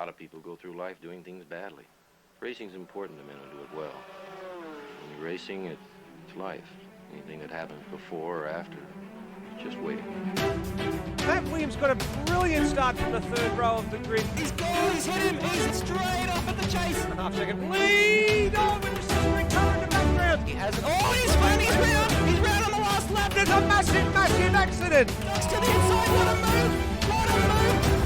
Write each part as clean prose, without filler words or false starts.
lot of people go through life doing things badly. Racing's important to men who do it well. When you're racing, it's life. Anything that happens before or after, it's just waiting. Matt Williams got a brilliant start from the third row of the grid. He's gone, he's hit him, he's straight off at the chase. A half-second lead. Oh, but just a return to background. He has it. Oh, he's round on the last lap. There's a massive accident. Next to the inside, what a move, what a move.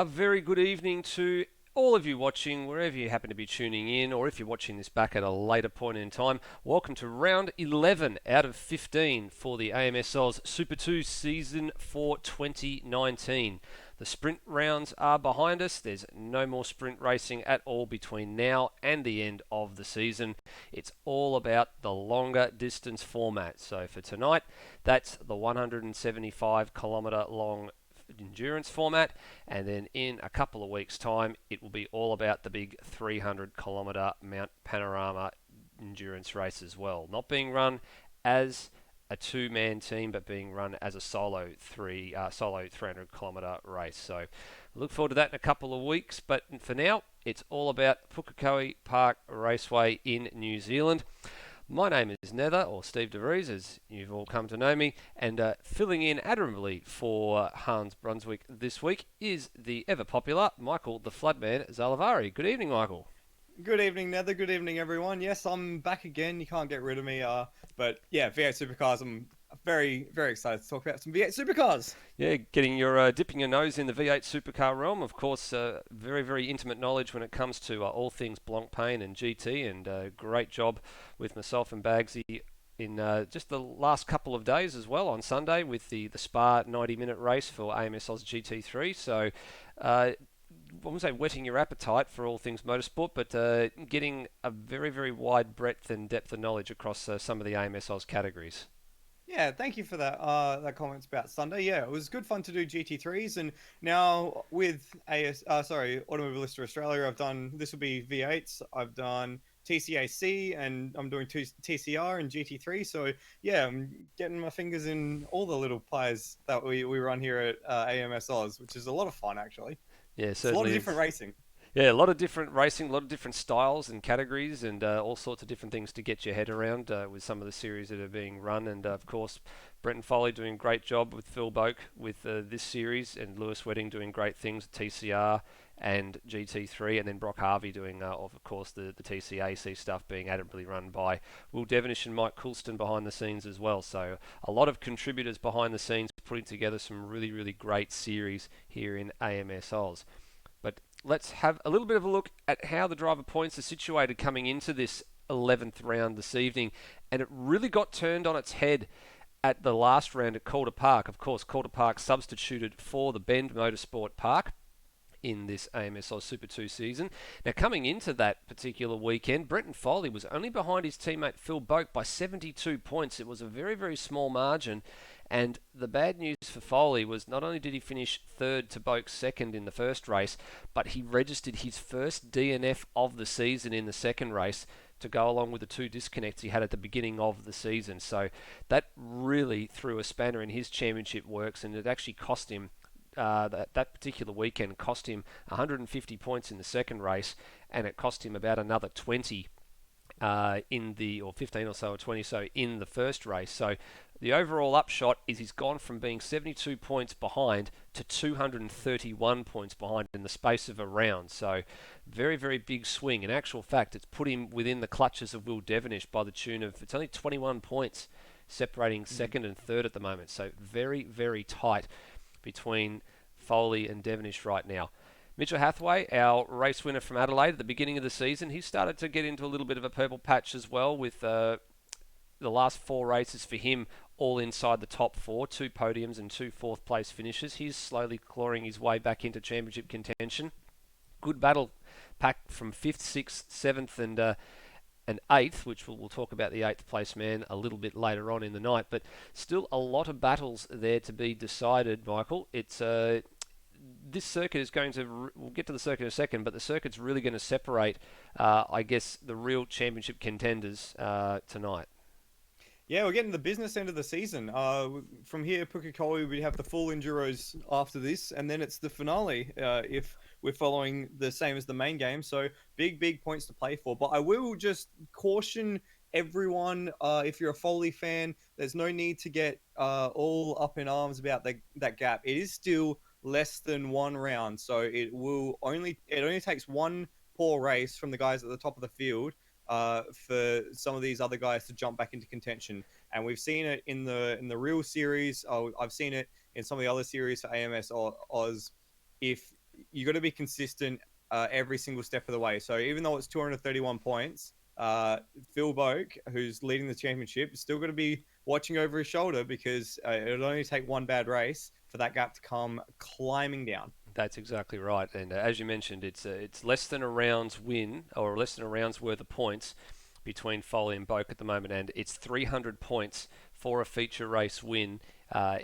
Very good evening to all of you watching, wherever you happen to be tuning in, or if you're watching this back at a later point in time. Welcome to round 11 out of 15 for the AMS Oz Super 2 season for 2019. The sprint rounds are behind us. There's no more sprint racing at all between now and the end of the season. It's all about the longer distance format. So for tonight, that's the 175 kilometre long endurance format, and then in a couple of weeks time it will be all about the big 300 kilometre Mount Panorama endurance race as well, not being run as a two-man team but being run as a solo 300 kilometre race. So look forward to that in a couple of weeks, but for now it's all about Pukekohe Park Raceway in New Zealand. My name is Nether, or Steve DeVries, as you've all come to know me, and filling in admirably for Hans Brunswick this week is the ever-popular Michael the Floodman Zalavari. Good evening, Michael. Good evening, Nether. Good evening, everyone. Yes, I'm back again. You can't get rid of me. But yeah, V8 Supercars, I'm very, very excited to talk about some V8 Supercars. Yeah, getting your dipping your nose in the V8 supercar realm. Of course, very, very intimate knowledge when it comes to all things Blancpain and GT, and great job with myself and Bagsy in just the last couple of days as well on Sunday with the Spa 90-minute race for AMS Oz GT3. So I wouldn't say whetting your appetite for all things motorsport, but getting a very, very wide breadth and depth of knowledge across some of the AMS Oz categories. Yeah, thank you for that. That comments about Sunday. Yeah, it was good fun to do GT3s, and now with Automobilista Australia, this will be V8s. I've done TCAC, and I'm doing TCR and GT3. So yeah, I'm getting my fingers in all the little pies that we run here at AMS Oz, which is a lot of fun actually. Yeah, it's a lot of different racing. Yeah, a lot of different racing, a lot of different styles and categories, and all sorts of different things to get your head around with some of the series that are being run. And of course, Brenton Foley doing a great job with Phil Boak with this series, and Lewis Wedding doing great things at TCR and GT3, and then Brock Harvey doing, of course, the TCAC stuff being admirably run by Will Devonish and Mike Coulston behind the scenes as well. So a lot of contributors behind the scenes putting together some really, really great series here in AMS Oz. But let's have a little bit of a look at how the driver points are situated coming into this 11th round this evening. And it really got turned on its head at the last round at Calder Park. Of course, Calder Park substituted for the Bend Motorsport Park in this AMS Oz Super 2 season. Now, coming into that particular weekend, Brenton Foley was only behind his teammate Phil Boak by 72 points. It was a very, very small margin. And the bad news for Foley was not only did he finish third to Boak's second in the first race, but he registered his first DNF of the season in the second race to go along with the two disconnects he had at the beginning of the season. So that really threw a spanner in his championship works, and it actually cost him, that particular weekend cost him 150 points in the second race, and it cost him about another 20 or 15 or so, or 20 so in the first race. So the overall upshot is he's gone from being 72 points behind to 231 points behind in the space of a round. So very, very big swing. In actual fact, it's put him within the clutches of Will Devonish by the tune of, it's only 21 points separating second and third at the moment. So very, very tight between Foley and Devonish right now. Mitchell Hathaway, our race winner from Adelaide at the beginning of the season, he started to get into a little bit of a purple patch as well with the last four races for him all inside the top four, 2 podiums and 2 fourth place finishes. He's slowly clawing his way back into championship contention. Good battle pack from 5th, 6th, 7th and 8th, which we'll talk about the 8th place man a little bit later on in the night, but still a lot of battles there to be decided, Michael. It's this circuit is going to, we'll get to the circuit in a second, but the circuit's really going to separate, I guess, the real championship contenders tonight. Yeah, we're getting the business end of the season. From here, Pukekohe, we have the full Enduros after this, and then it's the finale if we're following the same as the main game. So big points to play for. But I will just caution everyone, if you're a Foley fan, there's no need to get all up in arms about that gap. It is still less than one round, so it only takes one poor race from the guys at the top of the field for some of these other guys to jump back into contention. And we've seen it in the real series. I've seen it in some of the other series for AMS or Oz. If you got to be consistent every single step of the way. So even though it's 231 points, Phil Boak, who's leading the championship, is still going to be watching over his shoulder because it'll only take one bad race for that gap to come climbing down. That's exactly right. And as you mentioned, it's less than a round's win or less than a round's worth of points between Foley and Boak at the moment, and it's 300 points for a feature race win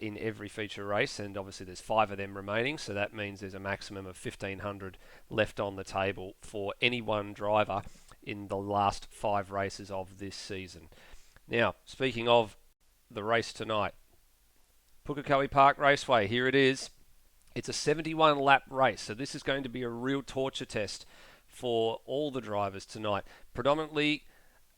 in every feature race, and obviously there's 5 of them remaining, so that means there's a maximum of 1,500 left on the table for any one driver in the last 5 races of this season. Now, speaking of the race tonight, Pukekohe Park Raceway, here it is. It's a 71 lap race, so this is going to be a real torture test for all the drivers tonight. Predominantly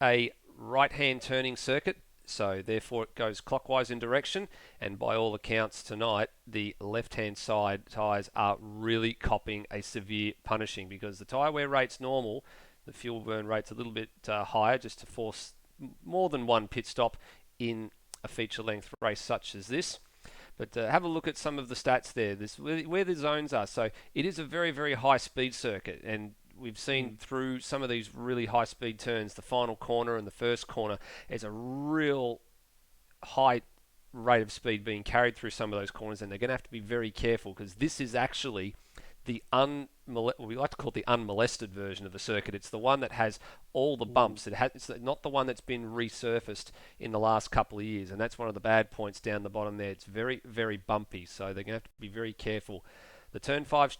a right-hand turning circuit, so therefore it goes clockwise in direction, and by all accounts tonight, the left-hand side tyres are really copping a severe punishing because the tyre wear rate's normal, the fuel burn rate's a little bit higher just to force more than one pit stop in a feature-length race such as this. But have a look at some of the stats there. Where the zones are. So it is a very, very high-speed circuit, and we've seen through some of these really high-speed turns, the final corner and the first corner, there's a real high rate of speed being carried through some of those corners, and they're going to have to be very careful because this is actually the we like to call it the unmolested version of the circuit. It's the one that has all the bumps. It's not the one that's been resurfaced in the last couple of years, and that's one of the bad points down the bottom there. It's very, very bumpy, so they're going to have to be very careful. The turn 5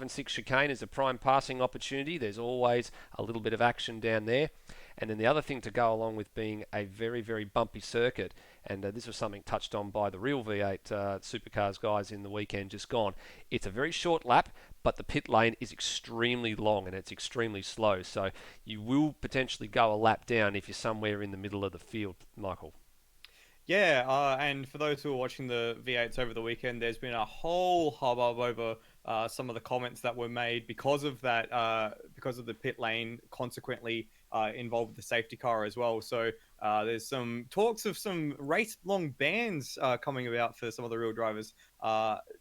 and 6 chicane is a prime passing opportunity. There's always a little bit of action down there. And then the other thing to go along with being a very, very bumpy circuit, and this was something touched on by the real V8 supercars guys in the weekend just gone, it's a very short lap, but the pit lane is extremely long and it's extremely slow. So you will potentially go a lap down if you're somewhere in the middle of the field, Michael. Yeah, and for those who are watching the V8s over the weekend, there's been a whole hubbub over some of the comments that were made because of that, because of the pit lane consequently involved with the safety car as well. So there's some talks of some race-long bans coming about for some of the real drivers.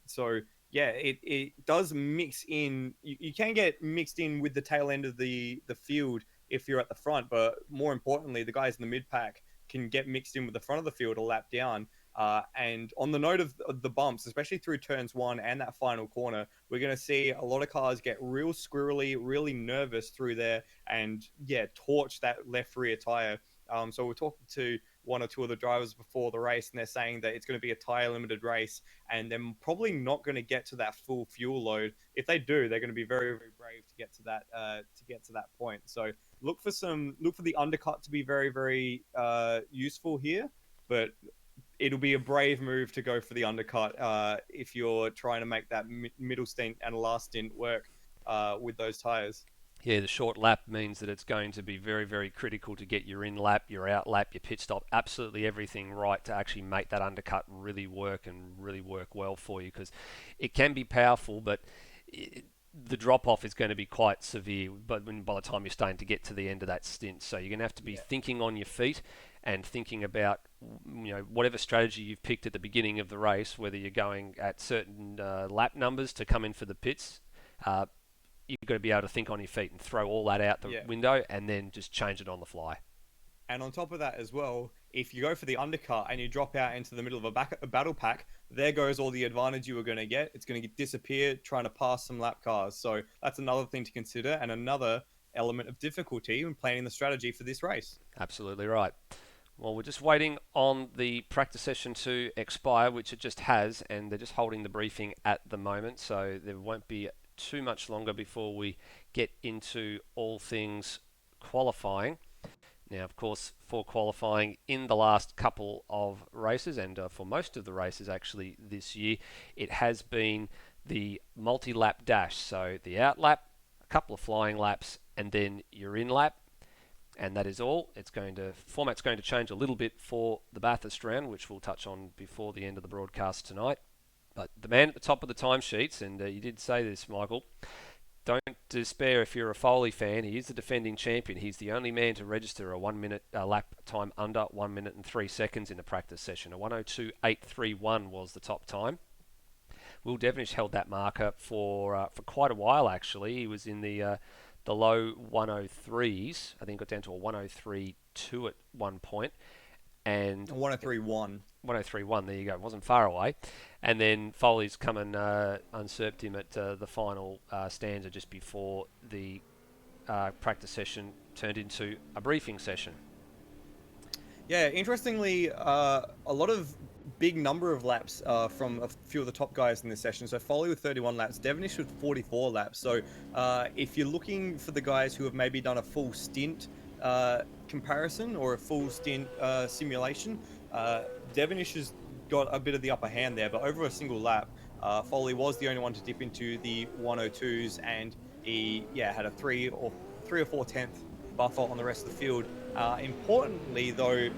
So yeah, it does mix in. You can get mixed in with the tail end of the field if you're at the front, but more importantly, the guys in the mid-pack can get mixed in with the front of the field a lap down. And on the note of the bumps, especially through turns 1 and that final corner, we're going to see a lot of cars get real squirrely, really nervous through there and, yeah, torch that left rear tire. So we're talking to one or two of the drivers before the race, and they're saying that it's going to be a tire limited race, and they're probably not going to get to that full fuel load. If they do, they're going to be very, very brave to get to that point. So look for the undercut to be very, very useful here, but it'll be a brave move to go for the undercut if you're trying to make that middle stint and last stint work with those tires. Yeah, the short lap means that it's going to be very, very critical to get your in lap, your out lap, your pit stop, absolutely everything right to actually make that undercut really work and really work well for you, because it can be powerful, but the drop off is going to be quite severe by the time you're starting to get to the end of that stint. So you're going to have to be thinking on your feet and thinking about, whatever strategy you've picked at the beginning of the race, whether you're going at certain lap numbers to come in for the pits. You've got to be able to think on your feet and throw all that out the window and then just change it on the fly. And on top of that as well, if you go for the undercut and you drop out into the middle of a battle pack, there goes all the advantage you were going to get. It's going to disappear trying to pass some lap cars. So that's another thing to consider and another element of difficulty in planning the strategy for this race. Absolutely right. Well, we're just waiting on the practice session to expire, which it just has, and they're just holding the briefing at the moment, so there won't be too much longer before we get into all things qualifying. Now, of course, for qualifying in the last couple of races, and for most of the races actually this year, it has been the multi-lap dash. So the out lap, a couple of flying laps, and then your in lap. And that is all. Format's going to change a little bit for the Bathurst round, which we'll touch on before the end of the broadcast tonight. But the man at the top of the timesheets, and you did say this, Michael, don't despair if you're a Foley fan. He is the defending champion. He's the only man to register a 1 minute lap time under 1 minute and 3 seconds in a practice session. A 1:02.831 was the top time. Will Devenish held that marker for quite a while, actually. He was in the low 103s. I think got down to a 103.2 at one point. And 103.1. 103.1, there you go. It wasn't far away. And then Foley's come and usurped him at the final stanza just before the practice session turned into a briefing session. Yeah, interestingly, a lot of big number of laps from a few of the top guys in this session. So Foley with 31 laps, Devenish with 44 laps. So if you're looking for the guys who have maybe done a full stint comparison or a full stint simulation, Devenish has got a bit of the upper hand there, but over a single lap, Foley was the only one to dip into the 102s, and he had a 3 or 4 tenth buffer on the rest of the field. Importantly, though,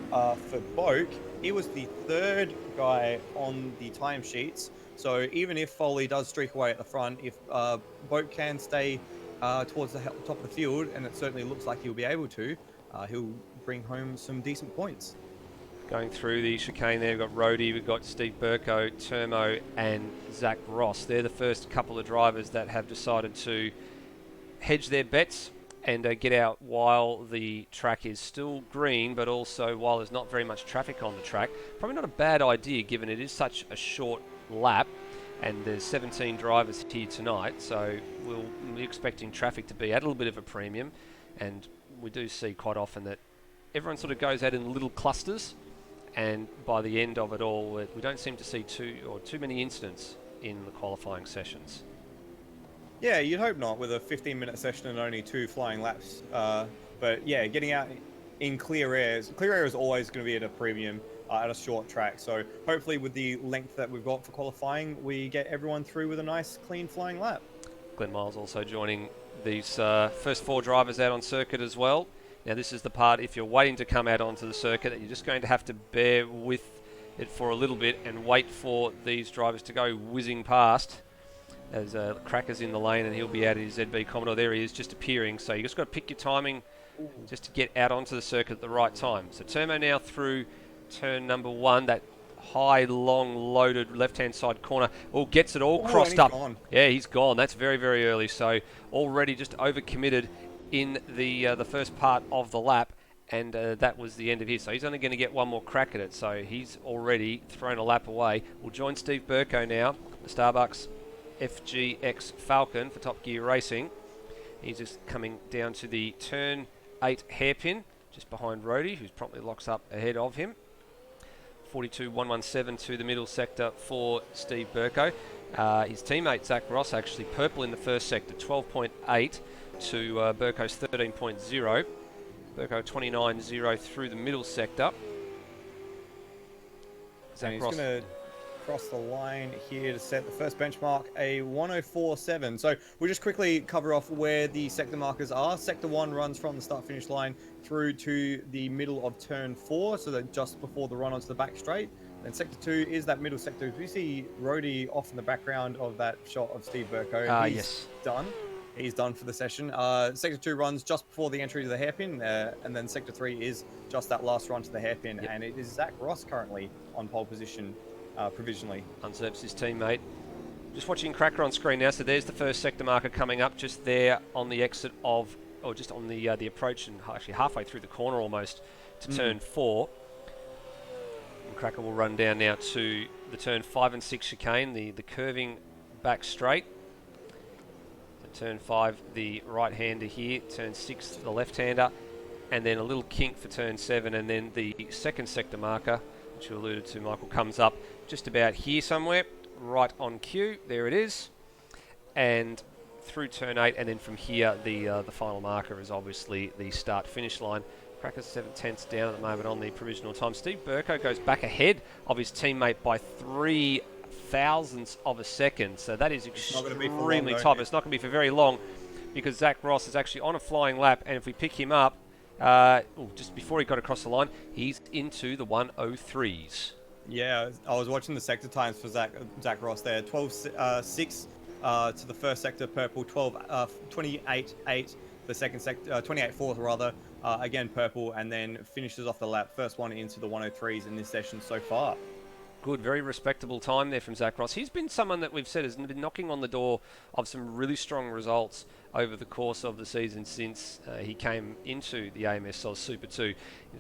for Boak, he was the third guy on the timesheets. So even if Foley does streak away at the front, if Boak can stay towards the top of the field, and it certainly looks like he'll be able to, he'll bring home some decent points. Going through the chicane there, we've got Rhodey, we've got Steve Burko, Turmo and Zach Ross. They're the first couple of drivers that have decided to hedge their bets and get out while the track is still green, but also while there's not very much traffic on the track. Probably not a bad idea given it is such a short lap, and there's 17 drivers here tonight, so we'll be expecting traffic to be at a little bit of a premium, and we do see quite often that everyone sort of goes out in little clusters, and by the end of it all, we don't seem to see too many incidents in the qualifying sessions. Yeah, you'd hope not with a 15-minute session and only 2 flying laps. But yeah, getting out in clear air is always going to be at a premium at a short track. So hopefully with the length that we've got for qualifying, we get everyone through with a nice, clean flying lap. Glenn Miles also joining these first 4 drivers out on circuit as well. Now this is the part, if you're waiting to come out onto the circuit, that you're just going to have to bear with it for a little bit and wait for these drivers to go whizzing past. As Cracker's in the lane and he'll be out of his ZB Commodore. There he is, just appearing. So you just got to pick your timing just to get out onto the circuit at the right time. So Turmo now through turn number 1, that high, long, loaded left-hand side corner. Gets it all crossed up. Gone. Yeah, he's gone. That's very, very early. So already just overcommitted in the first part of the lap, and that was the end of his. So he's only going to get one more crack at it. So he's already thrown a lap away. We'll join Steve Burko now, the Starbucks FGX Falcon for Top Gear Racing. He's just coming down to the turn 8 hairpin, just behind Rhodey, who's promptly locks up ahead of him. 42.117 to the middle sector for Steve Burko. His teammate Zach Ross actually purple in the first sector, 12.8 to Burko's 13.0. Burko 29.0 through the middle sector. Zach Ross going to cross the line here to set the first benchmark, a 104.7. So we'll just quickly cover off where the sector markers are. Sector 1 runs from the start-finish line through to the middle of turn 4, so that just before the run onto the back straight. Then sector 2 is that middle sector. We see Rhodey off in the background of that shot of Steve Burko. He's done. He's done for the session. Sector 2 runs just before the entry to the hairpin, and then Sector 3 is just that last run to the hairpin, and it is Zach Ross currently on pole position provisionally. Usurps his teammate. Just watching Cracker on screen now, so there's the first sector marker coming up just there on the exit of, or just on the approach, and actually halfway through the corner almost to turn 4. And Cracker will run down now to the turn 5 and 6 chicane, the curving back straight. Turn 5, the right-hander here. Turn 6, the left-hander. And then a little kink for turn 7. And then the second sector marker, which you alluded to, Michael, comes up just about here somewhere. Right on cue. There it is. And through turn 8. And then from here, the final marker is obviously the start-finish line. Cracker's 7/10 down at the moment on the provisional time. Steve Burko goes back ahead of his teammate by 3 thousandths of a second. So that is not gonna be for long, extremely though. tight. It's not going to be for very long because Zach Ross is actually on a flying lap. And if we pick him up, just before he got across the line, he's into the 103s. Yeah, I was watching the sector times for Zach Ross there. 12.6 to the first sector, purple. 28.8 the second sector, 28.4 rather. Again, purple, and then finishes off the lap. First one into the 103s in this session so far. Good, very respectable time there from Zach Ross. He's been someone that we've said has been knocking on the door of some really strong results over the course of the season since he came into the AMS SOS Super 2.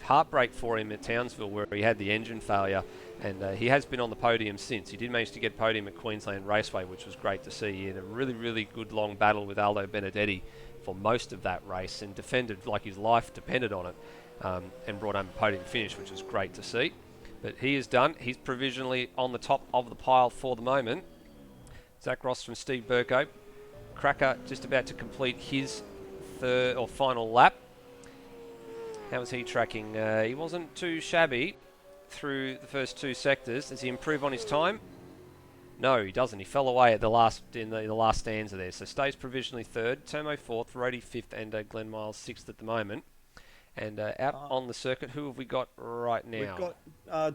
Heartbreak for him at Townsville where he had the engine failure, and he has been on the podium since. He did manage to get podium at Queensland Raceway, which was great to see. He had a really, really good long battle with Aldo Benedetti for most of that race and defended like his life depended on it, and brought home a podium finish, which was great to see. But he is done. He's provisionally on the top of the pile for the moment. Zach Ross from Steve Burko. Cracker just about to complete his third or final lap. How was he tracking? He wasn't too shabby through the first two sectors. Does he improve on his time? No, he doesn't. He fell away at the last stanza there. So stays provisionally third, Termo fourth, Rody fifth, and Glenn Miles sixth at the moment. And out on the circuit, who have we got right now? We've got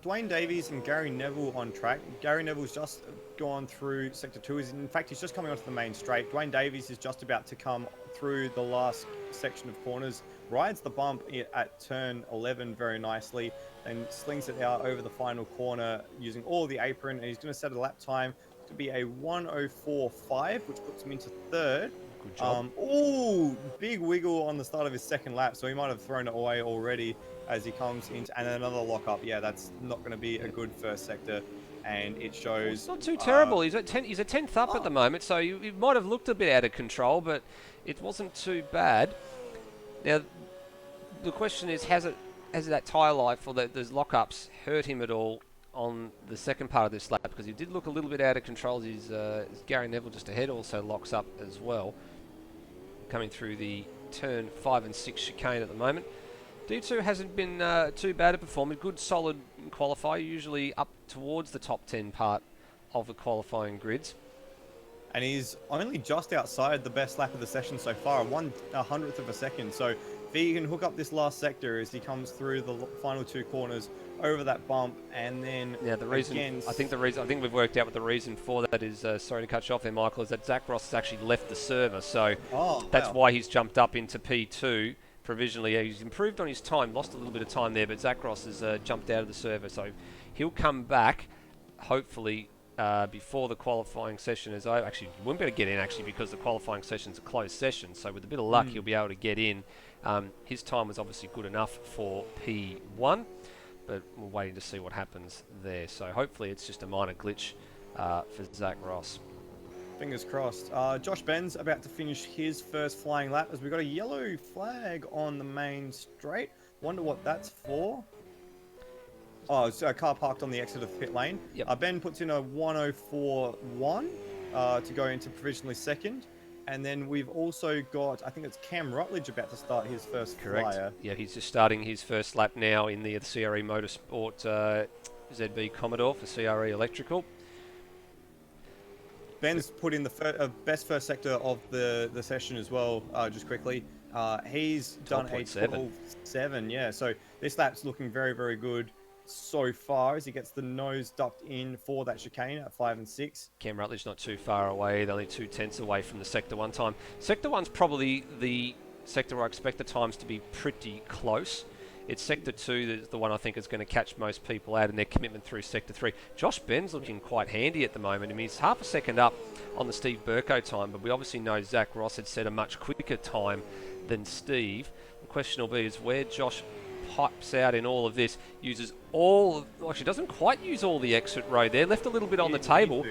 Dwayne Davies and Gary Neville on track. Gary Neville's just gone through Sector 2. In fact, he's just coming onto the main straight. Dwayne Davies is just about to come through the last section of corners. Rides the bump at turn 11 very nicely and slings it out over the final corner using all the apron. And he's going to set a lap time to be a 1:04.5, which puts him into third. Good job. Big wiggle on the start of his second lap, so he might have thrown it away already as he comes into, and another lock up. Yeah, that's not going to be a good first sector, and it shows. It's not too terrible. He's at 10th up at the moment, so he might have looked a bit out of control, but it wasn't too bad. Now, the question is, has that tyre life or those lock-ups hurt him at all on the second part of this lap? Because he did look a little bit out of control. His Gary Neville just ahead also locks up as well, coming through the turn 5 and 6 chicane at the moment. D2 hasn't been too bad at performing. Good solid qualifier, usually up towards the top 10 part of the qualifying grids. And he's only just outside the best lap of the session so far, 1/100th of a second. So if he can hook up this last sector as he comes through the final two corners over that bump, and then the reason I think we've worked out what the reason for that is. Sorry to cut you off there, Michael. Is that Zach Ross has actually left the server, so that's why he's jumped up into P2 provisionally. He's improved on his time, lost a little bit of time there, but Zach Ross has jumped out of the server, so he'll come back hopefully before the qualifying session is over. Actually, he won't be able to get in actually because the qualifying session's a closed session, so with a bit of luck he'll be able to get in. His time was obviously good enough for P1, but we're waiting to see what happens there. So hopefully it's just a minor glitch for Zach Ross. Fingers crossed. Josh Ben's about to finish his first flying lap as we've got a yellow flag on the main straight. Wonder what that's for. Oh, it's a car parked on the exit of the pit lane. Yep. Ben puts in a 1:04.1 to go into provisionally second. And then we've also got, I think it's Cam Rutledge about to start his first flyer. Yeah, he's just starting his first lap now in the CRE Motorsport ZB Commodore for CRE Electrical. Ben's put in the best first sector of the session as well, just quickly. He's done a 12.7, yeah. So this lap's looking very, very good so far as he gets the nose ducked in for that chicane at 5 and 6. Cam Rutledge not too far away. They're only 2/10 away from the Sector 1 time. Sector 1's probably the sector where I expect the times to be pretty close. It's Sector 2 that's the one I think is going to catch most people out in their commitment through Sector 3. Josh Ben's looking quite handy at the moment. I mean, he's half a second up on the Steve Burko time, but we obviously know Zach Ross had set a much quicker time than Steve. The question will be is where Josh pipes out in all of this, uses actually doesn't quite use all the exit road there, left a little bit on the table,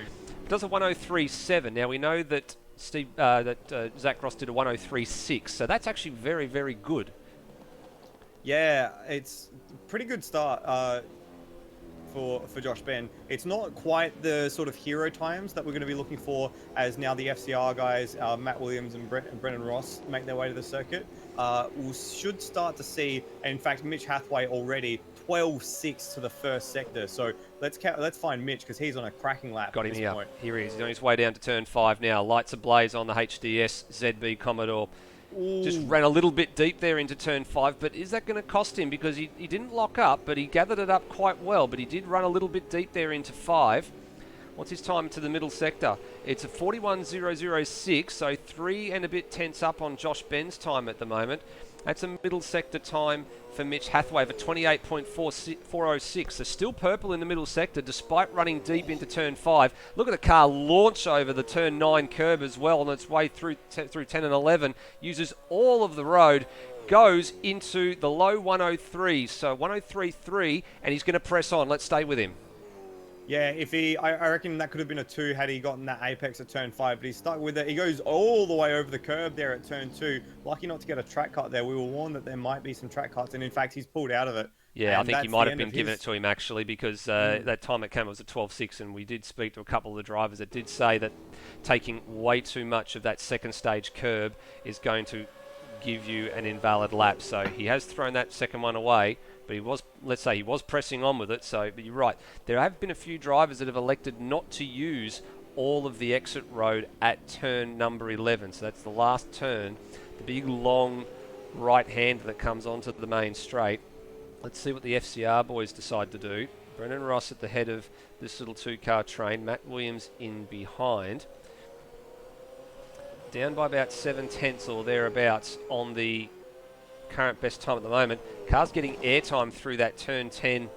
does a 1:03.7. Now we know that Zach Ross did a 1:03.6, so that's actually very, very good. Yeah, it's a pretty good start. for Josh Ben. It's not quite the sort of hero times that we're going to be looking for as now the FCR guys, Matt Williams and Brendan Ross, make their way to the circuit. We should start to see, and in fact, Mitch Hathaway already 12.6 to the first sector. So let's find Mitch because he's on a cracking lap. Got at him this here. point. Here he is. He's on his way down to turn 5 now. Lights ablaze on the HDS ZB Commodore. Just ran a little bit deep there into turn 5, but is that going to cost him? Because he didn't lock up, but he gathered it up quite well, but he did run a little bit deep there into 5. What's his time to the middle sector? It's a 41.006, so 3 and a bit tenths up on Josh Ben's time at the moment. That's a middle sector time for Mitch Hathaway for 28.406. So still purple in the middle sector despite running deep into turn 5. Look at the car launch over the turn 9 curb as well on its way through 10 and 11. Uses all of the road. Goes into the low 103. So 103.3 and he's going to press on. Let's stay with him. Yeah, I reckon that could have been a 2 had he gotten that apex at turn 5, but he's stuck with it. He goes all the way over the curb there at turn 2. Lucky not to get a track cut there. We were warned that there might be some track cuts, and in fact, he's pulled out of it. Yeah, and I think he that's might the have end been of giving his- it to him actually because that time it came was a 12.6, and we did speak to a couple of the drivers that did say that taking way too much of that second stage curb is going to give you an invalid lap. So he has thrown that second one away. But he was, let's say, he was pressing on with it. So, but you're right. There have been a few drivers that have elected not to use all of the exit road at turn number 11. So that's the last turn, the big long right hand that comes onto the main straight. Let's see what the FCR boys decide to do. Brendan Ross at the head of this little 2-car train. Matt Williams in behind. Down by about 7 tenths or thereabouts on the current best time at the moment. Car's getting airtime through that turn 10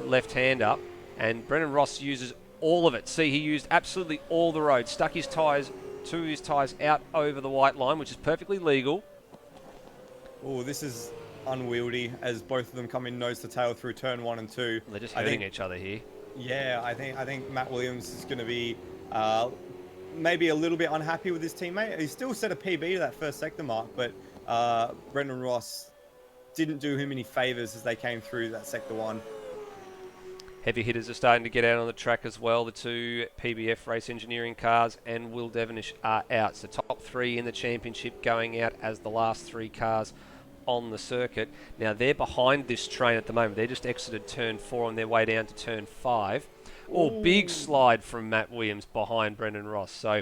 left hand up, and Brendan Ross uses all of it. See, he used absolutely all the road, stuck his tyres, 2 of his tyres out over the white line, which is perfectly legal. Oh, this is unwieldy as both of them come in nose to tail through turn 1 and 2. They're just hurting each other here. Yeah, I think Matt Williams is going to be maybe a little bit unhappy with his teammate. He still set a PB to that first sector mark, but Brendan Ross didn't do him any favours as they came through that sector 1. Heavy hitters are starting to get out on the track as well. The 2 PBF Race Engineering cars and Will Devonish are out. So top 3 in the championship going out as the last 3 cars on the circuit. Now they're behind this train at the moment. They just exited turn 4 on their way down to turn 5. Oh, big slide from Matt Williams behind Brendan Ross. So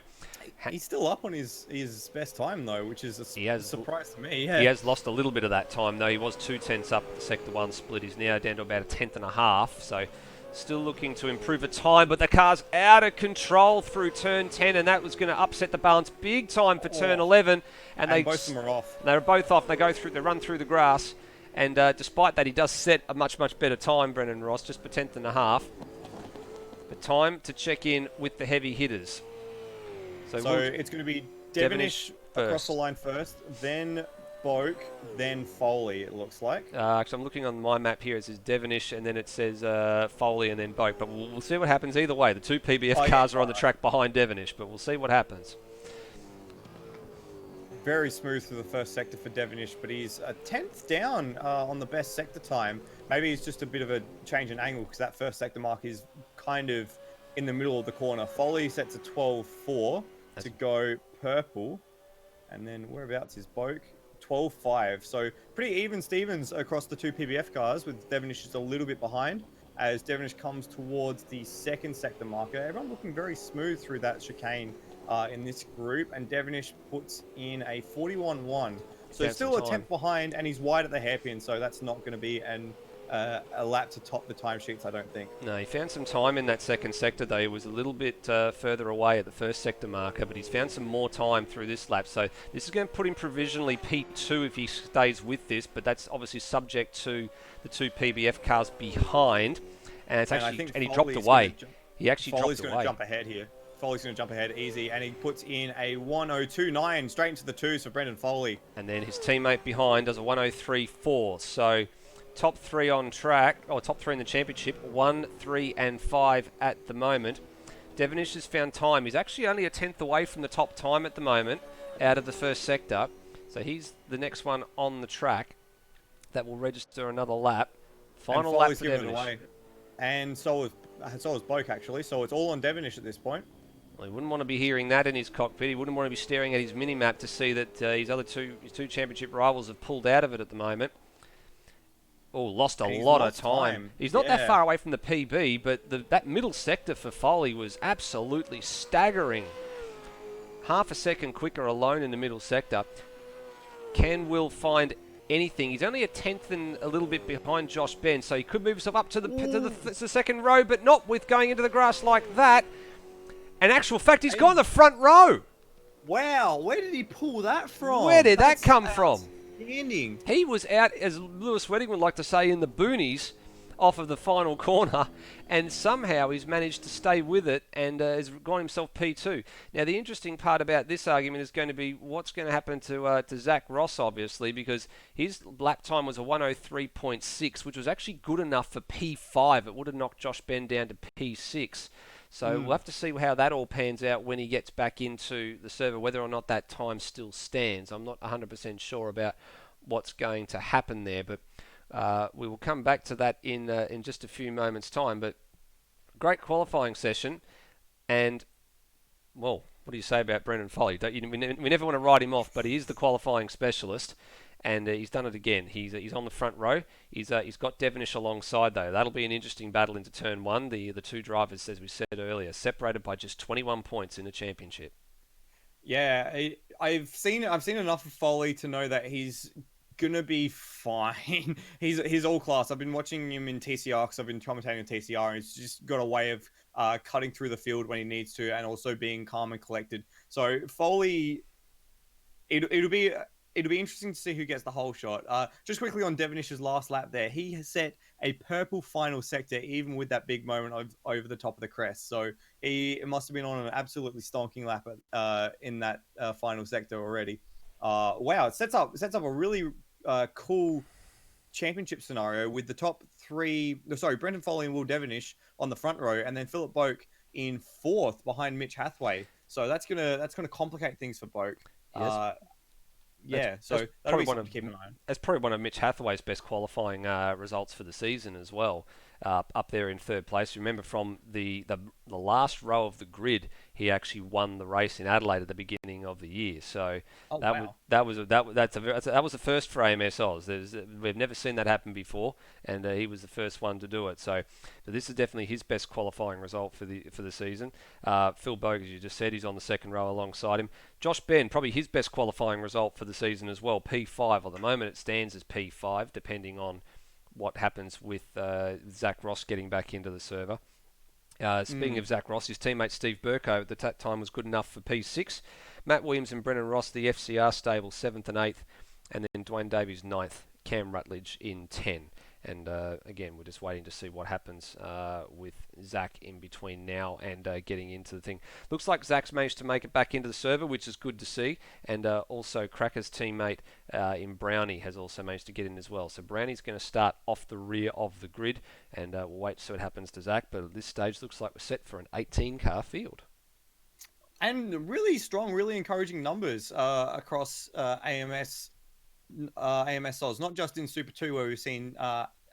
he's still up on his best time though, which is a surprise to me. Yeah. He has lost a little bit of that time though. He was 2 tenths up the sector 1 split. He's now down to about a tenth and a half. So still looking to improve a time, but the car's out of control through turn 10, and that was going to upset the balance big time for turn 11. And they both of them are off. They were both off. They run through the grass, and despite that, he does set a much better time, Brendan Ross, just a tenth and a half. But time to check in with the heavy hitters. So it's going to be Devonish across the line first, then Boak, then Foley, it looks like. Actually, I'm looking on my map here. It says Devonish, and then it says Foley, and then Boak. But we'll see what happens either way. The 2 PBF cars are on the track behind Devonish, but we'll see what happens. Very smooth through the first sector for Devonish, but he's a tenth down on the best sector time. Maybe it's just a bit of a change in angle because that first sector mark is kind of in the middle of the corner. Foley sets a 12.4 to go purple, and then whereabouts is Boak? 12.5. So pretty even Stevens across the 2 PBF cars, with Devonish just a little bit behind as Devonish comes towards the second sector marker. Everyone looking very smooth through that chicane in this group, and Devonish puts in a 41.1. So still a tenth behind, and he's wide at the hairpin, so that's not going to be a lap to top the timesheets, I don't think. No, he found some time in that second sector, though. He was a little bit further away at the first sector marker, but he's found some more time through this lap. So this is going to put him provisionally P2 if he stays with this, but that's obviously subject to the 2 PBF cars behind. And it's he dropped away. He actually dropped away. Foley's going to jump ahead here. Foley's going to jump ahead easy, and he puts in a 102.9 straight into the 2s for Brendan Foley. And then his teammate behind does a 103.4. So top 3 on track, or top 3 in the championship, 1, 3, and 5 at the moment. Devonish has found time. He's actually only a tenth away from the top time at the moment out of the first sector. So he's the next one on the track that will register another lap. Final lap for Devonish. and so is Boak actually. So it's all on Devonish at this point. Well, he wouldn't want to be hearing that in his cockpit. He wouldn't want to be staring at his mini-map to see that his two championship rivals have pulled out of it at the moment. Oh, lost a lot of time. He's not that far away from the PB, but that middle sector for Foley was absolutely staggering. Half a second quicker alone in the middle sector. Can Will find anything? He's only a tenth and a little bit behind Josh Ben, so he could move himself up to the second row, but not with going into the grass like that. In actual fact, he's gone the front row. Wow, where did he pull that from? Where did that come from? Outstanding. He was out, as Lewis Wedding would like to say, in the boonies off of the final corner, and somehow he's managed to stay with it and has gone himself P2. Now, the interesting part about this argument is going to be what's going to happen to Zach Ross, obviously, because his lap time was a 103.6, which was actually good enough for P5. It would have knocked Josh Ben down to P6. So we'll have to see how that all pans out when he gets back into the server, whether or not that time still stands. I'm not 100% sure about what's going to happen there, but we will come back to that in just a few moments' time. But great qualifying session, and, well, what do you say about Brendan Foley? We never want to write him off, but he is the qualifying specialist. And he's done it again. He's on the front row. He's got Devonish alongside, though. That'll be an interesting battle into turn one. The two drivers, as we said earlier, separated by just 21 points in the championship. Yeah, I've seen enough of Foley to know that he's gonna be fine. he's all class. I've been watching him in TCR because I've been commentating in TCR, and he's just got a way of cutting through the field when he needs to, and also being calm and collected. So Foley, It'll be interesting to see who gets the whole shot. Just quickly on Devonish's last lap there, he has set a purple final sector, even with that big moment over the top of the crest. So it must have been on an absolutely stonking lap in that final sector already. Wow, it sets up a really cool championship scenario with the top three. Brendan Foley and Will Devonish on the front row, and then Philip Boak in fourth behind Mitch Hathaway. So that's gonna complicate things for Boak. Yes. So that'll be something to keep an eye on. That's probably one of Mitch Hathaway's best qualifying results for the season as well. Up there in third place. Remember, from the last row of the grid, he actually won the race in Adelaide at the beginning of the year. So that was the first for AMS Oz. We've never seen that happen before, and he was the first one to do it. So this is definitely his best qualifying result for the season. Phil Bogue, as you just said, he's on the second row alongside him. Josh Ben, probably his best qualifying result for the season as well. P5 at the moment, it stands as P5, depending on what happens with Zach Ross getting back into the server. Speaking of Zach Ross, his teammate Steve Burko at that time was good enough for P6. Matt Williams and Brennan Ross, the FCR stable, 7th and 8th. And then Dwayne Davies, 9th. Cam Rutledge in 10. And again, we're just waiting to see what happens with Zach in between now and getting into the thing. Looks like Zach's managed to make it back into the server, which is good to see. And also Cracker's teammate in Brownie has also managed to get in as well. So Brownie's going to start off the rear of the grid, and we'll wait to see what happens to Zach. But at this stage, looks like we're set for an 18-car field. And really strong, really encouraging numbers across AMS Oz, not just in Super 2 where we've seen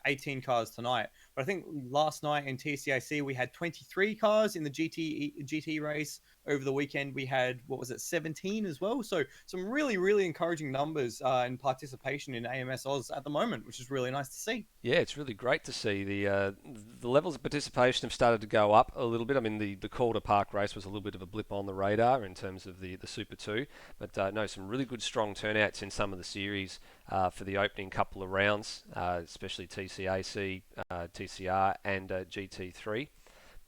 18 cars tonight, but I think last night in TCAC we had 23 cars in the GT race. Over the weekend we had 17 as well. So some really, really encouraging numbers and participation in AMS Oz at the moment, which is really nice to see. Yeah, it's really great to see. The levels of participation have started to go up a little bit. I mean, the Calder Park race was a little bit of a blip on the radar in terms of the Super 2, but some really good strong turnouts in some of the series for the opening couple of rounds, especially TCAC, TCR and GT3.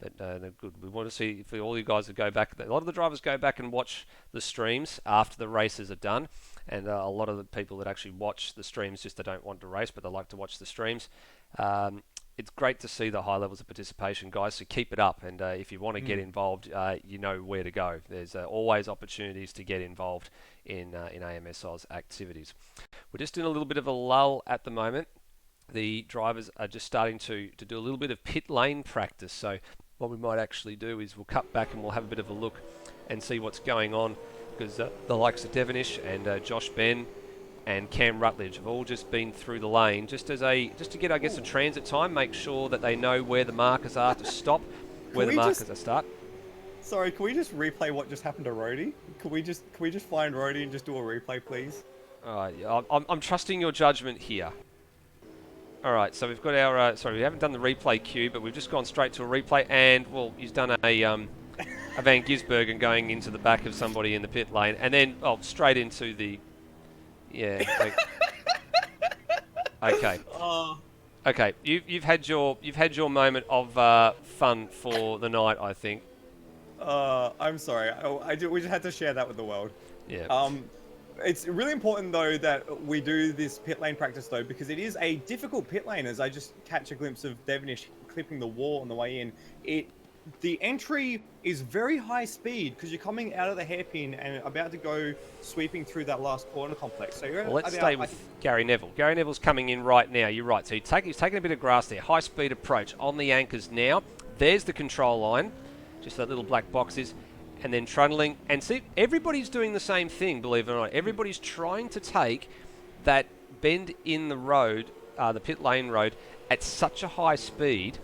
But they're good. We want to see if all you guys would go back. A lot of the drivers go back and watch the streams after the races are done, and a lot of the people that actually watch the streams just they don't want to race, but they like to watch the streams. It's great to see the high levels of participation, guys. So keep it up, and if you want to get involved, you know where to go. There's always opportunities to get involved in AMS Oz activities. We're just in a little bit of a lull at the moment. The drivers are just starting to do a little bit of pit lane practice. So what we might actually do is we'll cut back and we'll have a bit of a look and see what's going on, because the likes of Devonish and Josh Ben and Cam Rutledge have all just been through the lane just to get, I guess, a transit time, make sure that they know where the markers are to stop, where the markers are start. Sorry, can we just replay what just happened to Rhodey? Can we just find Rhodey and just do a replay, please? I'm trusting your judgment here. All right, so we've got our sorry, we haven't done the replay cue, but we've just gone straight to a replay, and well, he's done a Van Gisbergen going into the back of somebody in the pit lane, and then straight into the okay. Okay, you've had your moment of fun for the night, I think. I'm sorry. We just had to share that with the world. Yeah. It's really important though that we do this pit lane practice though, because it is a difficult pit lane. As I just catch a glimpse of Devonish clipping the wall on the way in, the entry is very high speed because you're coming out of the hairpin and about to go sweeping through that last corner complex. So you're let's stay with Gary Neville. Gary Neville's coming in right now. You're right. So he's taking a bit of grass there. High speed approach on the anchors now. There's the control line. Just that little black box is. And then trundling. And see, everybody's doing the same thing, believe it or not. Everybody's trying to take that bend in the road, the pit lane road, at such a high speed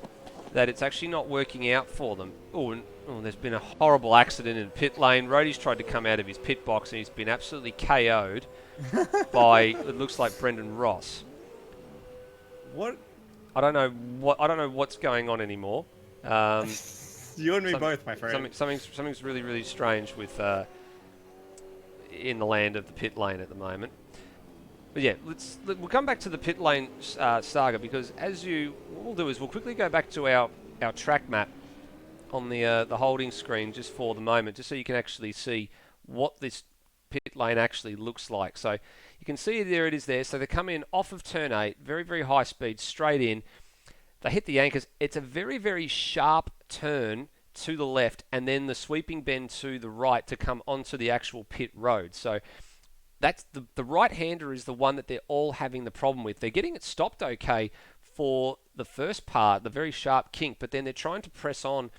that it's actually not working out for them. There's been a horrible accident in pit lane. Rhodey's tried to come out of his pit box and he's been absolutely KO'd by, it looks like, Brendan Ross. What? I don't know what's going on anymore. You and me both, my friend. Something's really, really strange with in the land of the pit lane at the moment. But yeah, we'll come back to the pit lane saga, because what we'll do is we'll quickly go back to our track map on the holding screen just for the moment, just so you can actually see what this pit lane actually looks like. So you can see there it is there. So they come in off of turn 8, very, very high speed, straight in. They hit the anchors. It's a very, very sharp turn to the left, and then the sweeping bend to the right to come onto the actual pit road. So that's the right-hander is the one that they're all having the problem with. They're getting it stopped okay for the first part, the very sharp kink, but then they're trying to press on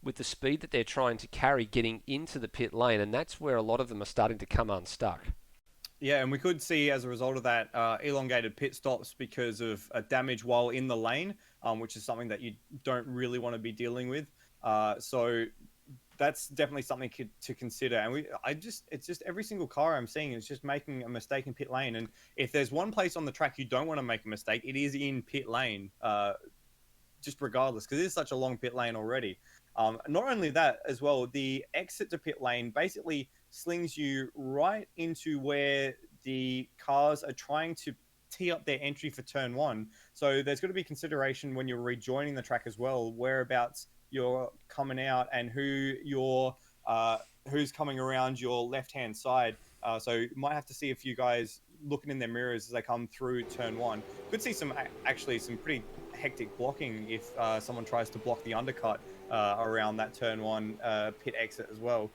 with the speed that they're trying to carry getting into the pit lane, and that's where a lot of them are starting to come unstuck. Yeah, and we could see as a result of that elongated pit stops because of damage while in the lane, which is something that you don't really want to be dealing with. So that's definitely something to consider. And it's just every single car I'm seeing is just making a mistake in pit lane. And if there's one place on the track you don't want to make a mistake, it is in pit lane, just regardless, because it is such a long pit lane already. Not only that as well, the exit to pit lane basically slings you right into where the cars are trying to tee up their entry for turn 1. So there's got to be consideration when you're rejoining the track as well, whereabouts you're coming out and who's coming around your left-hand side. So you might have to see a few guys looking in their mirrors as they come through turn 1. Could see some pretty hectic blocking if someone tries to block the undercut around that turn 1 pit exit as well.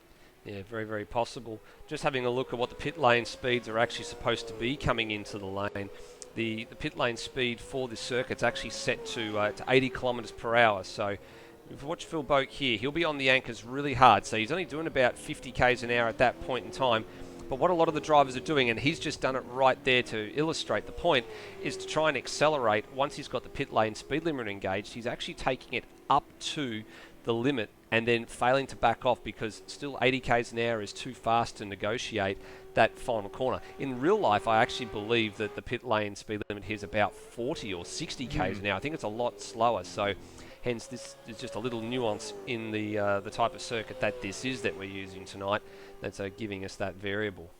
Yeah, very, very possible. Just having a look at what the pit lane speeds are actually supposed to be coming into the lane. The pit lane speed for this circuit's actually set to 80 kilometers per hour. So if you watch Phil Boak here, he'll be on the anchors really hard. So he's only doing about 50 k's an hour at that point in time. But what a lot of the drivers are doing, and he's just done it right there to illustrate the point, is to try and accelerate. Once he's got the pit lane speed limiter engaged, he's actually taking it up to the limit and then failing to back off, because still 80 k's an hour is too fast to negotiate that final corner. In real life, I actually believe that the pit lane speed limit here is about 40 or 60 k's an hour. I think it's a lot slower. So hence this is just a little nuance in the type of circuit that this is that we're using tonight that's giving us that variable.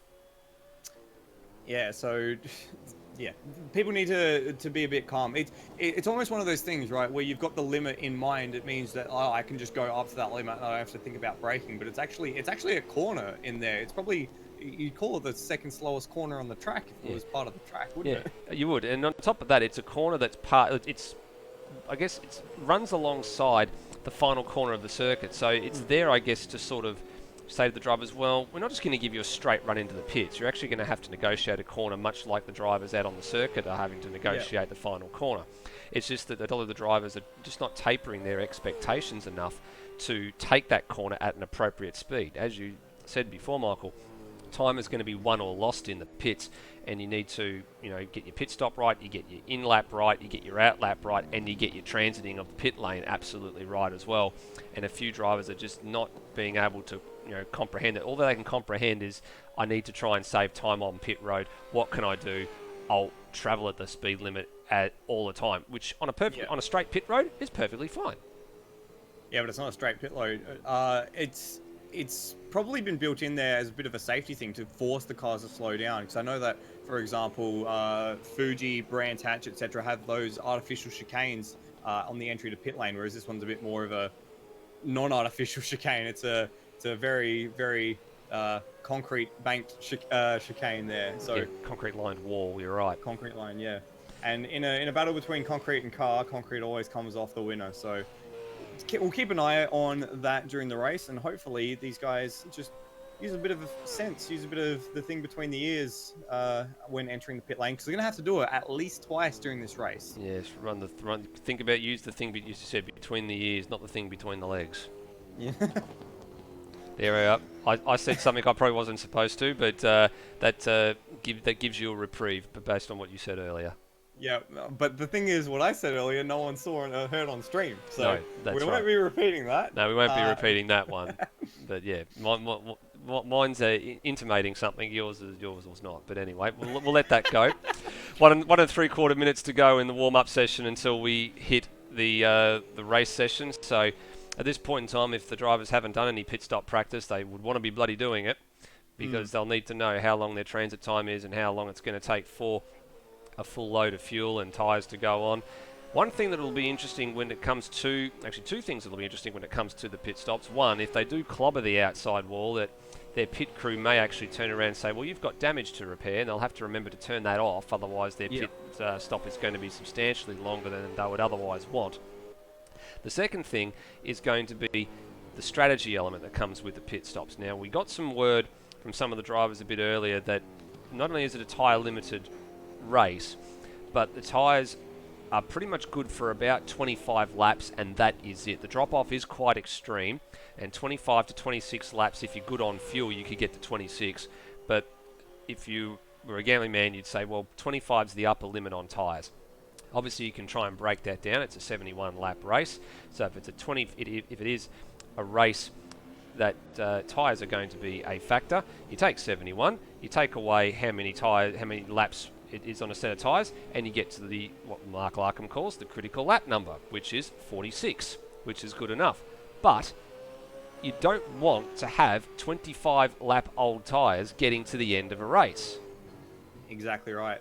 Yeah, so yeah, people need to be a bit calm. It's almost one of those things, right, where you've got the limit in mind. It means that I can just go up to that limit. I don't have to think about braking. But it's actually a corner in there. It's probably, you'd call it the second slowest corner on the track if it was part of the track, wouldn't it? Yeah, you would. And on top of that, it's a corner that's it runs alongside the final corner of the circuit. So it's there, I guess, to sort of say to the drivers, well, we're not just going to give you a straight run into the pits. You're actually going to have to negotiate a corner, much like the drivers out on the circuit are having to negotiate the final corner. It's just that a lot of the drivers are just not tapering their expectations enough to take that corner at an appropriate speed. As you said before, Michael, time is going to be won or lost in the pits, and you need to, get your pit stop right, you get your in lap right, you get your out lap right, and you get your transiting of the pit lane absolutely right as well. And a few drivers are just not being able to, comprehend it. All that they can comprehend is, I need to try and save time on pit road. What can I do? I'll travel at the speed limit all the time, which on a straight pit road is perfectly fine. Yeah, but it's not a straight pit load. It's probably been built in there as a bit of a safety thing to force the cars to slow down. Because I know that, for example, Fuji, Brands Hatch, etc., have those artificial chicanes on the entry to pit lane, whereas this one's a bit more of a non-artificial chicane. It's a very, very concrete banked chicane there. So yeah, concrete lined wall. You're right. Concrete line, yeah. And in a battle between concrete and car, concrete always comes off the winner. So we'll keep an eye on that during the race, and hopefully these guys just use a bit of sense, use a bit of the thing between the ears when entering the pit lane, because they're gonna have to do it at least twice during this race. Yes, use the thing you said between the ears, not the thing between the legs. Yeah. There we are. I said something I probably wasn't supposed to, but that gives you a reprieve, but based on what you said earlier. Yeah, but the thing is, what I said earlier, no one saw or heard on stream, so No, that's we won't be repeating that. No, we won't be repeating that one. But yeah, mine's intimating something. Yours was not. But anyway, we'll let that go. 1 and 3/4 minutes to go in the warm-up session until we hit the race session. So at this point in time, if the drivers haven't done any pit stop practice, they would want to be bloody doing it, because they'll need to know how long their transit time is and how long it's going to take for a full load of fuel and tyres to go on. One thing that will be interesting when it comes to, actually two things that will be interesting when it comes to the pit stops. One, if they do clobber the outside wall, that their pit crew may actually turn around and say, well, you've got damage to repair, and they'll have to remember to turn that off, otherwise their pit stop is going to be substantially longer than they would otherwise want. The second thing is going to be the strategy element that comes with the pit stops. Now, we got some word from some of the drivers a bit earlier that not only is it a tyre limited race, but the tyres are pretty much good for about 25 laps, and that is it. The drop-off is quite extreme, and 25 to 26 laps, if you're good on fuel, you could get to 26. But if you were a gambling man, you'd say, well, 25 is the upper limit on tyres. Obviously, you can try and break that down. It's a 71-lap race, so if it's if it is a race that tyres are going to be a factor, you take 71, you take away how many laps it is on a set of tyres, and you get to what Mark Larkham calls the critical lap number, which is 46, which is good enough. But you don't want to have 25 lap old tyres getting to the end of a race. Exactly right.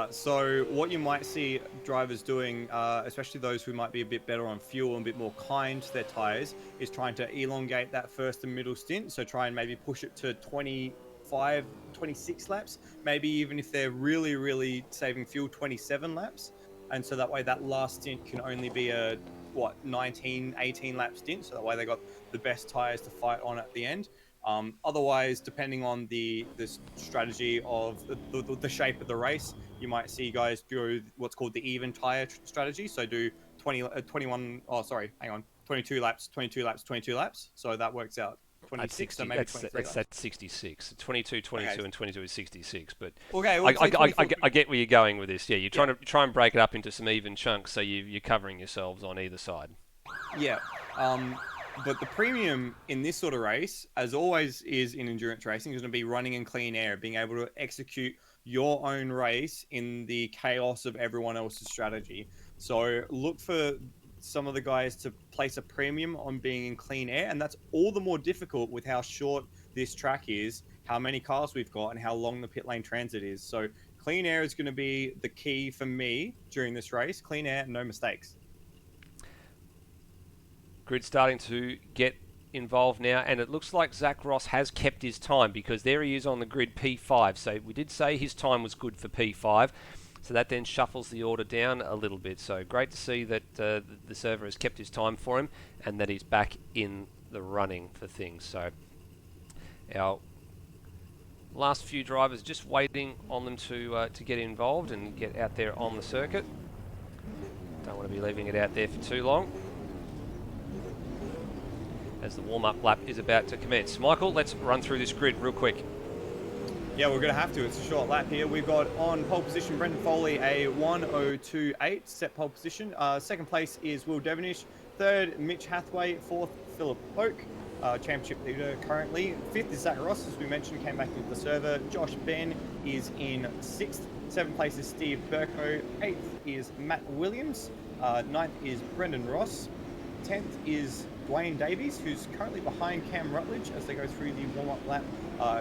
So what you might see drivers doing, especially those who might be a bit better on fuel and a bit more kind to their tyres, is trying to elongate that first and middle stint. So try and maybe push it to 25, 26 laps, maybe even if they're really, really saving fuel, 27 laps. And so that way that last stint can only be a, 19, 18 lap stint. So that way they got the best tyres to fight on at the end. Otherwise, depending on the strategy of the shape of the race, you might see guys do what's called the even tire strategy. So do 22 laps, 22 laps, 22 laps. So that works out 26, so maybe 23 laps. That's 66. 22, 22, okay. And 22 is 66. But okay, well, I get where you're going with this. Yeah, you're trying to try and break it up into some even chunks, so you're covering yourselves on either side. Yeah. But the premium in this sort of race, as always is in endurance racing, is going to be running in clean air, being able to execute your own race in the chaos of everyone else's strategy. So look for some of the guys to place a premium on being in clean air, and that's all the more difficult with how short this track is, how many cars we've got, and how long the pit lane transit is. So clean air is going to be the key for me during this race. Clean air, no mistakes. Grid starting to get involved now, and it looks like Zach Ross has kept his time, because there he is on the grid, P5. So we did say his time was good for P5, so that then shuffles the order down a little bit. So great to see that the server has kept his time for him, and that he's back in the running for things. So our last few drivers just waiting on them to get involved and get out there on the circuit. Don't want to be leaving it out there for too long, as the warm-up lap is about to commence. Michael, let's run through this grid real quick. Yeah, we're going to have to. It's a short lap here. We've got on pole position Brendan Foley a 1:02.8 set pole position. Second place is Will Devonish. Third, Mitch Hathaway. Fourth, Philip Oak, championship leader currently. Fifth is Zach Ross, as we mentioned, came back into the server. Josh Ben is in sixth. Seventh place is Steve Burko. Eighth is Matt Williams. Ninth is Brendan Ross. 10th is Dwayne Davies, who's currently behind Cam Rutledge as they go through the warm-up lap,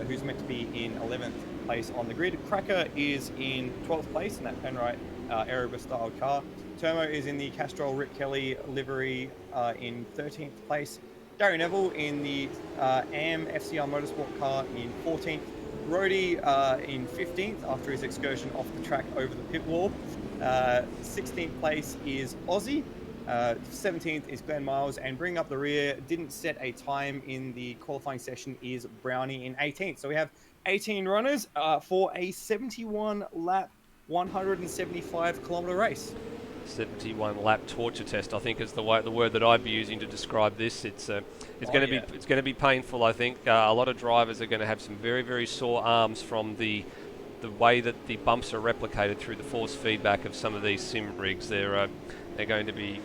who's meant to be in 11th place on the grid. Cracker is in 12th place in that Penrite Aerobus-style car. Termo is in the Castrol Rick Kelly livery in 13th place. Gary Neville in the AM FCR Motorsport car in 14th. Rody in 15th after his excursion off the track over the pit wall. 16th place is Aussie. 17th is Glenn Miles, and bringing up the rear, didn't set a time in the qualifying session, is Brownie in 18th. So we have 18 runners for a 71 lap, 175 kilometer race. 71 lap torture test, I think, is the word that I'd be using to describe this. It's going to be painful. I think a lot of drivers are going to have some very, very sore arms from the way that the bumps are replicated through the force feedback of some of these sim rigs. They're going to be,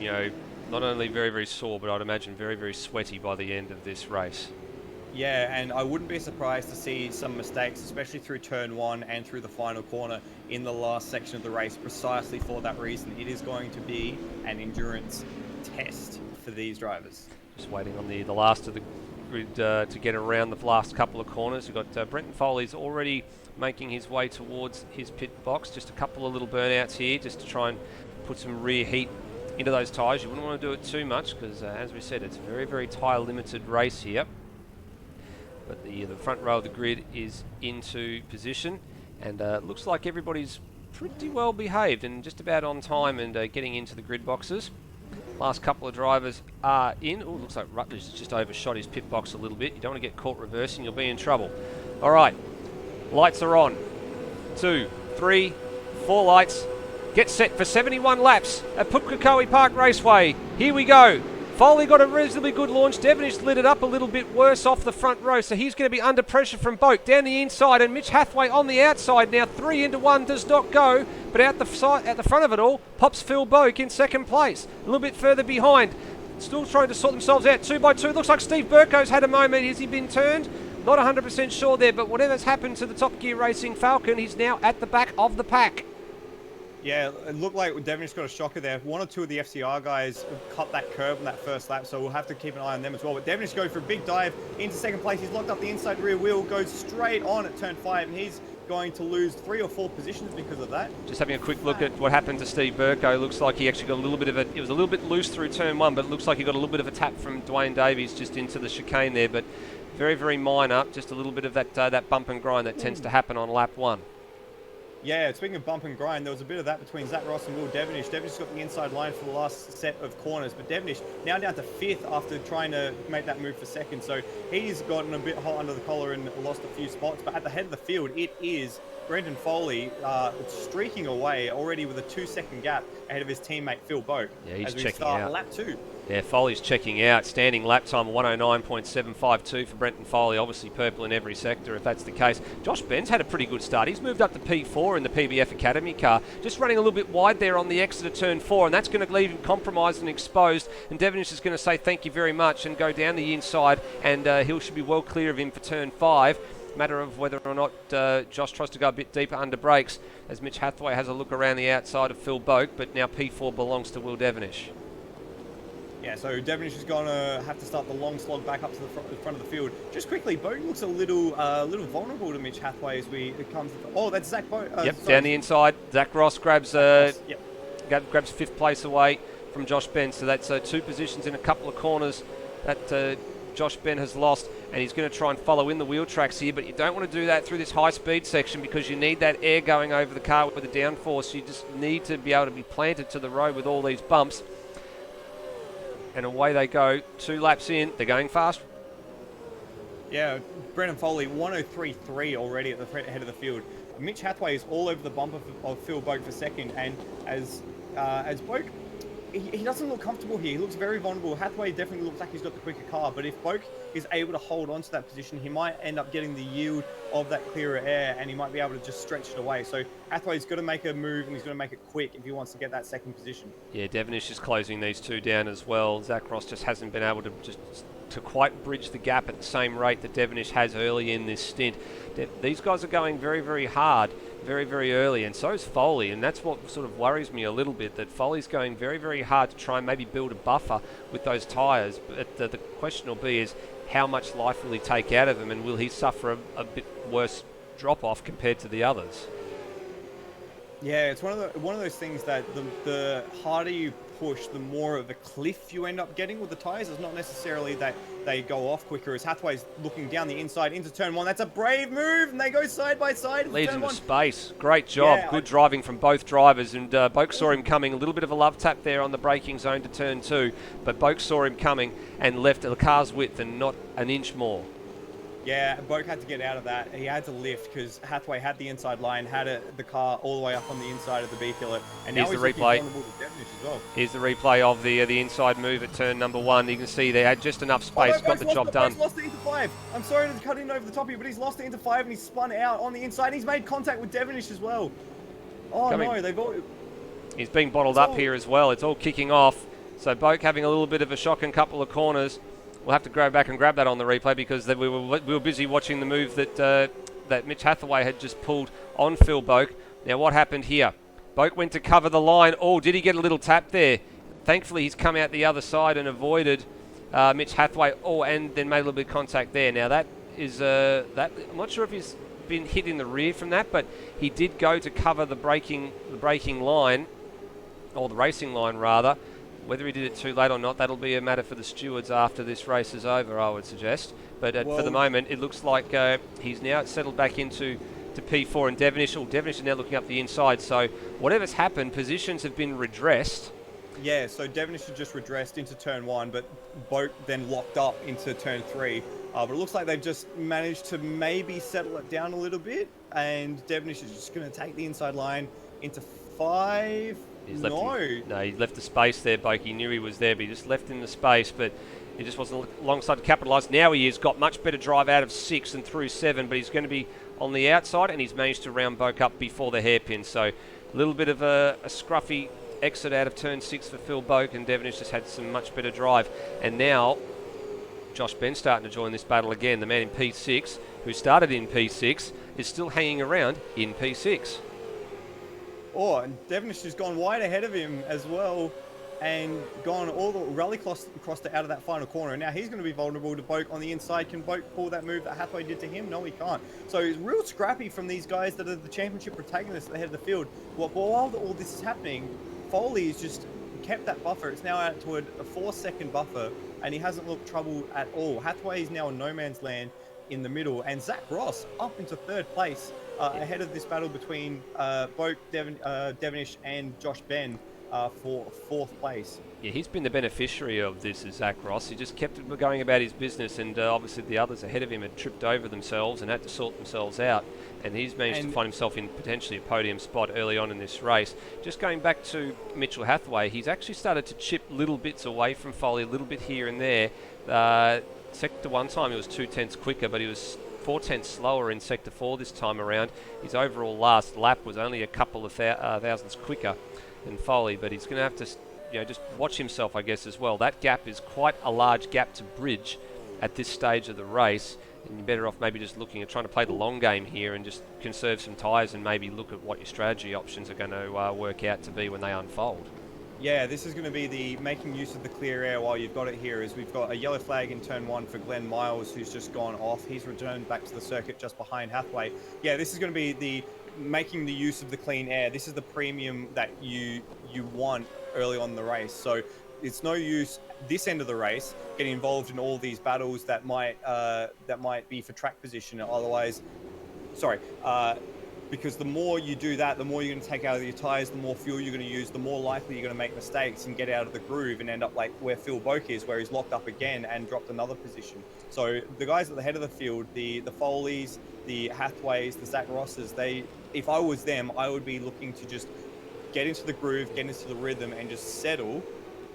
not only very, very sore, but I'd imagine very, very sweaty by the end of this race. Yeah, and I wouldn't be surprised to see some mistakes, especially through turn one and through the final corner in the last section of the race, precisely for that reason. It is going to be an endurance test for these drivers. Just waiting on the last of the grid to get around the last couple of corners. We've got Brenton Foley's already making his way towards his pit box. Just a couple of little burnouts here, just to try and put some rear heat into those tyres. You wouldn't want to do it too much because, as we said, it's a very, very tyre-limited race here. But the front row of the grid is into position, and looks like everybody's pretty well behaved and just about on time and getting into the grid boxes. Last couple of drivers are in. Oh, looks like Rutledge has just overshot his pit box a little bit. You don't want to get caught reversing, you'll be in trouble. All right, lights are on. 2, 3, 4 lights. Get set for 71 laps at Pukekohe Park Raceway. Here we go. Foley got a reasonably good launch. Devonish lit it up a little bit worse off the front row, so he's going to be under pressure from Boak down the inside, and Mitch Hathaway on the outside now. 3 into 1 does not go, but at the front of it all pops Phil Boak in second place. A little bit further behind, still trying to sort themselves out 2 by 2. Looks like Steve Burko's had a moment. Has he been turned? Not 100% sure there, but whatever's happened to the Top Gear Racing Falcon, he's now at the back of the pack. Yeah, it looked like Devonish got a shocker there. 1 or 2 of the FCR guys cut that curve in that first lap, so we'll have to keep an eye on them as well. But Devonish going for a big dive into second place. He's locked up the inside rear wheel, goes straight on at turn 5, and he's going to lose 3 or 4 positions because of that. Just having a quick look at what happened to Steve Burko. Looks like he actually got a little bit of it was a little bit loose through turn 1, but it looks like he got a little bit of a tap from Dwayne Davies just into the chicane there, but very, very minor. Just a little bit of that bump and grind that tends to happen on lap 1. Yeah, speaking of bump and grind, there was a bit of that between Zach Ross and Will Devonish. Devonish got the inside line for the last set of corners, but Devonish now down to 5th after trying to make that move for 2nd. So he's gotten a bit hot under the collar and lost a few spots. But at the head of the field, it is Brendan Foley streaking away already with a 2-second gap ahead of his teammate Phil Boak. Yeah, he's as we checking start out. lap 2. Yeah, Foley's checking out. Standing lap time 109.752 for Brenton Foley. Obviously purple in every sector if that's the case. Josh Ben's had a pretty good start. He's moved up to P4 in the PBF Academy car. Just running a little bit wide there on the exit of turn 4, and that's going to leave him compromised and exposed. And Devonish is going to say thank you very much and go down the inside, and he should be well clear of him for turn 5. Matter of whether or not Josh tries to go a bit deeper under brakes as Mitch Hathaway has a look around the outside of Phil Boak, but now P4 belongs to Will Devonish. Yeah, so Devonish is going to have to start the long slog back up to the front of the field. Just quickly, Boak looks a little vulnerable to Mitch Hathaway as it comes. Oh, that's Zach Boak. Yep, down the inside. Zach Ross grabs 5th place away from Josh Ben. So that's 2 positions in a couple of corners that Josh Ben has lost, and he's going to try and follow in the wheel tracks here, but you don't want to do that through this high-speed section because you need that air going over the car with the downforce. You just need to be able to be planted to the road with all these bumps. And away they go, 2 laps in. They're going fast. Yeah, Brendan Foley, 103.3 already at the head of the field. Mitch Hathaway is all over the bumper of Phil Boak for 2nd, and as Boak he doesn't look comfortable here. He looks very vulnerable. Hathaway definitely looks like he's got the quicker car, but if Boak is able to hold on to that position, he might end up getting the yield of that clearer air, and he might be able to just stretch it away. So Hathaway's got to make a move, and he's got to make it quick if he wants to get that second position. Yeah, Devonish is closing these two down as well. Zach Ross just hasn't been able to quite bridge the gap at the same rate that Devonish has early in this stint. These guys are going very, very hard, very, very early, and so is Foley, and that's what sort of worries me a little bit, that Foley's going very, very hard to try and maybe build a buffer with those tyres. But the question will be is how much life will he take out of them, and will he suffer a bit worse drop-off compared to the others? Yeah, it's one of those things that the harder you push, the more of a cliff you end up getting with the tyres. It's not necessarily that they go off quicker, as Hathaway's looking down the inside into turn one. That's a brave move, and they go side by side. Leads into space. Great job. Yeah, Good driving from both drivers, and Boak saw him coming. A little bit of a love tap there on the braking zone to turn two, but Boak saw him coming and left the car's width and not an inch more. Yeah, Boak had to get out of that. He had to lift because Hathaway had the inside line, had the car all the way up on the inside of the B fillet, and now he's looking vulnerable to Devonish as well. Here's the replay of the inside move at turn number one. You can see they had just enough space, got the job done. He's lost it into five. I'm sorry to cut in over the top here, but he's lost it into five, and he's spun out on the inside. He's made contact with Devonish as well. Oh no, they've all... He's being bottled up here as well. It's all kicking off. So Boak having a little bit of a shocking couple of corners. We'll have to go back and grab that on the replay because we were busy watching the move that Mitch Hathaway had just pulled on Phil Boak. Now what happened here? Boak went to cover the line. Oh, did he get a little tap there? Thankfully he's come out the other side and avoided Mitch Hathaway. Oh, and then made a little bit of contact there. Now that is I'm not sure if he's been hit in the rear from that, but he did go to cover the braking line, or the racing line rather. Whether he did it too late or not, that'll be a matter for the stewards after this race is over, I would suggest. But for the moment, it looks like he's now settled back into P4, and Devonish is now looking up the inside. So whatever's happened, positions have been redressed. Yeah, so Devonish had just redressed into turn one, but Boak then locked up into turn three. But it looks like they've just managed to maybe settle it down a little bit, and Devonish is just going to take the inside line into five. He left the space there, Boak. He knew he was there, but he just left in the space, but he just wasn't alongside to capitalise. Now he has got much better drive out of 6 and through 7, but he's going to be on the outside, and he's managed to round Boak up before the hairpin. So a little bit of a scruffy exit out of turn 6 for Phil Boak, and Devonish just had some much better drive. And now Josh Ben starting to join this battle again. The man in P6, who started in P6, is still hanging around in P6. Oh, and Devonish has gone wide ahead of him as well, and gone all the rally crossed out of that final corner. And now he's going to be vulnerable to Boak on the inside. Can Boak pull that move that Hathaway did to him? No, he can't. So it's real scrappy from these guys that are the championship protagonists at the head of the field. While all this is happening, Foley's just kept that buffer. It's now out to a 4-second buffer, and he hasn't looked trouble at all. Hathaway is now in no man's land in the middle, and Zach Ross up into third place ahead of this battle between Boak, Devonish and Josh Ben for fourth place. Yeah, he's been the beneficiary of this, is Zach Ross. He just kept going about his business, and obviously the others ahead of him had tripped over themselves and had to sort themselves out, and he's managed to find himself in potentially a podium spot early on in this race. Just going back to Mitchell Hathaway, he's actually started to chip little bits away from Foley, a little bit here and there. Sector 1 time he was 2/10 quicker, but he was 4/10 slower in Sector 4 this time around. His overall last lap was only a couple of thousandths quicker than Foley, but he's going to have to just watch himself, I guess, as well. That gap is quite a large gap to bridge at this stage of the race, and you're better off maybe just looking at trying to play the long game here and just conserve some tyres and maybe look at what your strategy options are going to work out to be when they unfold. Yeah, this is going to be the making use of the clear air while you've got it here. Is we've got a yellow flag in turn 1 for Glenn Miles, who's just gone off. He's returned back to the circuit just behind Hathaway. Yeah, this is going to be the making the use of the clean air. This is the premium that you want early on in the race. So it's no use this end of the race getting involved in all these battles that might be for track position. Otherwise, because the more you do that, the more you're going to take out of your tyres, the more fuel you're going to use, the more likely you're going to make mistakes and get out of the groove and end up like where Phil Boak is, where he's locked up again and dropped another position. So the guys at the head of the field, the Foleys, the Hathaways, the Zach Rosses, if I was them, I would be looking to just get into the groove, get into the rhythm, and just settle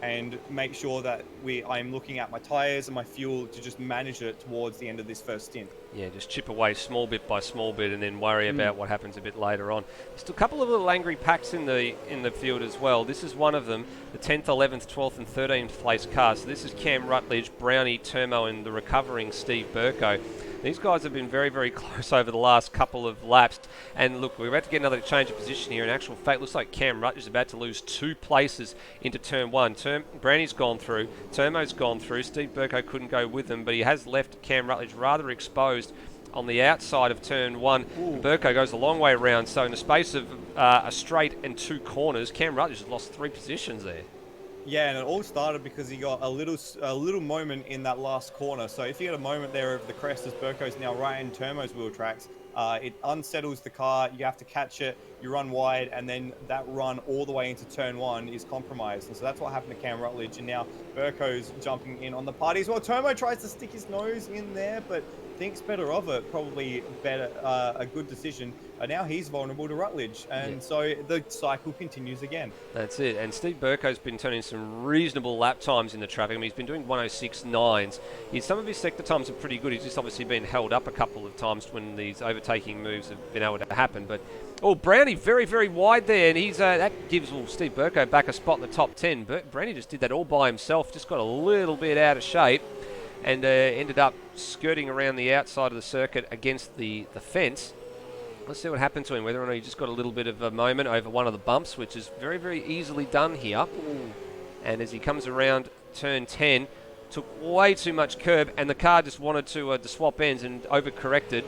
and make sure that I'm looking at my tyres and my fuel to just manage it towards the end of this first stint. Yeah, just chip away small bit by small bit, and then worry about what happens a bit later on. There's a couple of little angry packs in the field as well. This is one of them, the 10th, 11th, 12th, and 13th place cars. So this is Cam Rutledge, Brownie, Termo, and the recovering Steve Burko. These guys have been very, very close over the last couple of laps. And look, we're about to get another change of position here. In actual fact, looks like Cam Rutledge is about to lose 2 places into turn 1. Brownie's gone through, Termo's gone through, Steve Burko couldn't go with them, but he has left Cam Rutledge rather exposed on the outside of turn 1. Burko goes a long way around, so in the space of a straight and 2 corners, Cam Rutledge has lost 3 positions there. Yeah, and it all started because he got a little moment in that last corner. So if you get a moment there over the crest as Burko's now right in Termo's wheel tracks, it unsettles the car. You have to catch it, you run wide, and then that run all the way into turn 1 is compromised. And so that's what happened to Cam Rutledge, and now Burko's jumping in on the party as well. Termo tries to stick his nose in there, but thinks better of it. Probably better, a good decision. Now he's vulnerable to Rutledge, and so the cycle continues again. That's it. And Steve Burko's been turning some reasonable lap times in the traffic. I mean, he's been doing 106.9s. Some of his sector times are pretty good. He's just obviously been held up a couple of times when these overtaking moves have been able to happen. But Brownie very, very wide there, and he's that gives Steve Burko back a spot in the top 10. But Brownie just did that all by himself. Just got a little bit out of shape, and ended up skirting around the outside of the circuit against the fence. Let's see what happened to him, whether or not he just got a little bit of a moment over one of the bumps, which is very, very easily done here. And as he comes around turn 10, took way too much curb, and the car just wanted to swap ends and overcorrected,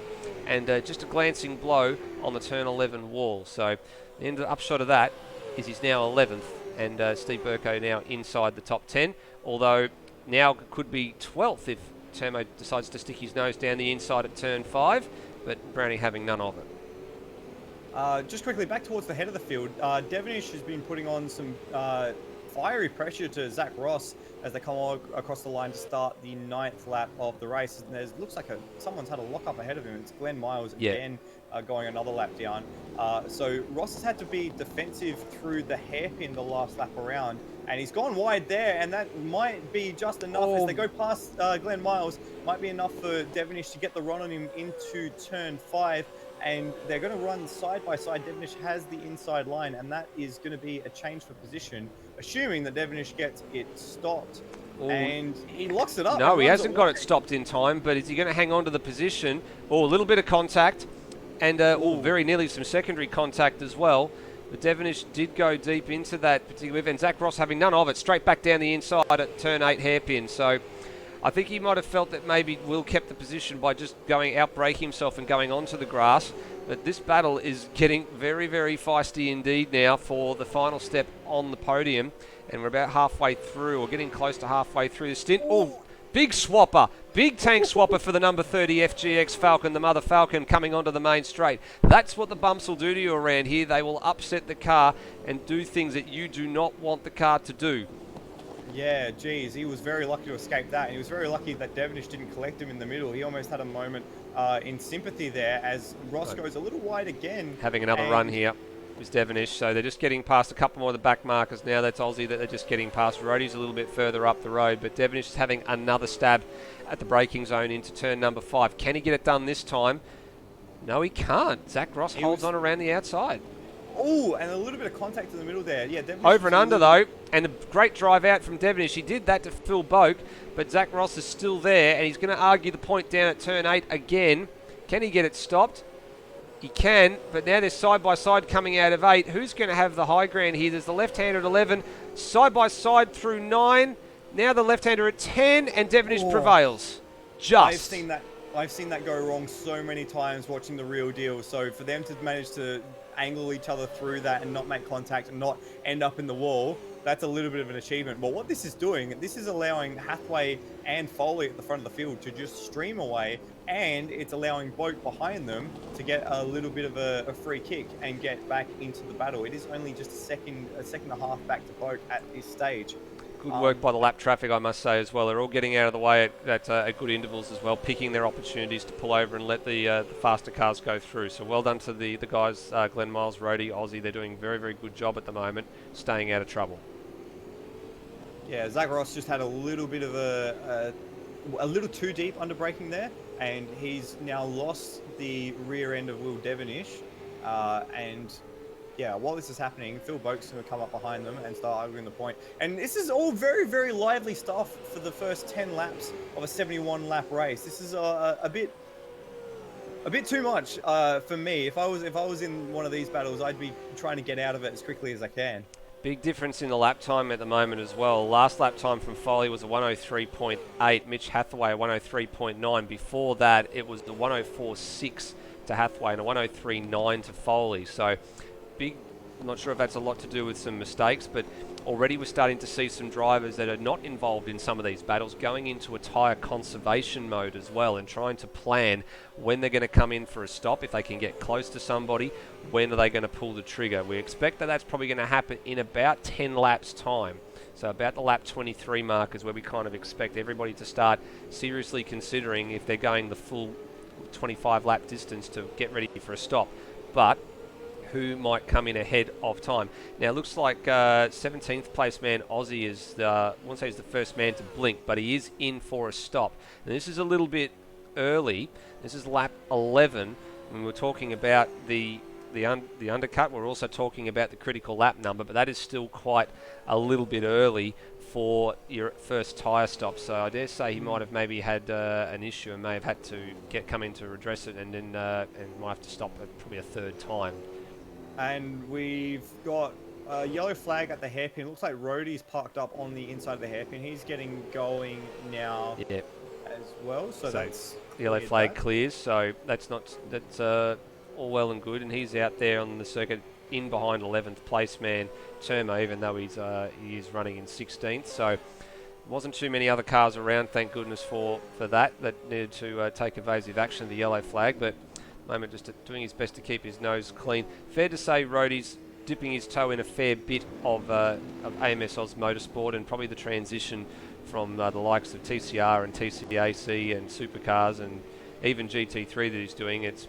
and just a glancing blow on the turn 11 wall. So the end of the upshot of that is he's now 11th, and Steve Burko now inside the top 10, although now could be 12th if Termo decides to stick his nose down the inside at turn 5, but Brownie having none of it. Just quickly, back towards the head of the field, Devonish has been putting on some fiery pressure to Zach Ross as they come across the line to start the 9th lap of the race. And there looks like someone's had a lock-up ahead of him. It's Glenn Miles again going another lap down. So Ross has had to be defensive through the hairpin the last lap around, and he's gone wide there, and that might be just enough as they go past Glenn Miles. Might be enough for Devonish to get the run on him into turn 5. And they're going to run side by side. Devonish has the inside line, and that is going to be a change for position, assuming that Devonish gets it stopped. And he locks it up. No, he hasn't got it stopped in time, but is he going to hang on to the position? A little bit of contact, and very nearly some secondary contact as well. But Devonish did go deep into that particular event. Zach Ross having none of it, straight back down the inside at turn 8 hairpin. So I think he might have felt that maybe Will kept the position by just outbraking himself and going onto the grass. But this battle is getting very, very feisty indeed now for the final step on the podium. And we're about halfway through, or getting close to halfway through the stint. Big swapper, big tank swapper for the number 30 FGX Falcon, the Mother Falcon, coming onto the main straight. That's what the bumps will do to you around here. They will upset the car and do things that you do not want the car to do. Yeah, geez, he was very lucky to escape that. And he was very lucky that Devonish didn't collect him in the middle. He almost had a moment in sympathy there as Ross goes a little wide again. Having another run here was Devonish. So they're just getting past a couple more of the back markers now. That's Aussie that they're just getting past. Rhodey's a little bit further up the road, but Devonish is having another stab at the braking zone into turn number 5. Can he get it done this time? No, he can't. Zach Ross holds on around the outside. And a little bit of contact in the middle there. Yeah, Devonish over and under though, and a great drive out from Devonish. He did that to Phil Boak, but Zach Ross is still there, and he's going to argue the point down at turn 8 again. Can he get it stopped? He can, but now they're side by side coming out of 8. Who's going to have the high ground here? There's the left-hander at 11, side by side through 9. Now the left-hander at 10, and Devonish prevails. I've seen that go wrong so many times watching the Real Deal. So for them to manage to angle each other through that and not make contact and not end up in the wall, that's a little bit of an achievement. But what this is doing, this is allowing Hathaway and Foley at the front of the field to just stream away, and it's allowing Boak behind them to get a little bit of a free kick and get back into the battle. It is only just a second and a half back to Boak at this stage. Good work by the lap traffic, I must say, as well. They're all getting out of the way at good intervals as well, picking their opportunities to pull over and let the faster cars go through. So well done to the guys, Glenn Miles, Rhodey, Aussie. They're doing a very, very good job at the moment, staying out of trouble. Yeah, Zach Ross just had a little bit of a little too deep under braking there, and he's now lost the rear end of Will Devonish. And yeah, while this is happening, Phil Boak's going to come up behind them and start arguing the point. And this is all very, very lively stuff for the first 10 laps of a 71 lap race. This is a bit too much for me. If I was in one of these battles, I'd be trying to get out of it as quickly as I can. Big difference in the lap time at the moment as well. Last lap time from Foley was a 103.8. Mitch Hathaway a 103.9. Before that, it was the 104.6 to Hathaway and a 103.9 to Foley. So big. I'm not sure if that's a lot to do with some mistakes, but already we're starting to see some drivers that are not involved in some of these battles going into a tyre conservation mode as well and trying to plan when they're going to come in for a stop, if they can get close to somebody, when are they going to pull the trigger. We expect that that's probably going to happen in about 10 laps time. So about the lap 23 mark is where we kind of expect everybody to start seriously considering if they're going the full 25 lap distance to get ready for a stop. But who might come in ahead of time. Now, it looks like 17th place man Aussie is, I won't say he's the first man to blink, but he is in for a stop. And this is a little bit early. This is lap 11. When we're talking about the undercut, we're also talking about the critical lap number, but that is still quite a little bit early for your first tyre stop. So I dare say he might have maybe had an issue and may have had to come in to redress it and then and might have to stop at probably a third time. And we've got a yellow flag at the hairpin. Looks like Rhodey's parked up on the inside of the hairpin. He's getting going now as well. So that's the yellow flag clears. So that's all well and good. And he's out there on the circuit in behind 11th place man Termo, even though he is running in 16th. So wasn't too many other cars around, thank goodness for that needed to take evasive action of the yellow flag. But moment just doing his best to keep his nose clean. Fair to say Rhodey's dipping his toe in a fair bit of AMS Oz Motorsport, and probably the transition from the likes of TCR and TCAC and supercars and even GT3 that he's doing. It's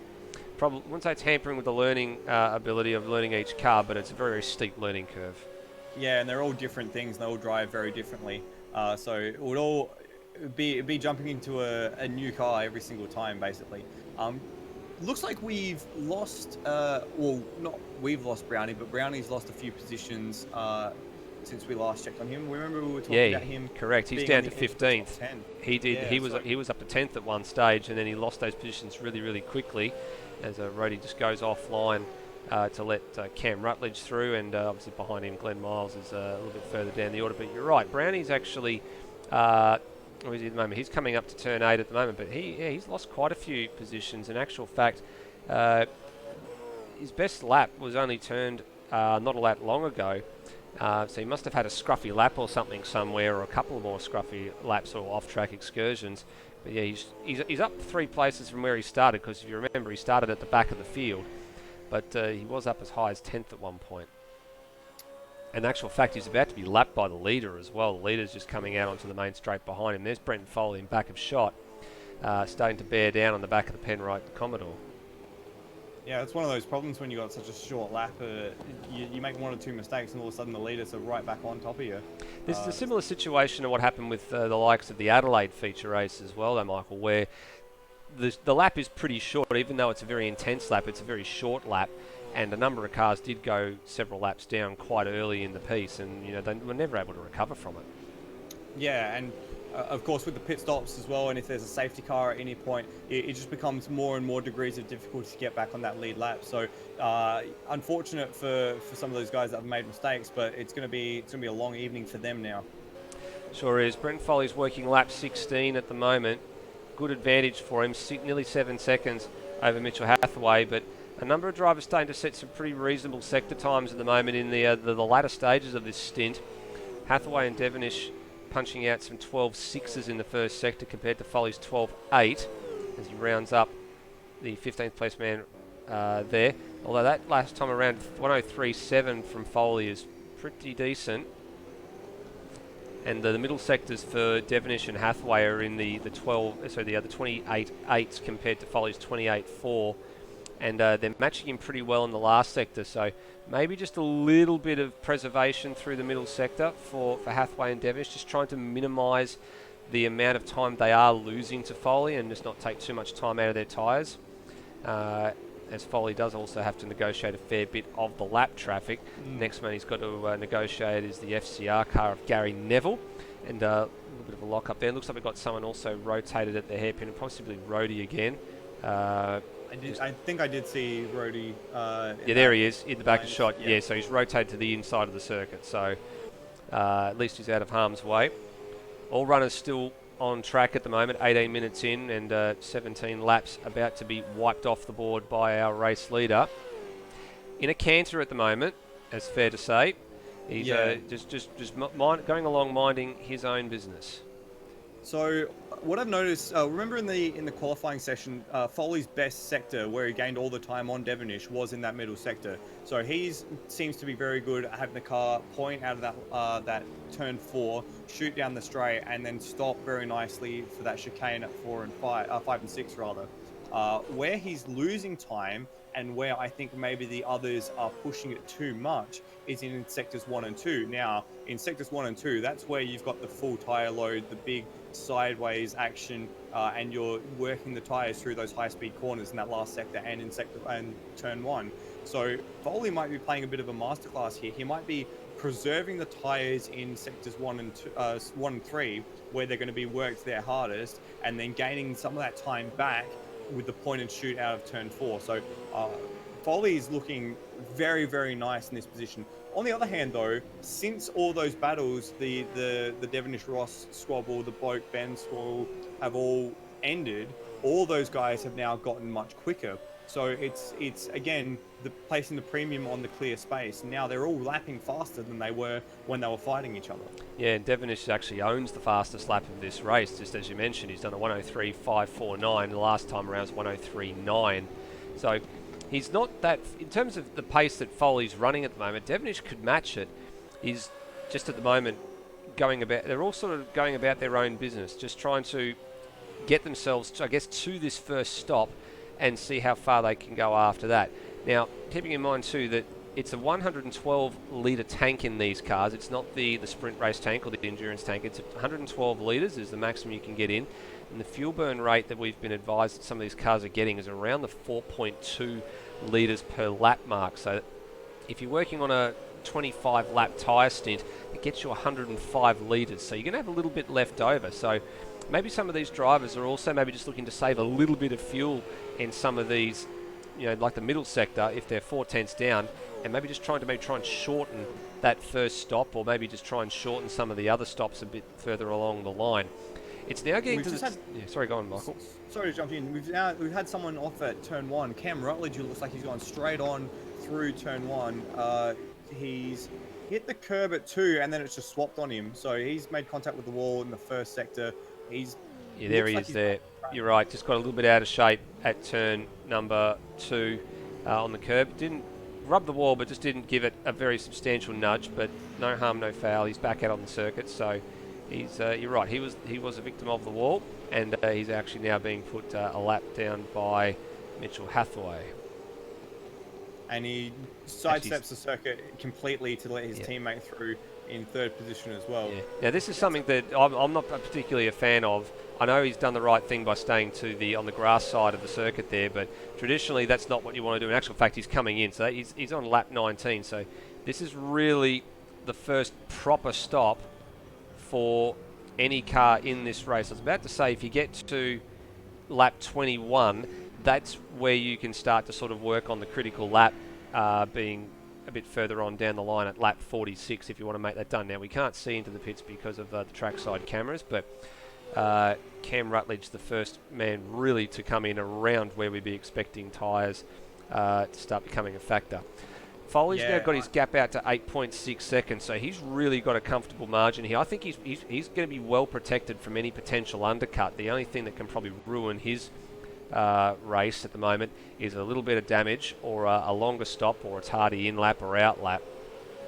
probably, I wouldn't say it's hampering with the learning ability of learning each car, but it's a very steep learning curve. Yeah, and they're all different things. They all drive very differently. So it would all be jumping into a new car every single time, basically. Looks like we've lost, well, not we've lost Brownie, but Brownie's lost a few positions since we last checked on him. Remember we were talking about him. Correct. He's down to 15th. He did. Yeah, he was up to 10th at one stage, and then he lost those positions really, really quickly as Rhodey just goes offline to let Cam Rutledge through, and obviously behind him Glenn Miles is a little bit further down the order. But you're right, Brownie's actually. Where is he at the moment? He's coming up to turn 8 at the moment, but he's lost quite a few positions. In actual fact, his best lap was only turned not a lap long ago, so he must have had a scruffy lap or something somewhere, or a couple of more scruffy laps or off-track excursions. But yeah, he's up 3 places from where he started, because if you remember, he started at the back of the field, but he was up as high as 10th at one point. In actual fact, he's about to be lapped by the leader as well. The leader's just coming out onto the main straight behind him. There's Brenton Foley in back of shot, starting to bear down on the back of the Penrite Commodore. Yeah, it's one of those problems when you got such a short lap. You make 1 or 2 mistakes, and all of a sudden the leaders are right back on top of you. This is a similar situation to what happened with the likes of the Adelaide feature race as well, though, Michael, where the lap is pretty short. Even though it's a very intense lap, it's a very short lap. And a number of cars did go several laps down quite early in the piece, and they were never able to recover from it. Yeah, and of course with the pit stops as well, and if there's a safety car at any point, it just becomes more and more degrees of difficulty to get back on that lead lap. So unfortunate for some of those guys that have made mistakes, but it's going to be a long evening for them now. Sure is. Brenton Foley's working lap 16 at the moment. Good advantage for him, nearly 7 seconds over Mitchell Hathaway, but a number of drivers starting to set some pretty reasonable sector times at the moment in the latter stages of this stint. Hathaway and Devonish punching out some 12.6s in the first sector compared to Foley's 12.8 as he rounds up the 15th place man there. Although that last time around 103.7 from Foley is pretty decent. And the middle sectors for Devonish and Hathaway are in the 28.8s compared to Foley's 28.4. and they're matching him pretty well in the last sector. So maybe just a little bit of preservation through the middle sector for Hathaway and Devonish, just trying to minimise the amount of time they are losing to Foley and just not take too much time out of their tyres. As Foley does also have to negotiate a fair bit of the lap traffic. Next man he's got to negotiate is the FCR car of Gary Neville, and a little bit of a lock up there. Looks like we've got someone also rotated at the hairpin, and possibly Rhodey again. I think I did see Rhodey. Yeah, there he is in the back of the shot. Yeah, so he's rotated to the inside of the circuit, so at least he's out of harm's way. All runners still on track at the moment, 18 minutes in, and 17 laps about to be wiped off the board by our race leader. In a canter at the moment, as fair to say. He's going along minding his own business. So what I've noticed, remember in the qualifying session, Foley's best sector where he gained all the time on Devonish was in that middle sector. So he seems to be very good at having the car point out of that turn 4, shoot down the straight, and then stop very nicely for that chicane at 5 and 6 rather. Where he's losing time and where I think maybe the others are pushing it too much is in sectors 1 and 2. Now, in sectors 1 and 2, that's where you've got the full tyre load, the big sideways action, and you're working the tyres through those high-speed corners in that last sector and in turn 1. So Foley might be playing a bit of a masterclass here. He might be preserving the tyres in sectors 1 and 3, where they're going to be worked their hardest, and then gaining some of that time back with the point and shoot out of turn 4. So Foley is looking very, very nice in this position. On the other hand, though, since all those battles, the Devonish Ross squabble, the Bloke Ben squabble have all ended, all those guys have now gotten much quicker. So it's again placing the premium on the clear space. Now they're all lapping faster than they were when they were fighting each other. Yeah, and Devonish actually owns the fastest lap of this race. Just as you mentioned, he's done a 103.549. The last time around was 103.9. So he's not that, in terms of the pace that Foley's running at the moment, Devonish could match it. He's just at the moment they're all sort of going about their own business, just trying to get themselves, I guess, to this first stop and see how far they can go after that. Now, keeping in mind too that it's a 112 litre tank in these cars. It's not the sprint race tank or the endurance tank. It's 112 litres is the maximum you can get in. And the fuel burn rate that we've been advised that some of these cars are getting is around the 4.2 litres per lap mark. So if you're working on a 25 lap tyre stint, it gets you 105 litres. So you're going to have a little bit left over. So maybe some of these drivers are also maybe just looking to save a little bit of fuel in some of these, like the middle sector, if they're 4/10 down, and maybe just try and shorten that first stop, or maybe just try and shorten some of the other stops a bit further along the line. It's now getting sorry, go on, Michael. Sorry to jump in. We've had someone off at turn 1. Cam Rutledge, who looks like he's gone straight on through turn 1. He's hit the curb at 2, and then it's just swapped on him. So he's made contact with the wall in the first sector. There he is there. You're right, just got a little bit out of shape at turn number 2 on the curb. Didn't rub the wall, but just didn't give it a very substantial nudge, but no harm, no foul. He's back out on the circuit, so you're right, he was a victim of the wall, and he's actually now being put a lap down by Mitchell Hathaway. And he sidesteps the circuit completely to let his teammate through in 3rd position as well. Yeah. Now this is something that I'm not particularly a fan of. I know he's done the right thing by staying on the grass side of the circuit there, but traditionally that's not what you want to do. In actual fact, he's coming in, so he's on lap 19. So this is really the first proper stop for any car in this race. I was about to say, if you get to lap 21, that's where you can start to sort of work on the critical lap being a bit further on down the line at lap 46 if you want to make that done. Now, we can't see into the pits because of the trackside cameras, but Cam Rutledge, the first man really to come in around where we'd be expecting tyres to start becoming a factor. Foley's now got his gap out to 8.6 seconds, so he's really got a comfortable margin here. I think he's going to be well protected from any potential undercut. The only thing that can probably ruin his race at the moment is a little bit of damage, or a longer stop, or a tardy in lap or out lap,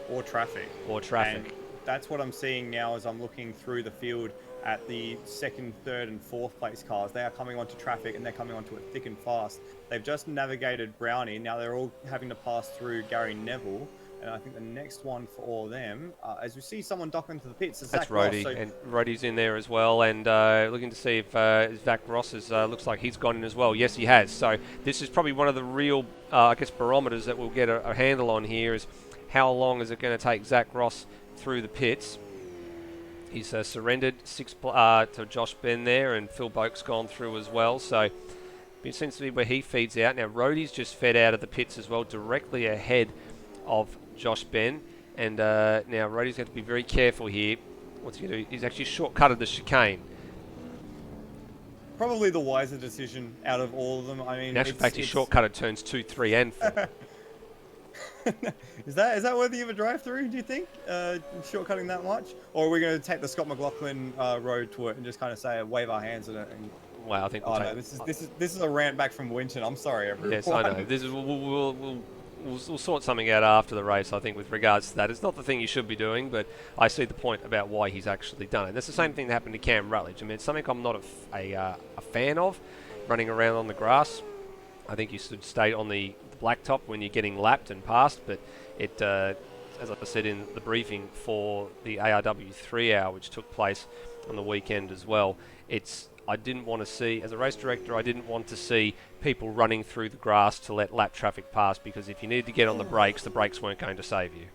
or traffic. And that's what I'm seeing now as I'm looking through the field. at the second, third, and fourth place cars. They are coming onto traffic and they're coming onto it thick and fast. They've just navigated Brownie. Now they're all having to pass through Gary Neville. And I think the next one for all of them, as we see someone dock into the pits, is That's Zach Ross. Rhodey, and Rhodey's in there as well, and looking to see if Zach Ross looks like he's gone in as well. Yes, he has. So this is probably one of the real, I guess, barometers that we'll get a handle on here is how long is it going to take Zach Ross through the pits. He's surrendered to Josh Ben there, and Phil Boak's gone through as well. So it seems to be where he feeds out. Now Rhodey's just fed out of the pits as well, directly ahead of Josh Ben, and now Rhodey's going to be very careful here. What's he going to do? He's actually shortcutted the chicane. Probably the wiser decision out of all of them. I mean, In actual fact, he shortcutted turns 2, 3, and 4. Is that worthy of a drive-through? Do you think shortcutting that much, or are we going to take the Scott McLaughlin road to it and just kind of say wave our hands at it? And Wow, I think we'll take... this is a rant back from Winton. I'm sorry, everyone. Yes, I know. This is we'll sort something out after the race, I think, with regards to that. It's not the thing you should be doing, but I see the point about why he's actually done it. And that's the same thing that happened to Cam Rutledge. I mean, it's something I'm not a fan of, running around on the grass. I think you should stay on the blacktop when you're getting lapped and passed, but it, as I said in the briefing for the ARW 3 hour, which took place on the weekend as well, I didn't want to see, as a race director, I didn't want to see people running through the grass to let lap traffic pass, because if you needed to get on the brakes weren't going to save you.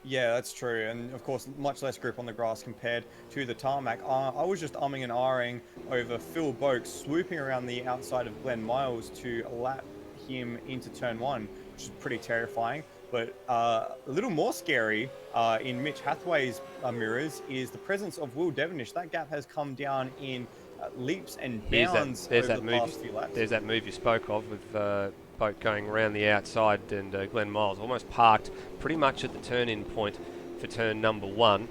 Yeah, that's true. And of course, much less grip on the grass compared to the tarmac. I was just umming and ahhing over Phil Boak swooping around the outside of Glenn Miles to lap him into turn 1, which is pretty terrifying. But a little more scary in Mitch Hathaway's mirrors is the presence of Will Devonish. That gap has come down in leaps and bounds over the past few laps. There's that move you spoke of with Boat going around the outside, and Glenn Miles almost parked pretty much at the turn-in point for turn number 1.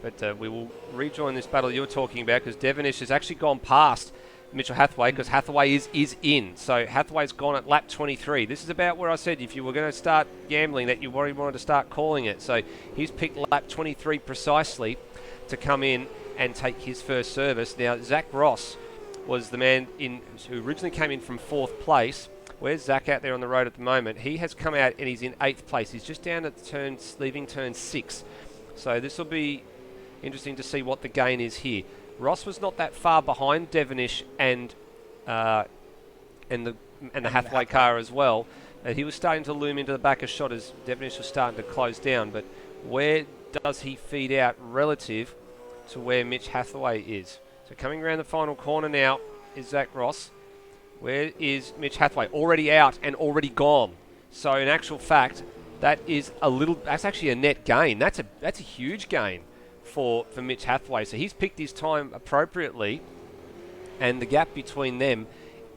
But we will rejoin this battle you're talking about, because Devonish has actually gone past Mitchell Hathaway, because Hathaway is in. So Hathaway's gone at lap 23. This is about where I said if you were going to start gambling that you already wanted to start calling it. So he's picked lap 23 precisely to come in and take his first service. Now, Zach Ross was the man who originally came in from 4th place. Where's Zach out there on the road at the moment? He has come out and he's in 8th place. He's just down at the turns, leaving turn 6. So this will be interesting to see what the gain is here. Ross was not that far behind Devonish and the Hathaway car as well. He was starting to loom into the back of shot as Devonish was starting to close down. But where does he feed out relative to where Mitch Hathaway is? So coming around the final corner now is Zach Ross. Where is Mitch Hathaway? Already out and already gone. So in actual fact, that's actually a net gain. That's a huge gain for Mitch Hathaway. So he's picked his time appropriately, and the gap between them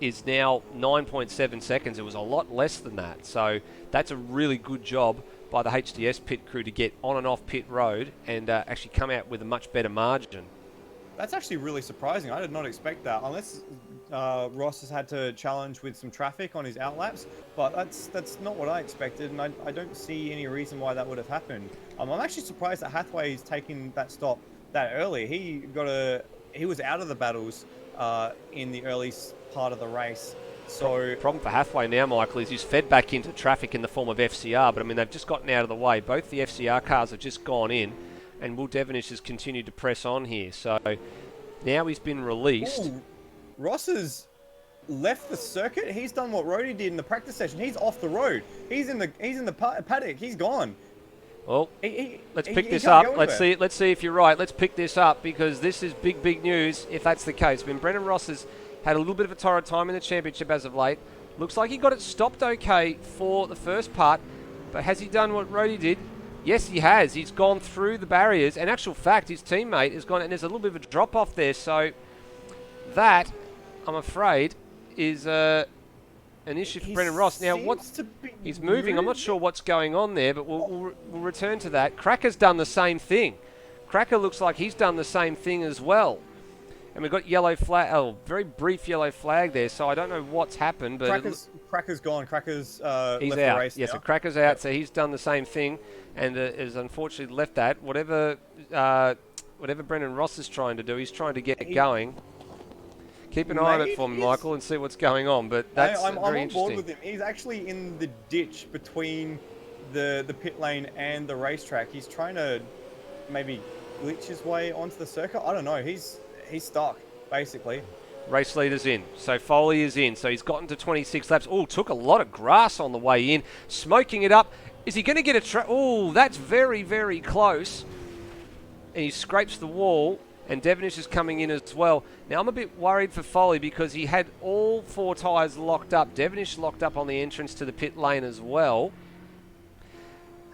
is now 9.7 seconds. It was a lot less than that. So that's a really good job by the HDS pit crew to get on and off pit road and actually come out with a much better margin. That's actually really surprising. I did not expect that, unless Ross has had to challenge with some traffic on his outlaps. But that's not what I expected, and I don't see any reason why that would have happened. I'm actually surprised that Hathaway's taken that stop that early. He was out of the battles in the early part of the race. So problem for Hathaway now, Michael, is he's fed back into traffic in the form of FCR, but I mean they've just gotten out of the way. Both the FCR cars have just gone in, and Will Devonish has continued to press on here. So now he's been released. Ooh, Ross has left the circuit. He's done what Rhodey did in the practice session. He's off the road. He's in the paddock. He's gone. Well, let's pick this up. Let's see if you're right. Let's pick this up, because this is big news if that's the case. When Brendan Ross has had a little bit of a torrid time in the championship as of late, looks like he got it stopped okay for the first part, but has he done what Rhodey did? Yes, he has. He's gone through the barriers. In actual fact, his teammate has gone, and there's a little bit of a drop off there. So that, I'm afraid, is an issue for Brendan Ross. Now, he's moving. I'm not sure what's going on there, but we'll return to that. Cracker's done the same thing. Cracker looks like he's done the same thing as well. And we've got yellow flag, very brief yellow flag there, so I don't know what's happened. But Cracker's gone. Cracker's he's left out. the race Yeah, now. so Cracker's out, so he's done the same thing and has unfortunately left that. Whatever whatever Brendan Ross is trying to do, he's trying to get it going. Keep an eye on it for me, Michael, and see what's going on. But that's I'm very on board interesting. with him. He's actually in the ditch between the pit lane and the racetrack. He's trying to maybe glitch his way onto the circuit. I don't know. He's stuck, basically. Race leader's in. So Foley is in. So he's gotten to 26 laps. Oh, took a lot of grass on the way in. Smoking it up. Is he going to get a oh, that's very, very close. And he scrapes the wall. And Devonish is coming in as well. Now, I'm a bit worried for Foley because he had all 4 tyres locked up. Devonish locked up on the entrance to the pit lane as well.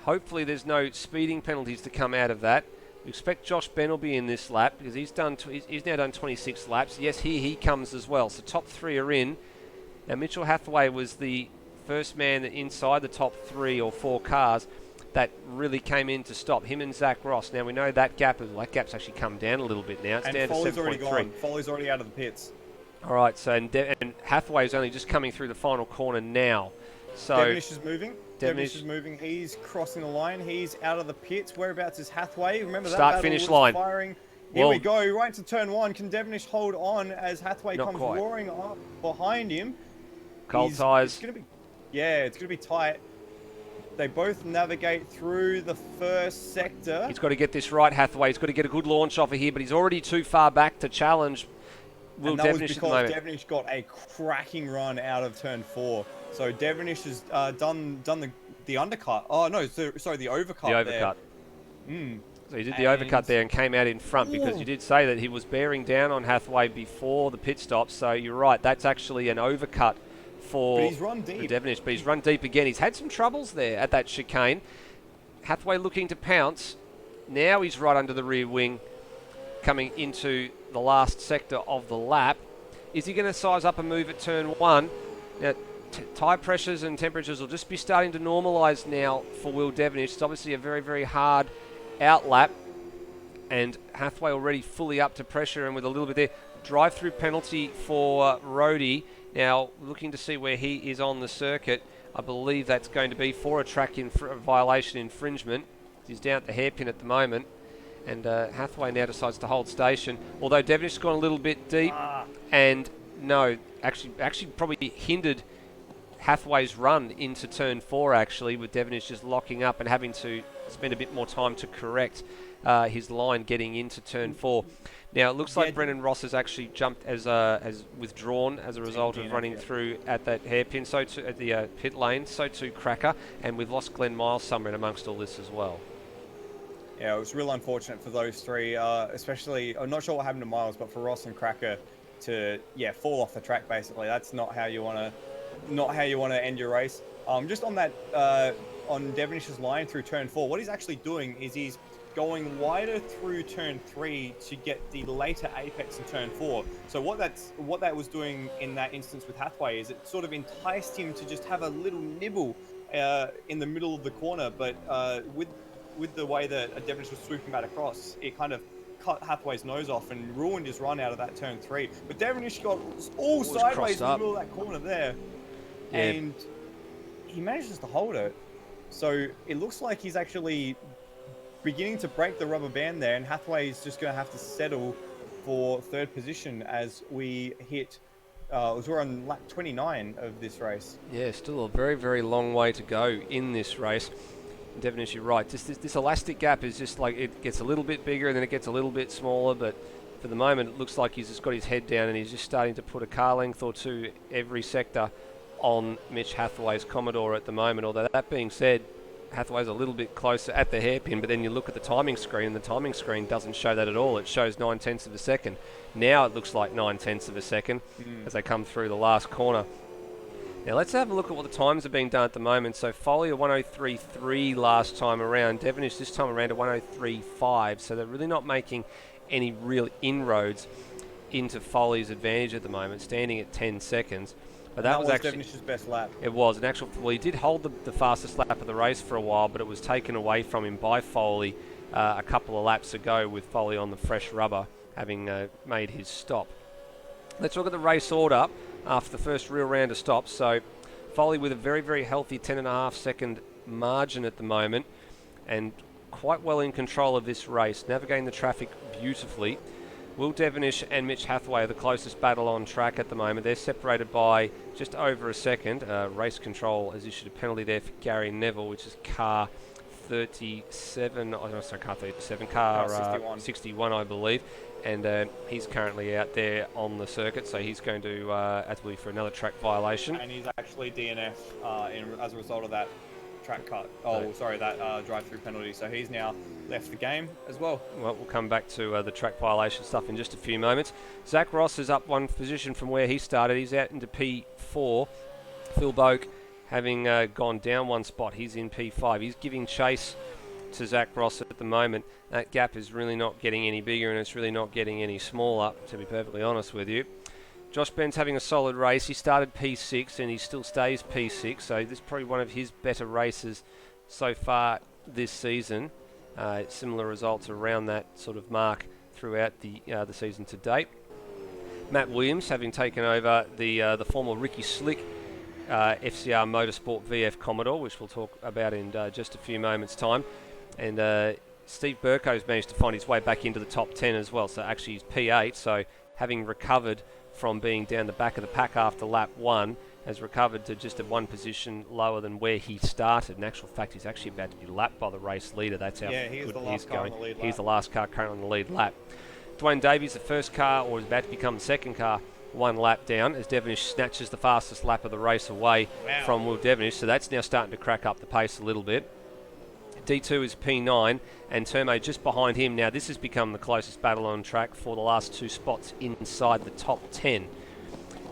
Hopefully there's no speeding penalties to come out of that. We expect Josh Ben will be in this lap because he's now done 26 laps. Yes, he comes as well. So top 3 are in. Now Mitchell Hathaway was the first man inside the top 3 or 4 cars that really came in to stop him and Zach Ross. Now we know that gap's actually come down a little bit now. It's and down Foley's to 7.3. already gone. Foley's already out of the pits. All right, so and Hathaway is only just coming through the final corner now. So Devonish is moving. Devonish is moving. He's crossing the line. He's out of the pits. Whereabouts is Hathaway? Remember that Start battle finish was line. Firing. Here Well, we go, right into turn 1. Can Devonish hold on as Hathaway Not comes quite. roaring up behind him? cold tyres. It's gonna be tight. They both navigate through the first sector. He's got to get this right, Hathaway. He's got to get a good launch off of here, but he's already too far back to challenge Will And that was Devonish at the because moment. Devonish got a cracking run out of turn 4. So Devonish has done the undercut. Oh no, sorry, the overcut. The overcut. There. So he did the overcut there and came out in front because you did say that he was bearing down on Hathaway before the pit stop. So you're right, that's actually an overcut for But he's run deep. Devonish. But he's run deep again. He's had some troubles there at that chicane. Hathaway looking to pounce. Now he's right under the rear wing coming into the last sector of the lap. Is he going to size up a move at turn 1? Now, tyre pressures and temperatures will just be starting to normalise now for Will Devonish. It's obviously a very, very hard out lap, and Hathaway already fully up to pressure and with a little bit there. Drive-through penalty for Rhodey. Now, looking to see where he is on the circuit. I believe that's going to be for a track violation infringement. He's down at the hairpin at the moment. And Hathaway now decides to hold station. Although Devonish's gone a little bit deep. And no, actually probably hindered Hathaway's run into turn 4, actually, with Devonish just locking up and having to spend a bit more time to correct his line getting into turn 4. Now, it looks like Brendan Ross has actually jumped has withdrawn as a result of running through at that hairpin, so too at the pit lane, so too Cracker, and we've lost Glenn Miles somewhere in amongst all this as well. Yeah, it was real unfortunate for those 3, especially, I'm not sure what happened to Miles, but for Ross and Cracker to, fall off the track, basically. That's not how you want to end your race. Just on that, on Devonish's line through turn 4, what he's actually doing is he's going wider through turn 3 to get the later apex in turn 4. So what that was doing in that instance with Hathaway is it sort of enticed him to just have a little nibble in the middle of the corner, but with the way that Devonish was swooping back across, it kind of cut Hathaway's nose off and ruined his run out of that turn 3. But Devonish got all sideways in the middle of that corner there, and he manages to hold it. So it looks like he's actually beginning to break the rubber band there, and Hathaway is just going to have to settle for 3rd position as we hit. We're on lap 29 of this race. Yeah, still a very, very long way to go in this race. Devonish, you're right. This elastic gap is just like it gets a little bit bigger and then it gets a little bit smaller, but for the moment it looks like he's just got his head down and he's just starting to put a car length or 2 every sector on Mitch Hathaway's Commodore at the moment. Although that being said, Hathaway's a little bit closer at the hairpin, but then you look at the timing screen and the timing screen doesn't show that at all. It shows 9/10 of a second. Now it looks like 9/10 of a second as they come through the last corner. Now let's have a look at what the times are being done at the moment. So Foley a 103.3 last time around. Devonish this time around a 103.5. So they're really not making any real inroads into Foley's advantage at the moment, standing at 10 seconds. But that was actually Devonish's best lap. It was an actual. Well, he did hold the fastest lap of the race for a while, but it was taken away from him by Foley a couple of laps ago, with Foley on the fresh rubber, having made his stop. Let's look at the race order after the first real round of stops. So Foley with a very, very healthy 10.5 second margin at the moment, and quite well in control of this race, navigating the traffic beautifully. Will Devonish and Mitch Hathaway are the closest battle on track at the moment. They're separated by just over a second. Race Control has issued a penalty there for Gary Neville, which is car 37, oh, no, sorry, car 37, car 61, I believe. And he's currently out there on the circuit, so he's going to have to leave for another track violation. And he's actually DNF as a result of that track cut. That drive-through penalty. So he's now left the game as well. Well, we'll come back to the track violation stuff in just a few moments. Zach Ross is up one position from where he started. He's out into P4. Phil Boak, having gone down one spot, he's in P5. He's giving chase to Zach Ross at the moment. That gap is really not getting any bigger, and it's really not getting any smaller, to be perfectly honest with you. Josh Ben's having a solid race. He started P6 and he still stays P6, so this is probably one of his better races so far this season. Similar results around that sort of mark throughout the season to date. Matt Williams, having taken over the former Ricky Slick FCR Motorsport VF Commodore, which we'll talk about in just a few moments' time. And Steve Burko's managed to find his way back into the top 10 as well, so actually he's P8, so having recovered from being down the back of the pack after lap 1, has recovered to just at one position lower than where he started. In actual fact, he's actually about to be lapped by the race leader. That's how good he's going. He's the last car currently on the lead lap. Dwayne Davies, the first car, or is about to become the second car, one lap down as Devonish snatches the fastest lap of the race away from Will Devonish. So that's now starting to crack up the pace a little bit. D2 is P9 and Termo just behind him. Now this has become the closest battle on track for the last two spots inside the top 10.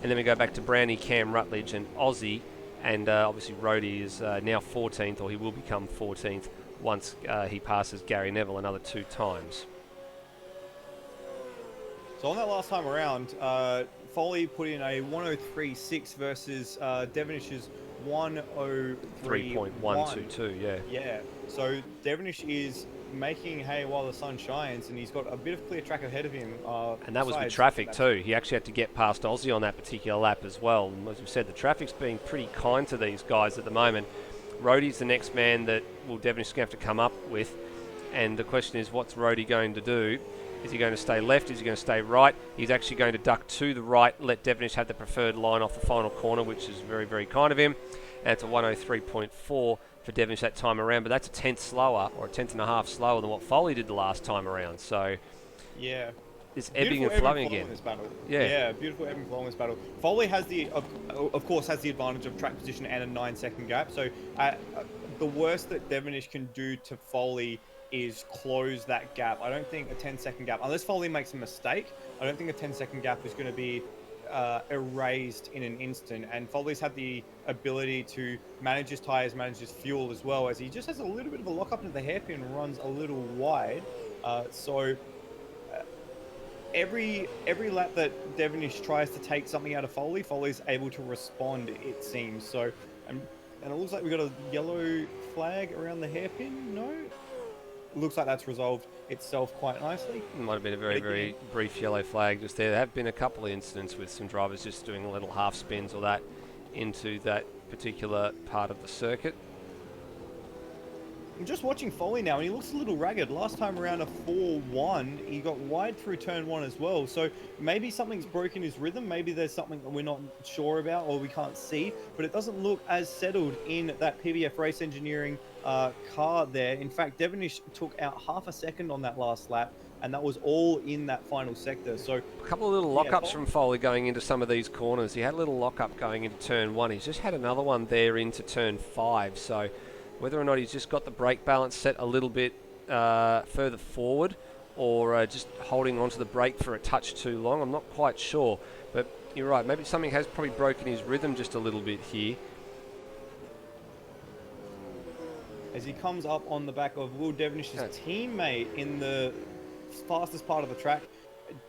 And then we go back to Brownie, Cam Rutledge and Aussie. And obviously Rhodey is now 14th, or he will become 14th once he passes Gary Neville another 2 times. So on that last time around, Foley put in a 103.6 versus Devonish's 103.122, yeah. Yeah, so Devonish is making hay while the sun shines, and he's got a bit of clear track ahead of him. And that was with traffic too. He actually had to get past Aussie on that particular lap as well. And as we said, the traffic's been pretty kind to these guys at the moment. Rhodey's the next man that Will Devonish is going to have to come up with. And the question is, what's Rhodey going to do? Is he going to stay left? Is he going to stay right? He's actually going to duck to the right, let Devonish have the preferred line off the final corner, which is very, very kind of him. And it's a 103.4 for Devonish that time around, but that's a tenth slower, or a tenth and a half slower than what Foley did the last time around. So yeah, it's ebbing and flowing again. Yeah, beautiful ebbing and flowing this battle. Foley has of course, has the advantage of track position and a 9-second gap. So the worst that Devonish can do to Foley is close that gap. I don't think a 10-second gap, unless Foley makes a mistake, I don't think a 10-second gap is going to be erased in an instant. And Foley's had the ability to manage his tyres, manage his fuel as well, as he just has a little bit of a lock up into the hairpin and runs a little wide. Every lap that Devonish tries to take something out of Foley, Foley's able to respond, it seems. So, and it looks like we got a yellow flag around the hairpin. No? Looks like that's resolved itself quite nicely. It might have been a very, very brief yellow flag just there. There have been a couple of incidents with some drivers just doing little half spins or that into that particular part of the circuit. I'm just watching Foley now, and he looks a little ragged. Last time around, a 4-1, he got wide through turn 1 as well. So maybe something's broken his rhythm. Maybe there's something that we're not sure about or we can't see. But it doesn't look as settled in that PBF Race Engineering car there. In fact, Devonish took out half a second on that last lap, and that was all in that final sector. So a couple of little lockups from Foley going into some of these corners. He had a little lockup going into turn 1. He's just had another one there into turn 5. So whether or not he's just got the brake balance set a little bit further forward, or just holding onto the brake for a touch too long, I'm not quite sure. But you're right, maybe something has probably broken his rhythm just a little bit here. As he comes up on the back of Will Devonish's teammate in the fastest part of the track.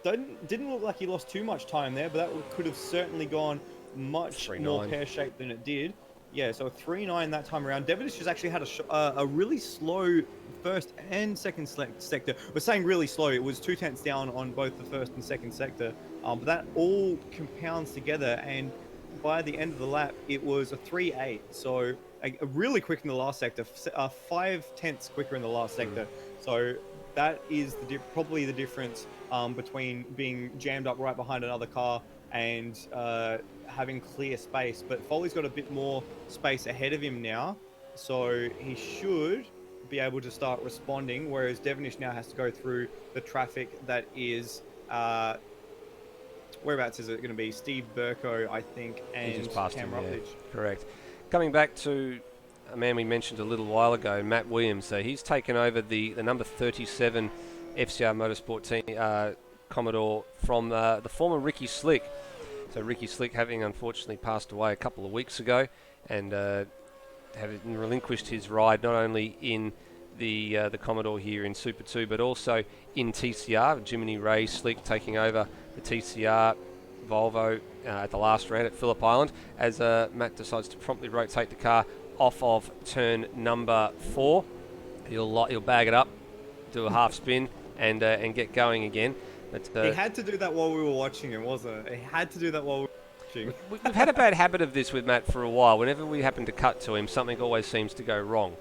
Didn't look like he lost too much time there, but that could have certainly gone much more pear-shaped than it did. Yeah, so a 3.9 that time around. Devonish has actually had a really slow first and second sector. We're saying really slow. It was 0.2 down on both the first and second sector. But that all compounds together, and by the end of the lap, it was a 3.8. So really quick in the last sector, 0.5 quicker in the last sector. So that is probably the difference between being jammed up right behind another car and having clear space. But Foley's got a bit more space ahead of him now, so he should be able to start responding, whereas Devonish now has to go through the traffic that is whereabouts is it going to be? Steve Burko, I think, and He just passed Cam him, Rutledge. yeah. Correct. Coming back to a man we mentioned a little while ago, Matt Williams. So he's taken over the number 37 FCR Motorsport team Commodore from the former Ricky Slick. So Ricky Slick having unfortunately passed away a couple of weeks ago, and having relinquished his ride not only in the Commodore here in Super 2, but also in TCR. Jiminy Ray Slick taking over the TCR Volvo at the last round at Phillip Island, as Matt decides to promptly rotate the car off of turn number 4. He'll bag it up, do a half spin, and get going again. But, he had to do that while we were watching him, wasn't it? He had to do that while we were watching. We've had a bad habit of this with Matt for a while. Whenever we happen to cut to him, something always seems to go wrong.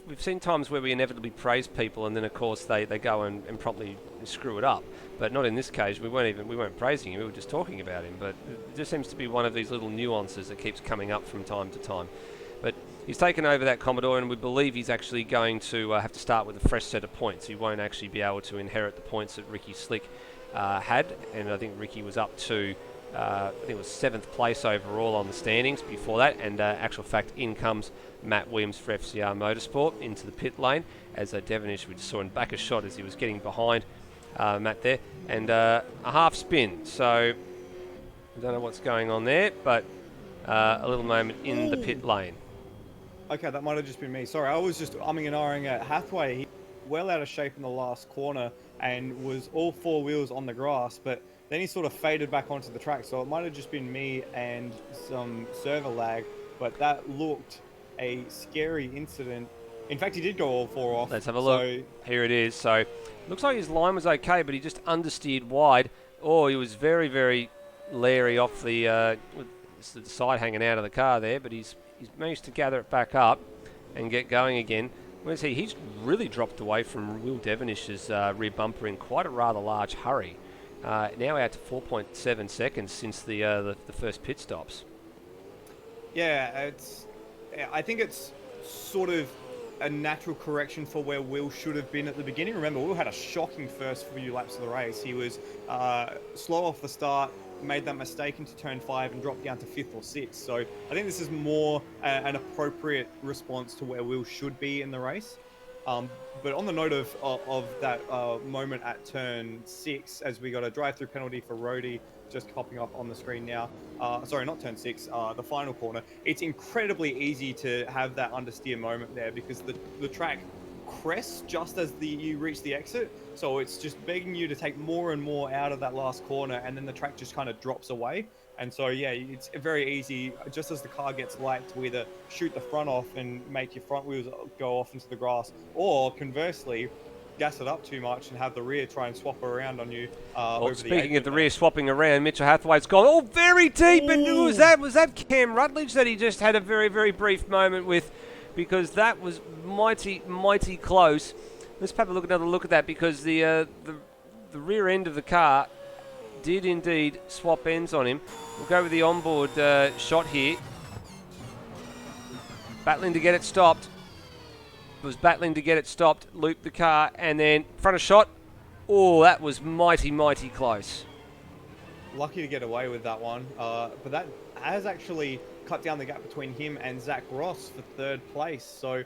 We've seen times where we inevitably praise people, and then of course they go and promptly screw it up. But not in this case. We weren't praising him. We were just talking about him. But it just seems to be one of these little nuances that keeps coming up from time to time. But he's taken over that Commodore, and we believe he's actually going to have to start with a fresh set of points. He won't actually be able to inherit the points that Ricky Slick had, and I think Ricky was up to I think it was 7th place overall on the standings before that. And actual fact, in comes Matt Williams for FCR Motorsport into the pit lane, as Devonish, we just saw him back a shot as he was getting behind Matt there, and a half spin. So I don't know what's going on there, but a little moment in the pit lane. Okay, that might have just been me. Sorry, I was just umming and ahhing at Hathaway. He well out of shape in the last corner and was all 4 wheels on the grass, but then he sort of faded back onto the track. So it might have just been me and some server lag, but that looked a scary incident. In fact, he did go all 4 off. Let's have a look. Here it is. So looks like his line was okay, but he just understeered wide. Oh, he was very, very leery off the side hanging out of the car there, but he's managed to gather it back up and get going again. Where's he? He's really dropped away from Will Devonish's rear bumper in quite a rather large hurry. Now out to 4.7 seconds since the first pit stops. Yeah, I think it's sort of a natural correction for where Will should have been at the beginning. Remember, Will had a shocking first few laps of the race. He was slow off the start, made that mistake into turn 5 and dropped down to 5th or 6th. So I think this is more an appropriate response to where Will should be in the race. But on the note of that moment at turn 6, as we got a drive-through penalty for Rhodey, just popping up on the screen now. Sorry, not turn 6, the final corner. It's incredibly easy to have that understeer moment there because the track crests just as you reach the exit. So it's just begging you to take more and more out of that last corner, and then the track just kind of drops away. And so, yeah, it's very easy, just as the car gets light, to either shoot the front off and make your front wheels go off into the grass, or conversely, gas it up too much and have the rear try and swap around on you. Speaking of the rear swapping around, Mitchell Hathaway's gone very deep. And was that Cam Rutledge that he just had a very, very brief moment with? Because that was mighty, mighty close. Let's have another look at that, because the rear end of the car did indeed swap ends on him. We'll go with the onboard shot here. Battling to get it stopped. Looped the car, and then front of shot. Oh, that was mighty, mighty close. Lucky to get away with that one. But that has actually cut down the gap between him and Zach Ross for 3rd place. So,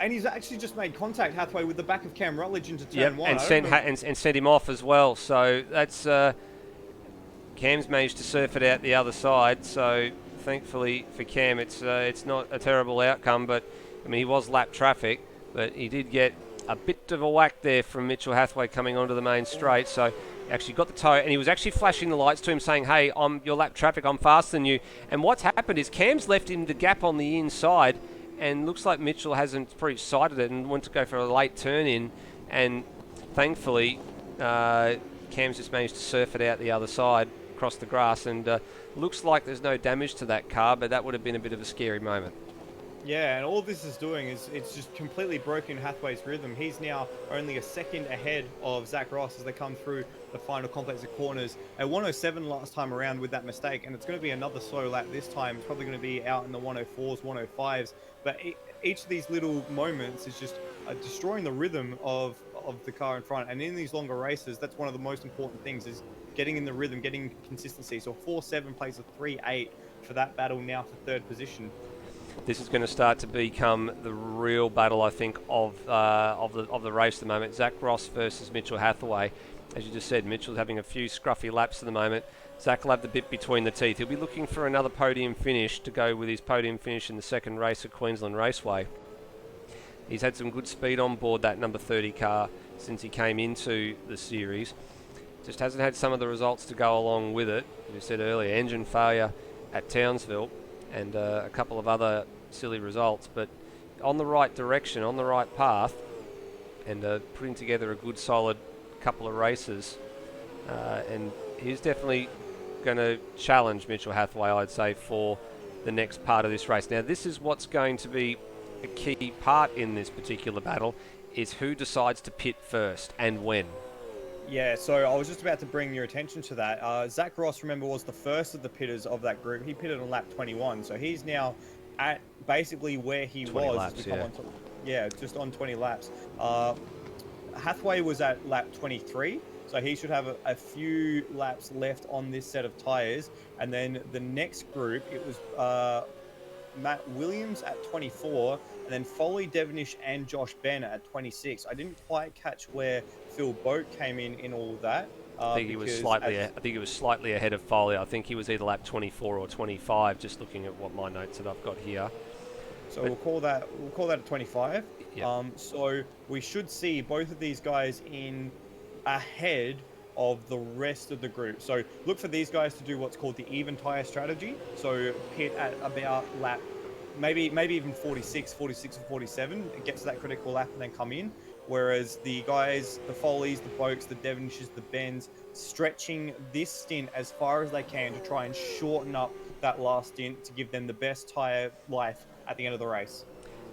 and he's actually just made contact, Hathaway, with the back of Cam Rutledge into turn 1. And sent him off as well. So that's Cam's managed to surf it out the other side. So thankfully for Cam, it's not a terrible outcome. But I mean, he was lap traffic, but he did get a bit of a whack there from Mitchell Hathaway coming onto the main straight. So he actually got the toe, and he was actually flashing the lights to him saying, hey, I'm your lap traffic, I'm faster than you. And what's happened is Cam's left him the gap on the inside, and looks like Mitchell hasn't pretty sighted it and went to go for a late turn in. And thankfully, Cam's just managed to surf it out the other side across the grass, and looks like there's no damage to that car, but that would have been a bit of a scary moment. Yeah, and all this is doing is it's just completely broken Hathaway's rhythm. He's now only a second ahead of Zach Ross as they come through the final complex of corners. At 107 last time around with that mistake, and it's going to be another slow lap this time. It's probably going to be out in the 104s, 105s. But each of these little moments is just destroying the rhythm of the car in front. And in these longer races, that's one of the most important things is getting in the rhythm, getting consistency. So 4-7 plays a 3-8 for that battle now for third position. This is going to start to become the real battle, I think, of the race at the moment. Zach Ross versus Mitchell Hathaway. As you just said, Mitchell's having a few scruffy laps at the moment. Zach will have the bit between the teeth. He'll be looking for another podium finish to go with his podium finish in the second race at Queensland Raceway. He's had some good speed on board that number 30 car since he came into the series. Just hasn't had some of the results to go along with it. As you said earlier, engine failure at Townsville and a couple of other silly results, but on the right direction, on the right path, and putting together a good solid couple of races, and he's definitely going to challenge Mitchell Hathaway, I'd say, for the next part of this race. Now, this is what's going to be a key part in this particular battle, is who decides to pit first and when. Yeah, so I was just about to bring your attention to that. Zach Ross, remember, was the first of the pitters of that group. He pitted on lap 21, so he's now at basically where he 20 was. laps, Just on 20 laps. Hathaway was at lap 23, so he should have a few laps left on this set of tyres. And then the next group, it was Matt Williams at 24, and then Foley, Devonish, and Josh Bennett at 26. I didn't quite catch where Phil Boat came in all of that. I think he was slightly ahead of Foley. I think he was either lap 24 or 25. Just looking at what my notes that I've got here. So we'll call that a 25. Yep. So we should see both of these guys in ahead of the rest of the group. So look for these guys to do what's called the even tire strategy. So pit at about lap, maybe even 46 or 47, get to that critical lap and then come in. Whereas the guys, the Foleys, the Boaks, the Devonishes, the Bens, stretching this stint as far as they can to try and shorten up that last stint to give them the best tire life at the end of the race.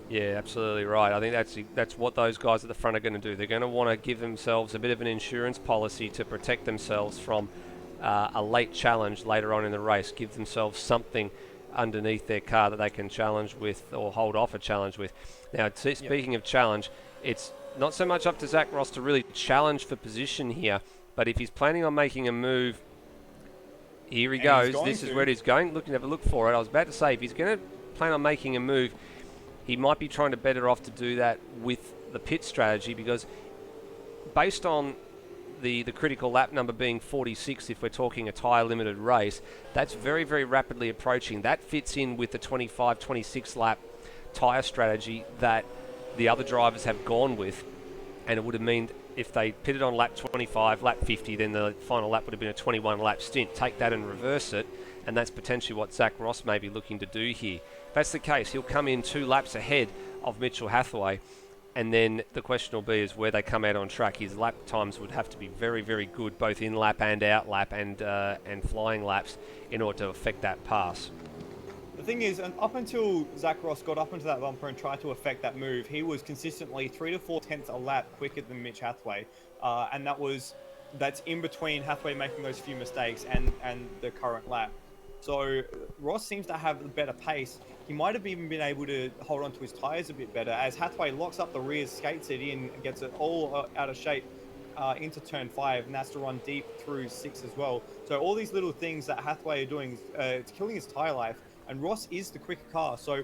Yeah, absolutely right. I think that's what those guys at the front are going to do. They're going to want to give themselves a bit of an insurance policy to protect themselves from a late challenge later on in the race. Give themselves something underneath their car that they can challenge with or hold off a challenge with. Now, speaking of challenge, it's not so much up to Zach Ross to really challenge for position here, but if he's planning on making a move, here he goes. This is where he's going. Have a look for it. I was about to say, if he's going to plan on making a move, he might be trying to better off to do that with the pit strategy, because based on the critical lap number being 46, if we're talking a tyre limited race, that's very, very rapidly approaching. That fits in with the 25, 26 lap tyre strategy that the other drivers have gone with, and it would have meant if they pitted on lap 25, lap 50, then the final lap would have been a 21 lap stint. Take that and reverse it, and that's potentially what Zach Ross may be looking to do here. If that's the case, he'll come in 2 laps ahead of Mitchell Hathaway, and then the question will be is where they come out on track. His lap times would have to be very, very good, both in lap and out lap and flying laps, in order to affect that pass. The thing is, up until Zach Ross got up into that bumper and tried to affect that move, he was consistently 3 to 4 tenths a lap quicker than Mitch Hathaway, and that's in between Hathaway making those few mistakes and the current lap. So Ross seems to have a better pace. He might have even been able to hold on to his tyres a bit better as Hathaway locks up the rear, skates it in, and gets it all out of shape into turn 5, and that's to run deep through 6 as well. So all these little things that Hathaway are doing, it's killing his tyre life, and Ross is the quicker car, so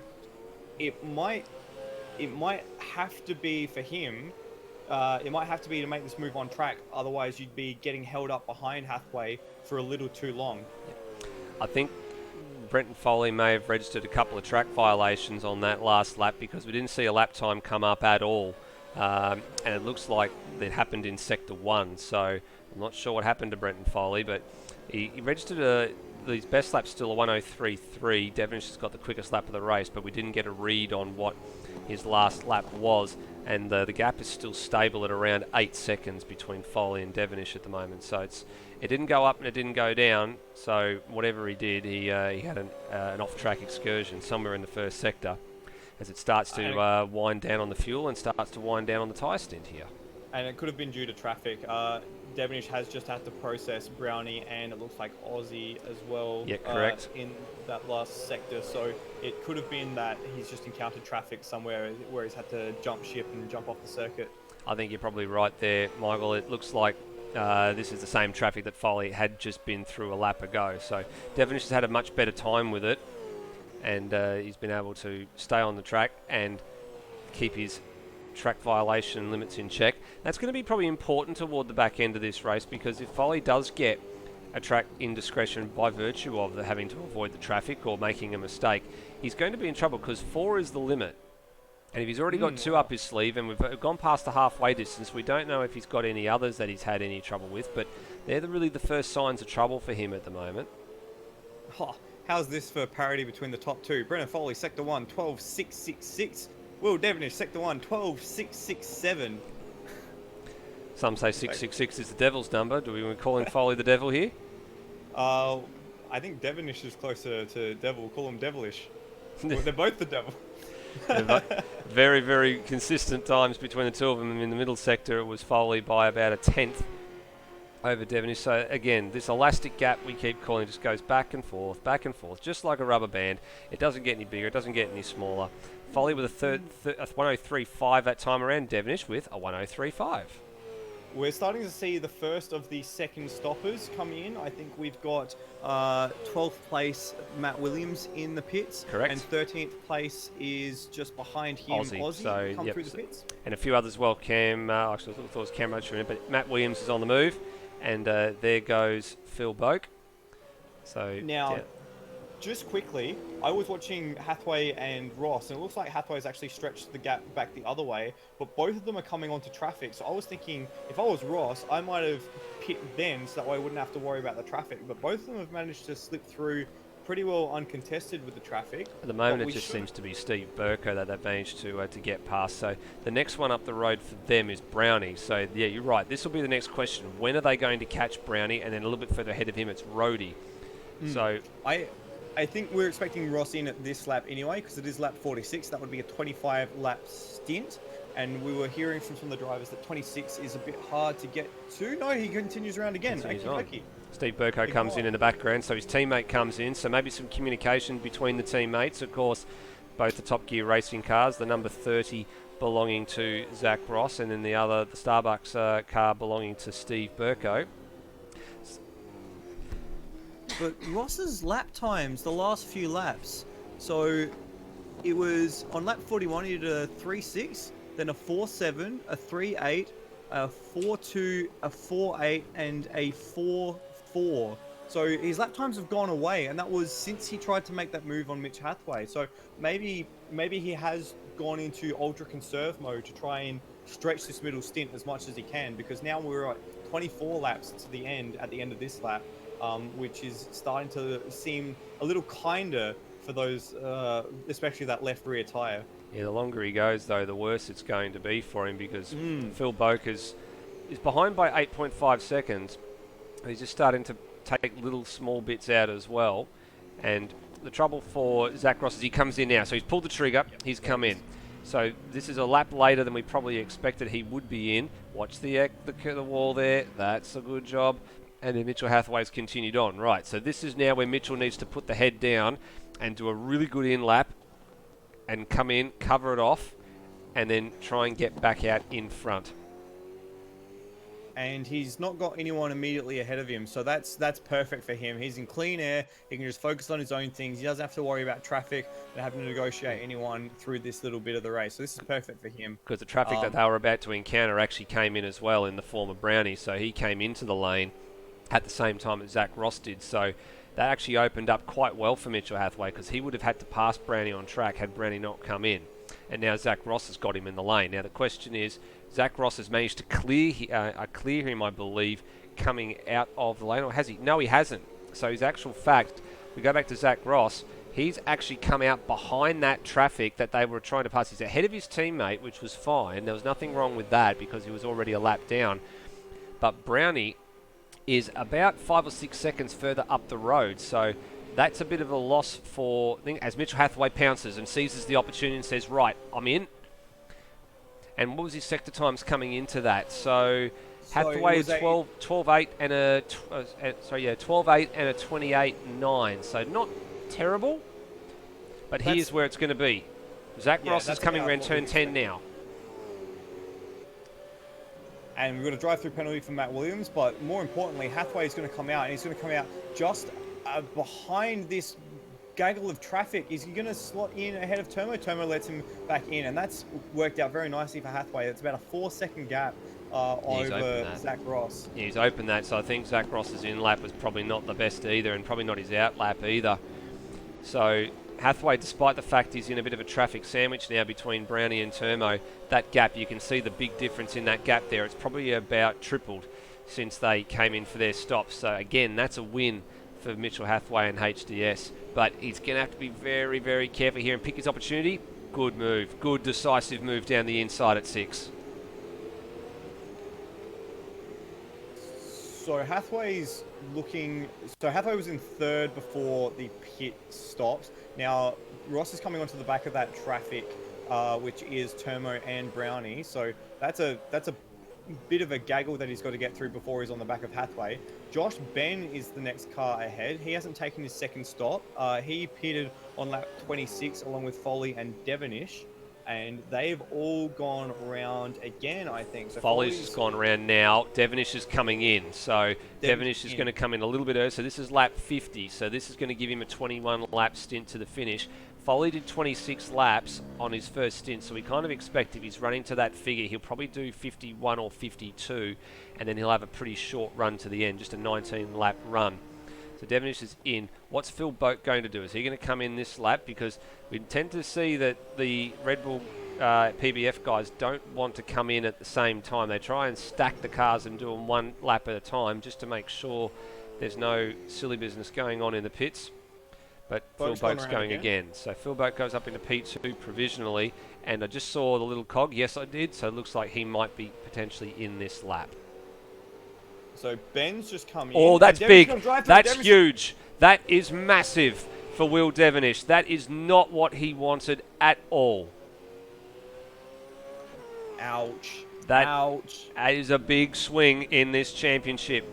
it might have to be for him. It might have to be to make this move on track. Otherwise, you'd be getting held up behind Hathaway for a little too long. I think Brenton Foley may have registered a couple of track violations on that last lap, because we didn't see a lap time come up at all. And it looks like it happened in Sector 1, so I'm not sure what happened to Brenton Foley, but he registered his best lap's still a 103.3. Devonish has got the quickest lap of the race, but we didn't get a read on what his last lap was, and the gap is still stable at around 8 seconds between Foley and Devonish at the moment. So it didn't go up and it didn't go down, so whatever he did, he had an off-track excursion somewhere in the first sector. as it starts to wind down on the fuel and starts to wind down on the tyre stint here. And it could have been due to traffic. Devonish has just had to process Brownie and it looks like Aussie as well. Yeah, correct. In that last sector, so it could have been that he's just encountered traffic somewhere where he's had to jump ship and jump off the circuit. I think you're probably right there, Michael. It looks like this is the same traffic that Foley had just been through a lap ago. So Devonish has had a much better time with it, and he's been able to stay on the track and keep his track violation limits in check. That's going to be probably important toward the back end of this race, because if Foley does get a track indiscretion by virtue of having to avoid the traffic or making a mistake, he's going to be in trouble, because 4 is the limit. And if he's already got 2 up his sleeve, and we've gone past the halfway distance, we don't know if he's got any others that he's had any trouble with, but they're really the first signs of trouble for him at the moment. Oh, how's this for parity between the top 2? Brennan Foley, Sector 1, 12.666. Will Devonish, Sector 1, 12.667. Some say 666 is the devil's number. Do we want to call him Foley the devil here? I think Devonish is closer to devil. We'll call him devilish. Well, they're both the devil. Very, very consistent times between the two of them. In the middle sector, it was Foley by about a 10th over Devonish. So again, this elastic gap we keep calling just goes back and forth, just like a rubber band. It doesn't get any bigger, it doesn't get any smaller. Foley with a 103.5 that time around, Devonish with a 103.5. We're starting to see the first of the second stoppers coming in. I think we've got 12th place Matt Williams in the pits. Correct. And 13th place is just behind him, Aussie so, come yep, through the pits. And a few others as well. Cam, actually I thought it was Cam Roach for a minute, but Matt Williams is on the move. And there goes Phil Boak. So now, yeah. Just quickly, I was watching Hathaway and Ross, and it looks like Hathaway's actually stretched the gap back the other way, but both of them are coming onto traffic. So I was thinking, if I was Ross, I might have pit them so that way I wouldn't have to worry about the traffic. But both of them have managed to slip through pretty well uncontested with the traffic. At the moment, it just seems to be Steve Burko that they've managed to get past. So the next one up the road for them is Brownie. So yeah, you're right. This will be the next question. When are they going to catch Brownie? And then a little bit further ahead of him, it's Rhodey. So I think we're expecting Ross in at this lap anyway, because it is lap 46. That would be a 25 lap stint. And we were hearing from some of the drivers that 26 is a bit hard to get to. No, he continues around again. Steve Burko comes in the background, so his teammate comes in. So maybe some communication between the teammates. Of course, both the Top Gear racing cars, the number 30 belonging to Zach Ross, and then the Starbucks car belonging to Steve Burko. But Ross's lap times, the last few laps, so it was on lap 41 he did a 3.6, then a 4.7, a 3.8, a 4.2, a 4.8, and a 4.4. So his lap times have gone away, and that was since he tried to make that move on Mitch Hathaway. So maybe he has gone into ultra conserve mode to try and stretch this middle stint as much as he can, because now we're at 24 laps to the end at the end of this lap. Which is starting to seem a little kinder for those, especially that left rear tyre. Yeah, the longer he goes, though, the worse it's going to be for him, because Phil Boak is behind by 8.5 seconds. He's just starting to take little small bits out as well. And the trouble for Zach Ross is he comes in now. So he's pulled the trigger, he's come in. So this is a lap later than we probably expected he would be in. Watch the wall there. That's a good job. And then Mitchell Hathaway's continued on. Right, so this is now where Mitchell needs to put the head down and do a really good in-lap and come in, cover it off, and then try and get back out in front. And he's not got anyone immediately ahead of him, so that's perfect for him. He's in clean air. He can just focus on his own things. He doesn't have to worry about traffic and having to negotiate anyone through this little bit of the race. So this is perfect for him. Because the traffic that they were about to encounter actually came in as well in the form of Brownie, so he came into the lane at the same time as Zach Ross did. So that actually opened up quite well for Mitchell Hathaway, because he would have had to pass Brownie on track had Brownie not come in. And now Zach Ross has got him in the lane. Now the question is, Zach Ross has managed to clear him, I believe, coming out of the lane. Or has he? No, he hasn't. So his actual fact, we go back to Zach Ross, he's actually come out behind that traffic that they were trying to pass. He's ahead of his teammate, which was fine. There was nothing wrong with that because he was already a lap down. But Brownie is about 5 or 6 seconds further up the road. So that's a bit of a loss for, I think, as Mitchell Hathaway pounces and seizes the opportunity and says, right, I'm in. And what was his sector times coming into that? So Hathaway 12.8 and a 12.8 and a 28.9. So not terrible, but here's where it's going to be. Zach Ross is coming around turn 10 now. And we've got a drive-through penalty for Matt Williams, but more importantly, Hathaway is going to come out, and he's going to come out just behind this gaggle of traffic. Is he going to slot in ahead of Turmo? Turmo lets him back in, and that's worked out very nicely for Hathaway. It's about a 4-second gap over Zach Ross. Yeah, he's opened that, so I think Zach Ross's in-lap was probably not the best either, and probably not his out-lap either. So Hathaway, despite the fact he's in a bit of a traffic sandwich now between Brownie and Turmo, that gap, you can see the big difference in that gap there. It's probably about tripled since they came in for their stops. So again, that's a win for Mitchell Hathaway and HDS. But he's going to have to be very, very careful here and pick his opportunity. Good move. Good decisive move down the inside at 6. So Hathaway's looking... So Hathaway was in 3rd before the pit stops. Now, Ross is coming onto the back of that traffic, which is Turmo and Brownie. So that's a bit of a gaggle that he's got to get through before he's on the back of Hathaway. Josh Ben is the next car ahead. He hasn't taken his second stop. He pitted on lap 26 along with Foley and Devonish. And they've all gone around again, I think. So Foley's gone around now. Devonish is coming in. So Devonish is going to come in a little bit early. So this is lap 50. So this is going to give him a 21-lap stint to the finish. Foley did 26 laps on his first stint. So we kind of expect if he's running to that figure, he'll probably do 51 or 52. And then he'll have a pretty short run to the end, just a 19-lap run. So Devonish is in. What's Phil Boak going to do? Is he going to come in this lap? Because we tend to see that the Red Bull PBF guys don't want to come in at the same time. They try and stack the cars and do them one lap at a time just to make sure there's no silly business going on in the pits. But Phil Boak's going again. So Phil Boak goes up into P2 provisionally. And I just saw the little cog. Yes, I did. So it looks like he might be potentially in this lap. So Ben's just come in. Oh, that's big. That's huge. That is massive for Will Devonish. That is not what he wanted at all. Ouch. Ouch. That is a big swing in this championship.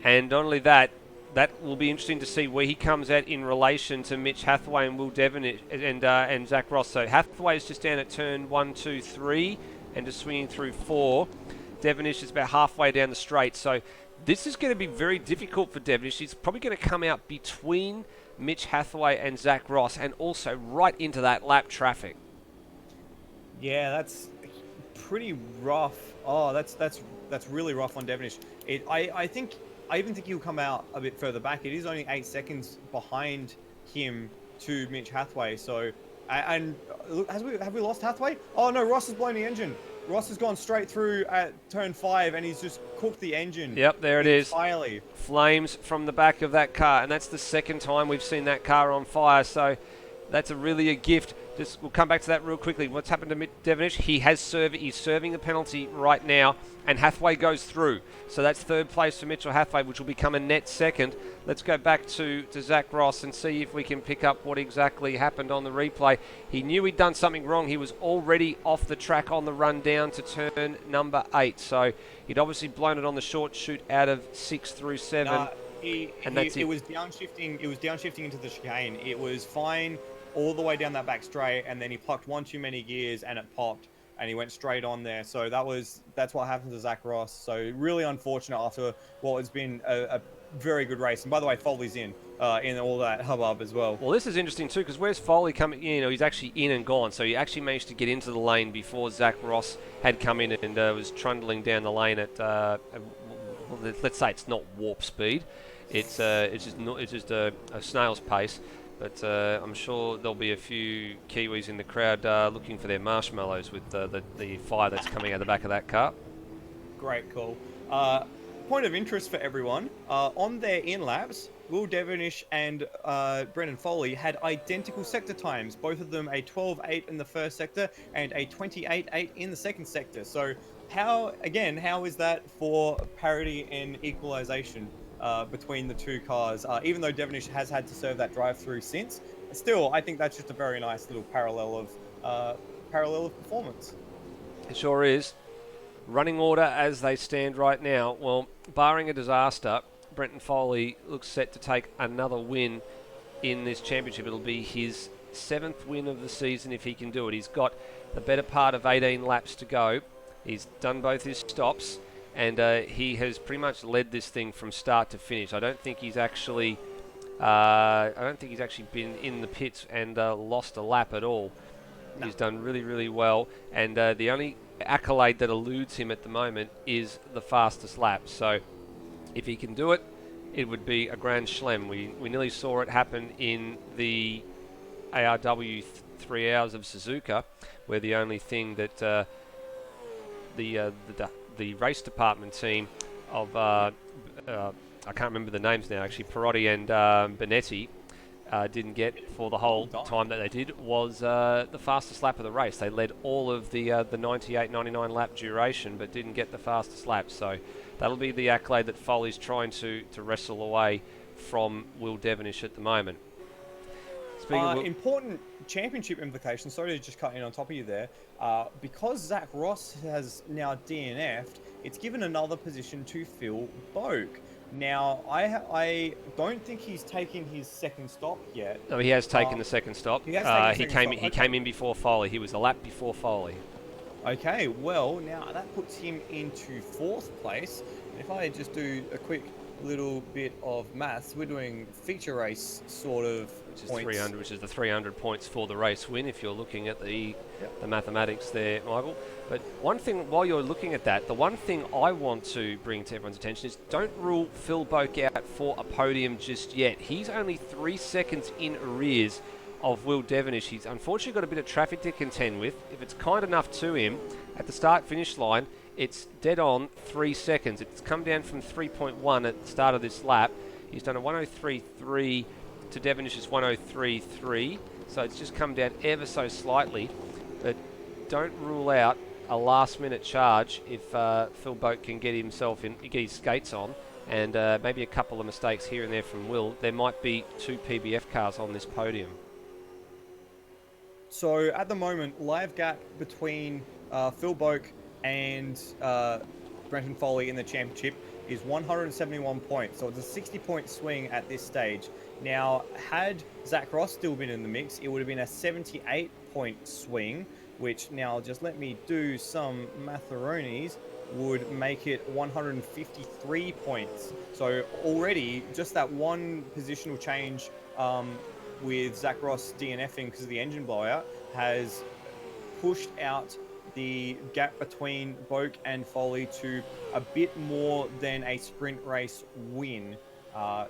And not only that, that will be interesting to see where he comes at in relation to Mitch Hathaway and Will Devonish and Zach Ross. So Hathaway is just down at turn 1, 2, 3 and just swinging through 4. Devonish is about halfway down the straight. So this is going to be very difficult for Devonish. He's probably going to come out between Mitch Hathaway and Zach Ross and also right into that lap traffic. Yeah, that's pretty rough. Oh, that's really rough on Devonish. I even think he'll come out a bit further back. It is only 8 seconds behind him to Mitch Hathaway. So, and have we lost Hathaway? Oh no, Ross has blown the engine. Ross has gone straight through at turn 5 and he's just cooked the engine. Yep, there it is. Entirely. Flames from the back of that car, and that's the second time we've seen that car on fire. So that's really a gift. We'll come back to that real quickly. What's happened to Devonish? He's serving the penalty right now, and Hathaway goes through. So that's 3rd place for Mitchell Hathaway, which will become a net 2nd. Let's go back to Zach Ross and see if we can pick up what exactly happened on the replay. He knew he'd done something wrong. He was already off the track on the run down to turn number 8. So he'd obviously blown it on the short shoot out of 6 through 7. It was downshifting. It was downshifting into the chicane. It was fine all the way down that back straight, and then he plucked one too many gears and it popped and he went straight on there. So that's what happened to Zach Ross. So really unfortunate after what has been a very good race. And by the way, Foley's in all that hubbub as well. Well, this is interesting too, because where's Foley coming? He's actually in and gone. So he actually managed to get into the lane before Zach Ross had come in and was trundling down the lane at let's say it's not warp speed. It's just a snail's pace. But I'm sure there'll be a few Kiwis in the crowd looking for their marshmallows with the fire that's coming out the back of that car. Great call. Point of interest for everyone, on their in-laps, Will Devonish and Brendan Foley had identical sector times, both of them a 12.8 in the first sector and a 28.8 in the second sector. So how is that for parity and equalization? between the two cars. Even though Devonish has had to serve that drive-through since, still, I think that's just a very nice little parallel of performance. It sure is. Running order as they stand right now. Well, barring a disaster, Brenton Foley looks set to take another win in this championship. It'll be his 7th win of the season if he can do it. He's got the better part of 18 laps to go. He's done both his stops, and he has pretty much led this thing from start to finish. I don't think he's actually been in the pits and lost a lap at all. No. He's done really, really well, and the only accolade that eludes him at the moment is the fastest lap. So if he can do it, it would be a grand slam. We nearly saw it happen in the ARW 3 Hours of Suzuka, where the only thing that the race department team of I can't remember the names now, actually, Perotti and Benetti didn't get for the whole time that they did was the fastest lap of the race. They led all of the 98-99 lap duration, but didn't get the fastest lap. So that'll be the accolade that Foley's trying to wrestle away from Will Devonish at the moment. Important championship implications. Sorry to just cut in on top of you there. Because Zach Ross has now DNF'd, it's given another position to Phil Boak. Now, I don't think he's taken his second stop yet. No, he has taken the second stop. He came in before Foley. He was a lap before Foley. Okay, well, now that puts him into 4th place. If I just do a quick little bit of maths, we're doing feature race sort of points. 300, which is the 300 points for the race win, if you're looking at the mathematics there, Michael. But one thing, while you're looking at that, the one thing I want to bring to everyone's attention is don't rule Phil Boak out for a podium just yet. He's only 3 seconds in arrears of Will Devonish. He's unfortunately got a bit of traffic to contend with. If it's kind enough to him, at the start-finish line, it's dead on 3 seconds. It's come down from 3.1 at the start of this lap. He's done a 103.3 to Devonish's 103.3, so it's just come down ever so slightly. But don't rule out a last-minute charge if Phil Boak can get his skates on, and maybe a couple of mistakes here and there from Will. There might be 2 PBF cars on this podium. So at the moment, live gap between Phil Boak and Brenton Foley in the championship is 171 points. So it's a 60-point swing at this stage. Now, had Zach Ross still been in the mix, it would have been a 78-point swing, which now, just let me do some matharonis, would make it 153 points. So already, just that one positional change with Zach Ross DNFing because of the engine blowout has pushed out the gap between Boak and Foley to a bit more than a sprint race win.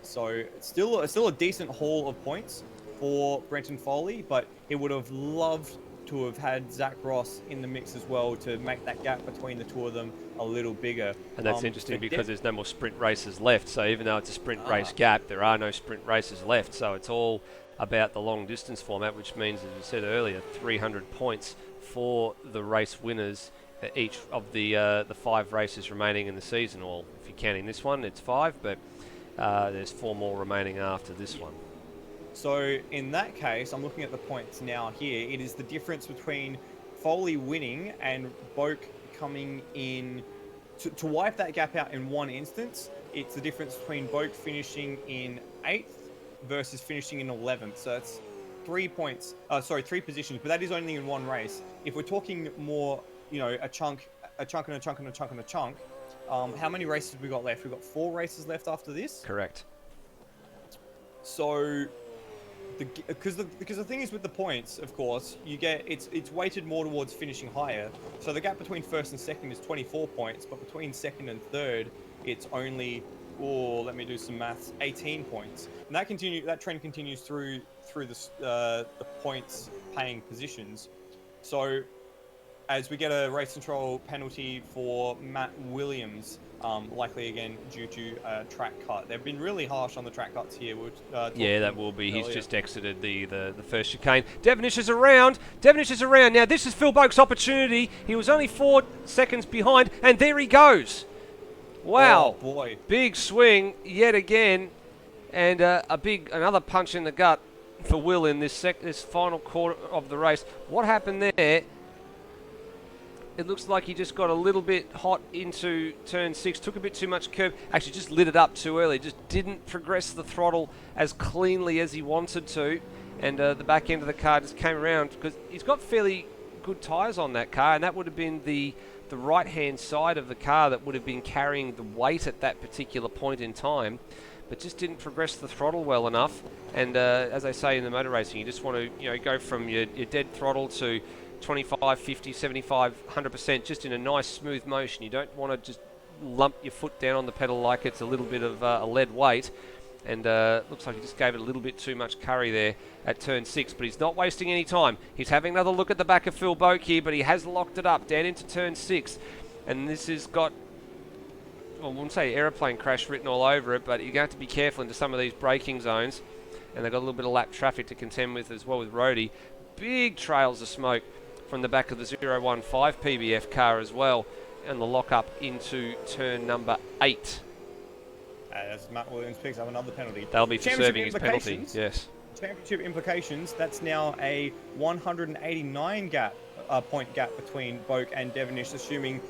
So it's still a decent haul of points for Brenton Foley, but he would have loved to have had Zach Ross in the mix as well to make that gap between the two of them a little bigger. And that's interesting because there's no more sprint races left. So even though it's a sprint race gap, there are no sprint races left. So it's all about the long distance format, which means, as you said earlier, 300 points for the race winners at each of the 5 races remaining in the season. Or if you're counting this one, it's 5, but there's 4 more remaining after this one. So in that case, I'm looking at the points now here. It is the difference between Foley winning and Boak coming in to wipe that gap out in one instance. It's the difference between Boak finishing in 8th versus finishing in 11th. So it's 3 points, 3 positions, but that is only in one race. If we're talking more, a chunk and a chunk and a chunk and a chunk, how many races have we got left? We've got 4 races left after this. Correct. So, because the thing is with the points, of course, you get it's weighted more towards finishing higher. So the gap between first and second is 24 points, but between second and third, it's only, let me do some maths, 18 points. And that trend continues through the points paying positions. So as we get a race control penalty for Matt Williams, likely again due to a track cut. They've been really harsh on the track cuts here. Yeah, that will be. He's just exited the first chicane. Devonish is around. Now this is Phil Boak's opportunity. He was only 4 seconds behind, and there he goes. Wow. Oh, boy. Big swing yet again, and another punch in the gut for Will in this final quarter of the race. What happened there? It looks like he just got a little bit hot into turn 6, took a bit too much curb, actually just lit it up too early, just didn't progress the throttle as cleanly as he wanted to, and the back end of the car just came around because he's got fairly good tyres on that car, and that would have been the right-hand side of the car that would have been carrying the weight at that particular point in time, but just didn't progress the throttle well enough. And as I say in the motor racing, you just want to go from your dead throttle to 25, 50, 75, 100% just in a nice smooth motion. You don't want to just lump your foot down on the pedal like it's a little bit of a lead weight. And looks like he just gave it a little bit too much curry there at turn 6, but he's not wasting any time. He's having another look at the back of Phil Boak here, but he has locked it up down into turn 6. And this has got, well, I wouldn't say aeroplane crash written all over it, but you're going to have to be careful into some of these braking zones. And they've got a little bit of lap traffic to contend with as well with Rhodey. Big trails of smoke from the back of the 015 PBF car as well. And the lock up into turn number 8. As Matt Williams picks up another penalty. That'll be for serving his penalty, yes. Championship implications, that's now a 189 point gap between Boak and Devonish, assuming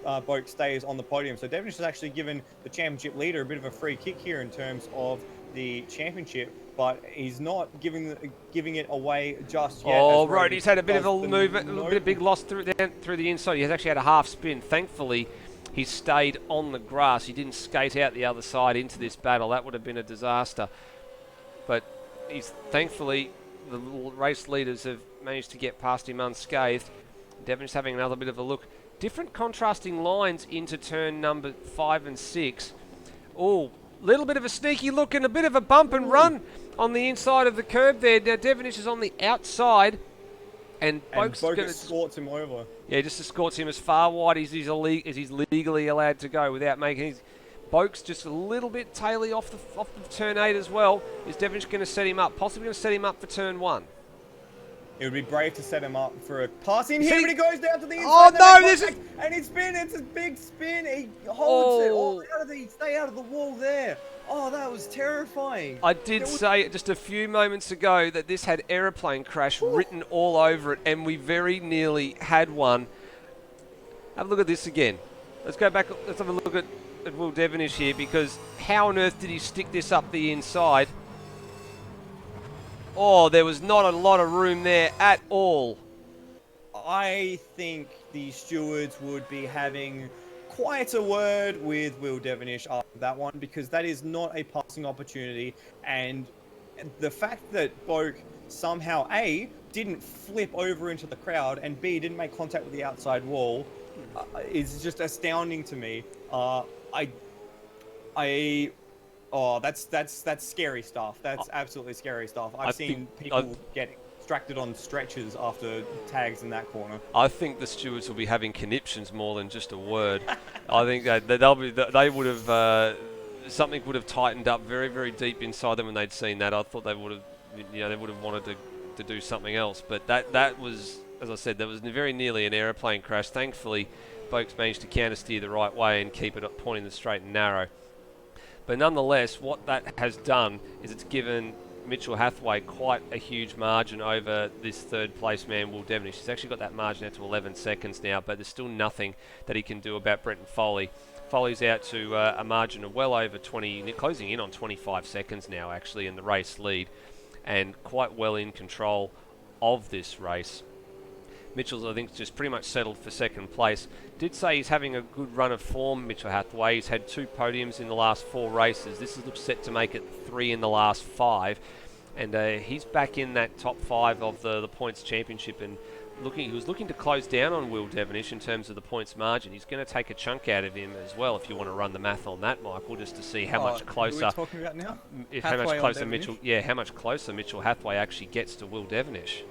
Boak stays on the podium. So Devonish has actually given the championship leader a bit of a free kick here in terms of the championship, but he's not giving it away just yet. Oh, right, he's had a bit of a movement, a little bit of big loss through the inside. He's actually had a half spin. Thankfully, he stayed on the grass. He didn't skate out the other side into this battle. That would have been a disaster. But thankfully, the race leaders have managed to get past him unscathed. Devon's having another bit of a look. Different contrasting lines into turn number 5 and 6. Oh, little bit of a sneaky look and a bit of a bump and run on the inside of the curb there. Now Devonish is on the outside. And Boak escorts him over. Yeah, just escorts him as far wide as he's legally allowed to go without making his... Boak's just a little bit taily off the turn 8 as well. Is Devonish going to set him up? Possibly going to set him up for turn 1. It would be brave to set him up for a pass in here, but he goes down to the inside. Oh no, this is... And he spins, it's a big spin. He holds it. Oh, stay out of the wall there. Oh, that was terrifying. I did say just a few moments ago that this had aeroplane crash written all over it, and we very nearly had one. Have a look at this again. Let's go back. Let's have a look at Will Devonish here, because how on earth did he stick this up the inside? Oh, there was not a lot of room there at all. I think the stewards would be having quite a word with Will Devonish after that one, because that is not a passing opportunity. And the fact that Boak somehow A, didn't flip over into the crowd, and B, didn't make contact with the outside wall is just astounding to me. That's scary stuff. That's absolutely scary stuff. I've seen people get extracted on stretchers after tags in that corner. I think the stewards will be having conniptions more than just a word. I think that they would have something would have tightened up very, very deep inside them when they'd seen that. I thought they would have, they would have wanted to do something else. But that was, as I said, that was very nearly an aeroplane crash. Thankfully, Boak's managed to counter steer the right way and keep it pointing the straight and narrow. But nonetheless, what that has done is it's given Mitchell Hathaway quite a huge margin over this third place man, Will Devonish. He's actually got that margin out to 11 seconds now, but there's still nothing that he can do about Brenton Foley. Foley's out to a margin of well over 20, closing in on 25 seconds now actually in the race lead, and quite well in control of this race. Mitchell's, I think, just pretty much settled for second place. Did say he's having a good run of form, Mitchell Hathaway. He's had 2 podiums in the last 4 races. This looks set to make it 3 in the last 5. And he's back in that top 5 of the points championship, and he was looking to close down on Will Devonish in terms of the points margin. He's going to take a chunk out of him as well, if you want to run the math on that, Michael, just to see how much closer. Who are we talking about now? How much closer Mitchell Hathaway actually gets to Will Devonish.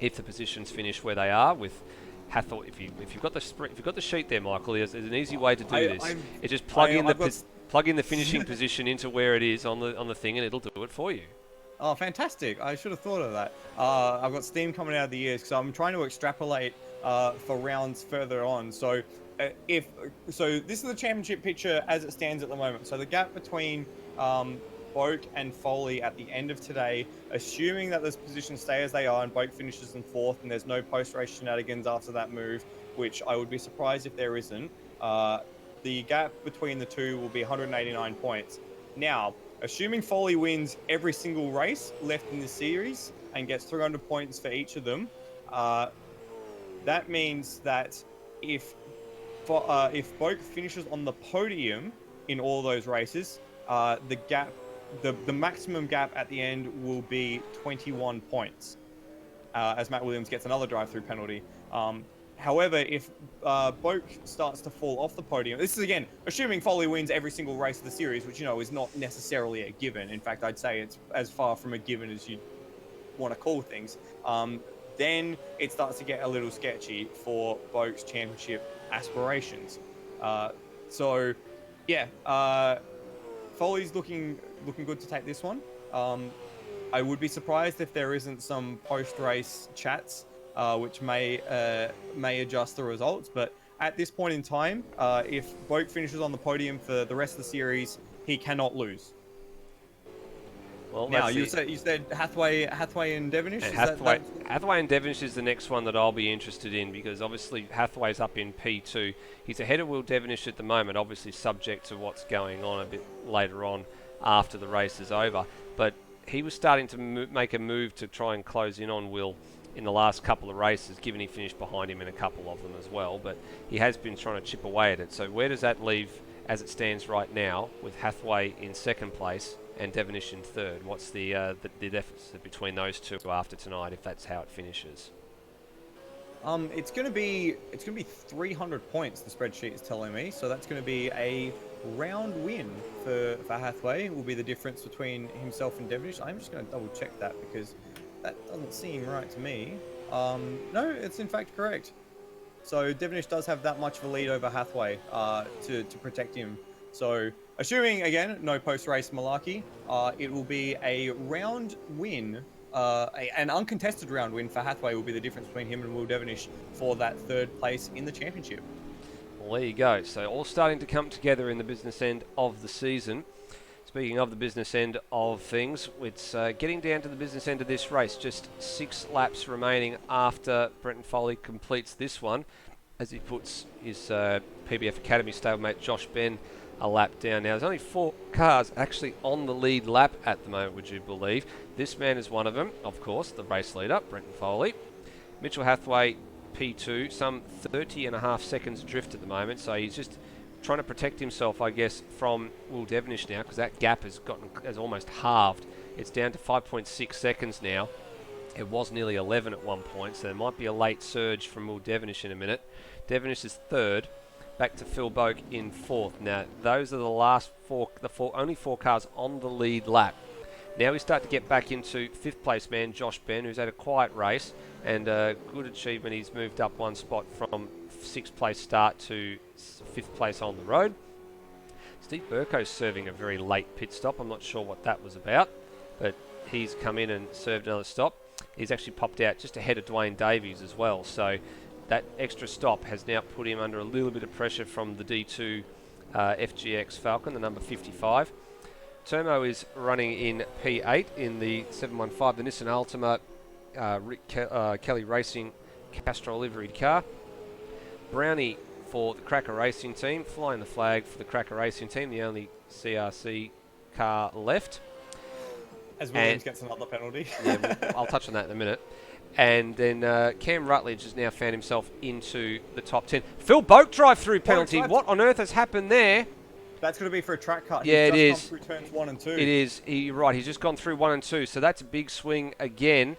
If the positions finish where they are with Hathaway, if you've got the sheet there, Michael, there's an easy way to do this. It's just plug in the finishing position into where it is on the thing, and it'll do it for you. Oh, fantastic! I should have thought of that. I've got steam coming out of the ears, so I'm trying to extrapolate for rounds further on. So if so, this is the championship picture as it stands at the moment. So the gap between Boak and Foley at the end of today, assuming that those positions stay as they are and Boak finishes in 4th and there's no post-race shenanigans after that move, which I would be surprised if there isn't, the gap between the two will be 189 points. Now, assuming Foley wins every single race left in the series and gets 300 points for each of them, that means that if Boak finishes on the podium in all those races, the gap, the maximum gap at the end will be 21 points, as Matt Williams gets another drive-through penalty. However, if Boak starts to fall off the podium, this is again assuming Foley wins every single race of the series, which is not necessarily a given. In fact, I'd say it's as far from a given as you want to call things. Then it starts to get a little sketchy for Boak's championship aspirations. So, yeah, Foley's looking good to take this one. I would be surprised if there isn't some post-race chats, which may adjust the results. But at this point in time, if Boak finishes on the podium for the rest of the series, he cannot lose. Well, now you said Hathaway and Devonish. Hathaway and Devonish is the next one that I'll be interested in, because obviously Hathaway's up in P2. He's ahead of Will Devonish at the moment, obviously subject to what's going on a bit later on after the race is over. But he was starting to make a move to try and close in on Will in the last couple of races, given he finished behind him in a couple of them as well. But he has been trying to chip away at it. So where does that leave as it stands right now, with Hathaway in 2nd place and Devonish in 3rd? What's the deficit between those two after tonight, if that's how it finishes? It's gonna be 300 points. The spreadsheet is telling me, so that's gonna be a round win for Hathaway. Will be the difference between himself and Devonish. I'm just gonna double check that because that doesn't seem right to me. No, it's in fact correct. So Devonish does have that much of a lead over Hathaway to protect him. So assuming, again, no post-race malarkey, it will be a round win, an uncontested round win for Hathaway will be the difference between him and Will Devonish for that 3rd place in the championship. Well, there you go. So all starting to come together in the business end of the season. Speaking of the business end of things, it's getting down to the business end of this race. Just 6 laps remaining after Brenton Foley completes this one, as he puts his PBF Academy stablemate Josh Ben a lap down. Now, there's only 4 cars actually on the lead lap at the moment, would you believe? This man is one of them, of course, the race leader, Brenton Foley. Mitchell Hathaway, P2, some 30.5 seconds drift at the moment, so he's just trying to protect himself, I guess, from Will Devonish now, because that gap has almost halved. It's down to 5.6 seconds now. It was nearly 11 at one point, so there might be a late surge from Will Devonish in a minute. Devonish is 3rd, back to Phil Boak in 4th. Now, those are the last only 4 cars on the lead lap. Now we start to get back into 5th place man Josh Ben, who's had a quiet race and a good achievement. He's moved up 1 spot from 6th place start to 5th place on the road. Steve Burko's serving a very late pit stop. I'm not sure what that was about, but he's come in and served another stop. He's actually popped out just ahead of Dwayne Davies as well, so that extra stop has now put him under a little bit of pressure from the D2 FGX Falcon, the number 55. Termo is running in P8 in the 715, the Nissan Altima Rick Kelly Racing Castrol liveried car. Brownie for the Cracker Racing team, flying the flag for the Cracker Racing team, the only CRC car left. As Williams gets another penalty. Yeah, I'll touch on that in a minute. And then Cam Rutledge has now found himself into the top 10. Phil Boak drive-through penalty. What on earth has happened there? That's going to be for a track cut. Yeah, it is. He's just gone through turns 1 and 2. It is. You're right. He's just gone through 1 and 2. So that's a big swing again.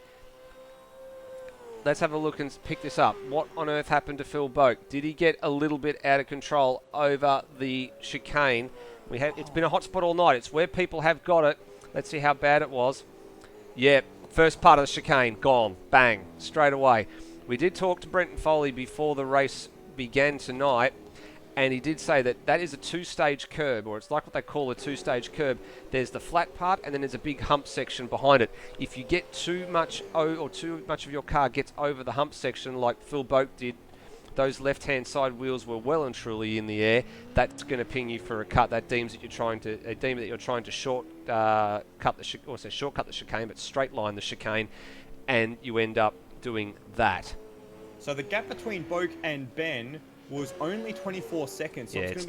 Let's have a look and pick this up. What on earth happened to Phil Boak? Did he get a little bit out of control over the chicane? It's been a hot spot all night. It's where people have got it. Let's see how bad it was. Yeah, first part of the chicane, gone. Bang, straight away. We did talk to Brenton Foley before the race began tonight, and he did say that that is a 2-stage curb, or it's like what they call a 2-stage curb. There's the flat part, and then there's a big hump section behind it. If you get too much of your car gets over the hump section like Phil Boak did those left-hand side wheels were well and truly in the air, that's going to ping you for a cut. That deems that you're trying to shortcut the chicane, but straight line the chicane, and you end up doing that. So the gap between Boak and Ben was only 24 seconds. So yeah, it's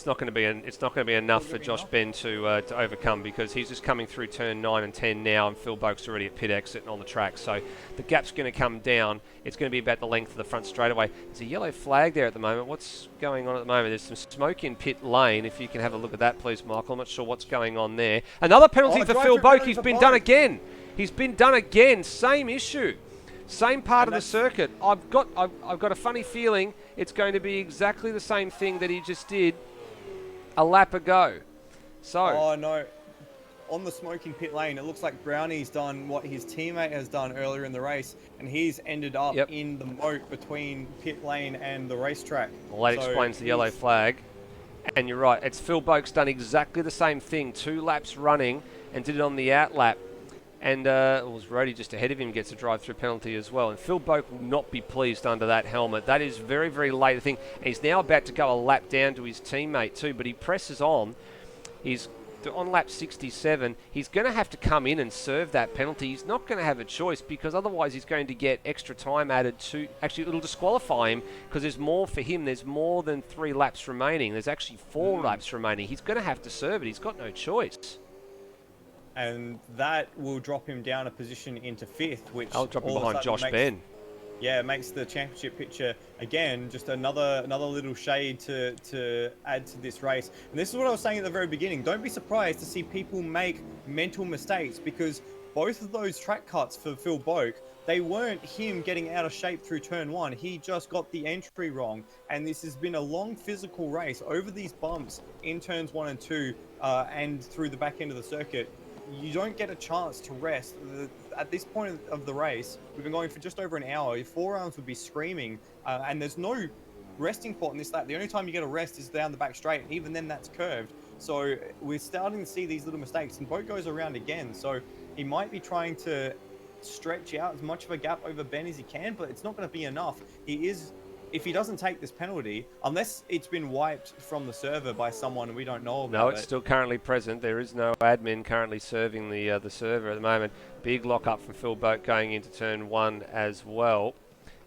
not going to be enough for Josh Ben to overcome, because he's just coming through turn 9 and 10 now, and Phil Boak's already at pit exit and on the track. So the gap's going to come down. It's going to be about the length of the front straightaway. There's a yellow flag there at the moment. What's going on at the moment? There's some smoke in pit lane. If you can have a look at that, please, Michael. I'm not sure what's going on there. Another penalty for Phil Boak. He's been done again. He's been done again. Same issue. Same part of the circuit. I've got a funny feeling it's going to be exactly the same thing that he just did a lap ago. So. Oh no! On the smoking pit lane, it looks like Brownie's done what his teammate has done earlier in the race, and he's ended up in the moat between pit lane and the racetrack. Well, that explains the yellow flag. And you're right. It's Phil Boak's done exactly the same thing. 2 laps running, and did it on the out lap. And it was Rody just ahead of him, gets a drive-through penalty as well. And Phil Boak will not be pleased under that helmet. That is very, very late, I think. And he's now about to go a lap down to his teammate too, but he presses on. He's on lap 67. He's going to have to come in and serve that penalty. He's not going to have a choice, because otherwise he's going to get extra time added to... Actually, it'll disqualify him, because there's more for him. There's more than 3 laps remaining. There's actually 4 laps remaining. He's going to have to serve it. He's got no choice. And that will drop him down a position into 5th, which I'll drop him behind Josh Ben. Yeah, it makes the championship picture again just another little shade to add to this race. And this is what I was saying at the very beginning. Don't be surprised to see people make mental mistakes, because both of those track cuts for Phil Boak, they weren't him getting out of shape through turn 1. He just got the entry wrong. And this has been a long physical race over these bumps in turns 1 and 2 and through the back end of the circuit. You don't get a chance to rest. At this point of the race, we've been going for just over an hour. Your forearms would be screaming, and there's no resting spot in this lap. The only time you get a rest is down the back straight, and even then that's curved. So we're starting to see these little mistakes, and Boat goes around again. So he might be trying to stretch out as much of a gap over Ben as he can, but it's not going to be enough. If he doesn't take this penalty, unless it's been wiped from the server by someone and we don't know about it. No, it's still currently present. There is no admin currently serving the server at the moment. Big lock up from Phil Boak going into turn 1 as well.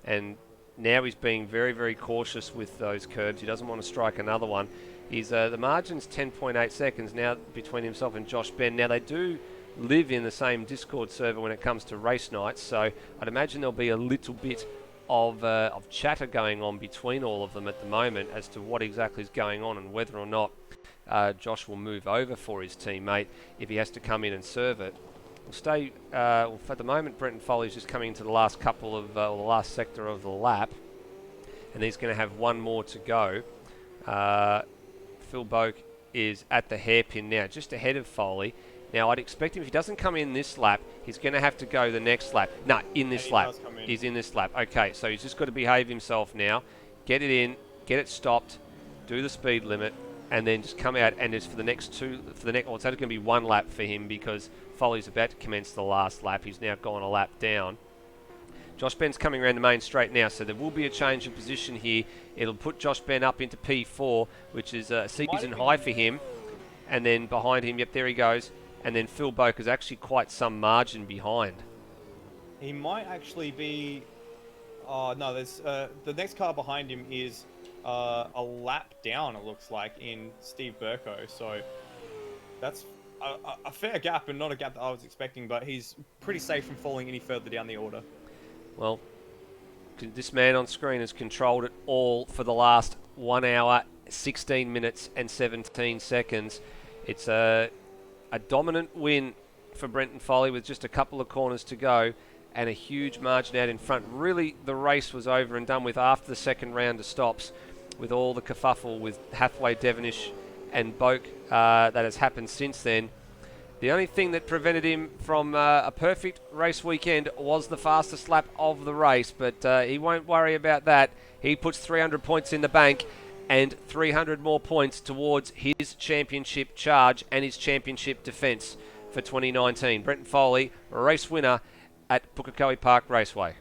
And now he's being very, very cautious with those curbs. He doesn't want to strike another one. The margin's 10.8 seconds now between himself and Josh Ben. Now, they do live in the same Discord server when it comes to race nights, so I'd imagine there'll be a little bit of chatter going on between all of them at the moment as to what exactly is going on, and whether or not Josh will move over for his teammate if he has to come in and serve it. We'll stay, for the moment, Brenton Foley's just coming into the last couple of, the last sector of the lap, and he's going to have one more to go. Phil Boak is at the hairpin now, just ahead of Foley. Now, I'd expect him, if he doesn't come in this lap, he's going to have to go the next lap. No, in this lap. He's in this lap. Okay, so he's just got to behave himself now. Get it in, get it stopped, do the speed limit, and then just come out, and it's for the next it's only going to be 1 lap for him, because Foley's about to commence the last lap. He's now gone a lap down. Josh Ben's coming around the main straight now, so there will be a change in position here. It'll put Josh Ben up into P4, which is a season high for him. And then behind him, yep, there he goes. And then Phil Boak is actually quite some margin behind. He might actually be... Oh, no, there's the next car behind him is a lap down, it looks like, in Steve Burko. So that's a fair gap, and not a gap that I was expecting, but he's pretty safe from falling any further down the order. Well, this man on screen has controlled it all for the last 1 hour, 16 minutes and 17 seconds. It's a dominant win for Brenton Foley with just a couple of corners to go and a huge margin out in front. Really, the race was over and done with after the second round of stops, with all the kerfuffle with Hathaway, Devonish and Boak that has happened since then. The only thing that prevented him from a perfect race weekend was the fastest lap of the race, but he won't worry about that. He puts 300 points in the bank and 300 more points towards his championship charge and his championship defence for 2019. Brenton Foley, race winner at Pukekohe Park Raceway.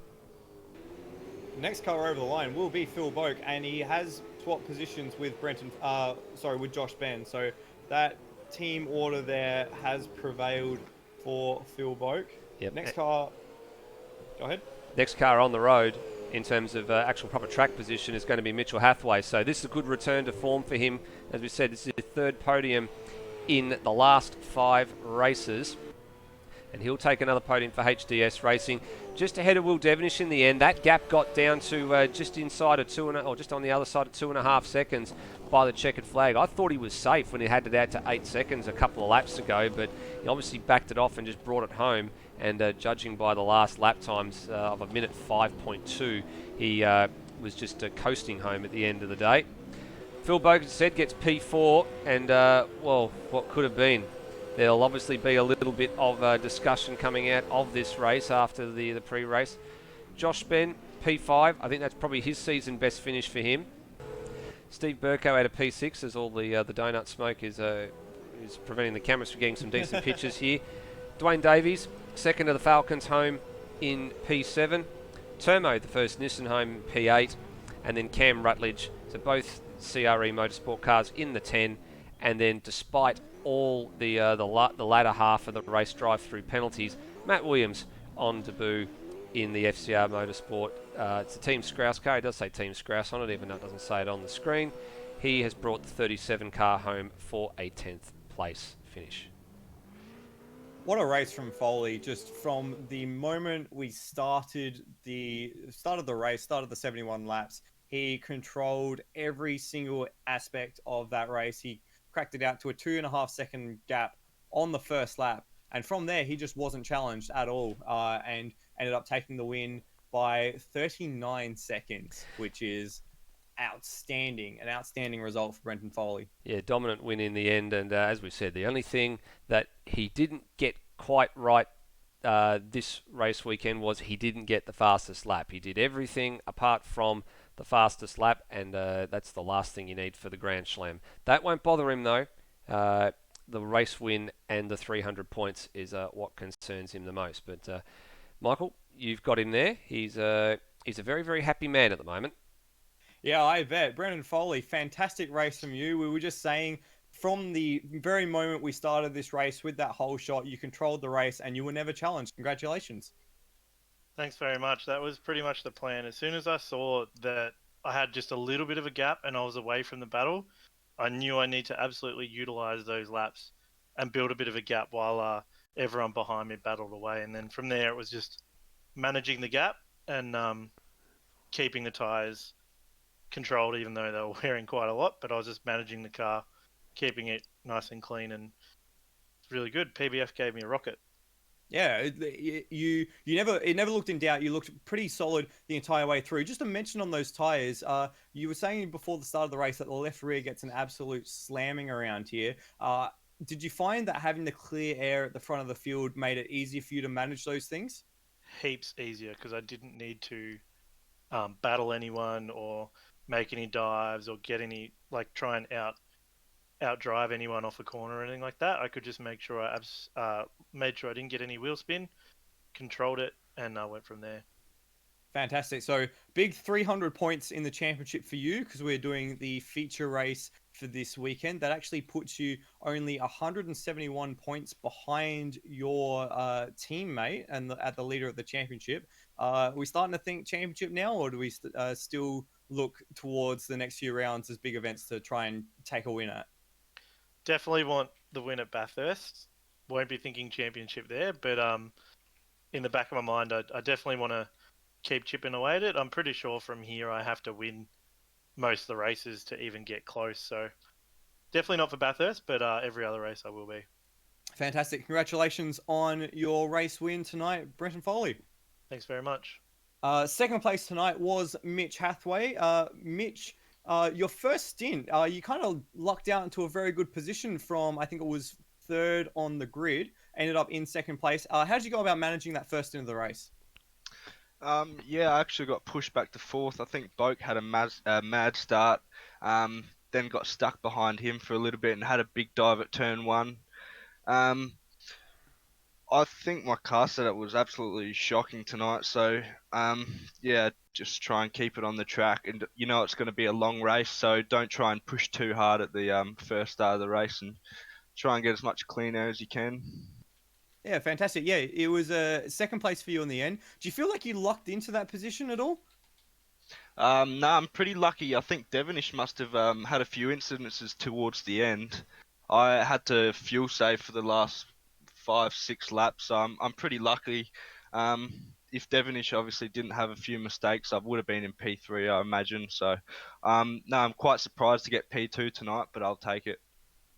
Next car over the line will be Phil Boak, and he has swapped positions with with Josh Ben. So that team order there has prevailed for Phil Boak. Yep. Next car, go ahead. Next car on the road in terms of actual proper track position is going to be Mitchell Hathaway. So this is a good return to form for him. As we said, this is his third podium in the last 5 races. And he'll take another podium for HDS Racing. Just ahead of Will Devonish in the end. That gap got down to just inside of just on the other side of 2.5 seconds by the checkered flag. I thought he was safe when he had it out to 8 seconds a couple of laps ago, but he obviously backed it off and just brought it home. And judging by the last lap times of a minute 5.2, he was just coasting home at the end of the day. Phil Bogan said gets P4, and well, what could have been? There'll obviously be a little bit of discussion coming out of this race after the pre-race. Josh Ben, P5. I think that's probably his season best finish for him. Steve Burko had a P6 as all the donut smoke is preventing the cameras from getting some decent pictures here. Dwayne Davies, second of the Falcons, home in P7. Termo, the first Nissan, home in P8. And then Cam Rutledge, so both CRE Motorsport cars in the 10. And then despite all the latter half of the race drive-through penalties, Matt Williams on debut in the FCR Motorsport. It's a Team Scrouse car. It does say Team Scrouse on it, even though it doesn't say it on the screen. He has brought the 37 car home for a 10th place finish. What a race from Foley! Just from the moment we started the race, started the 71 laps, he controlled every single aspect of that race. He cracked it out to a 2.5 second gap on the first lap, and from there he just wasn't challenged at all, and ended up taking the win by 39 seconds, which is an outstanding result for Brenton Foley. Yeah, dominant win in the end, and as we said, the only thing that he didn't get quite right this race weekend was he didn't get the fastest lap. He did everything apart from the fastest lap, and that's the last thing you need for the Grand Slam. That won't bother him though. The race win and the 300 points is what concerns him the most. But Michael, you've got him there. He's a very, very happy man at the moment. Yeah, I bet. Brendan Foley, fantastic race from you. We were just saying, from the very moment we started this race with that whole shot, you controlled the race and you were never challenged. Congratulations. Thanks very much. That was pretty much the plan. As soon as I saw that I had just a little bit of a gap and I was away from the battle, I knew I need to absolutely utilize those laps and build a bit of a gap while everyone behind me battled away. And then from there, it was just managing the gap and keeping the tyres controlled, even though they were wearing quite a lot. But I was just managing the car, keeping it nice and clean, and it's really good. PBF gave me a rocket. Yeah, it never looked in doubt. You looked pretty solid the entire way through. Just to mention on those tires, you were saying before the start of the race that the left rear gets an absolute slamming around here. Did you find that having the clear air at the front of the field made it easier for you to manage those things? Heaps easier, because I didn't need to battle anyone or make any dives or get any, like, try and outdrive anyone off a corner or anything like that. I could just make sure I made sure I didn't get any wheel spin, controlled it, and I went from there. Fantastic. So big 300 points in the championship for you, because we're doing the feature race for this weekend. That actually puts you only 171 points behind your teammate and at the leader of the championship. Are we starting to think championship now, or do we still look towards the next few rounds as big events to try and take a win at? Definitely want the win at Bathurst. Won't be thinking championship there, but in the back of my mind, I definitely want to keep chipping away at it. I'm pretty sure from here I have to win most of the races to even get close. So definitely not for Bathurst, but every other race I will be. Fantastic. Congratulations on your race win tonight, Brenton Foley. Thanks very much. Second place tonight was Mitch Hathaway. Mitch, your first stint, you kind of lucked out into a very good position from, I think it was third on the grid, ended up in second place. How did you go about managing that first stint of the race? Yeah, I actually got pushed back to fourth. I think Boak had a mad start, then got stuck behind him for a little bit and had a big dive at turn one. I think my car setup was absolutely shocking tonight. So, yeah, just try and keep it on the track. And you know it's going to be a long race, so don't try and push too hard at the first start of the race, and try and get as much clean air as you can. Yeah, fantastic. Yeah, it was a second place for you in the end. Do you feel like you locked into that position at all? No, I'm pretty lucky. I think Devonish must have had a few incidences towards the end. I had to fuel save for the last 5, 6 laps, so I'm pretty lucky. If Devonish obviously didn't have a few mistakes, I would have been in P3, I imagine. So, no, I'm quite surprised to get P2 tonight, but I'll take it.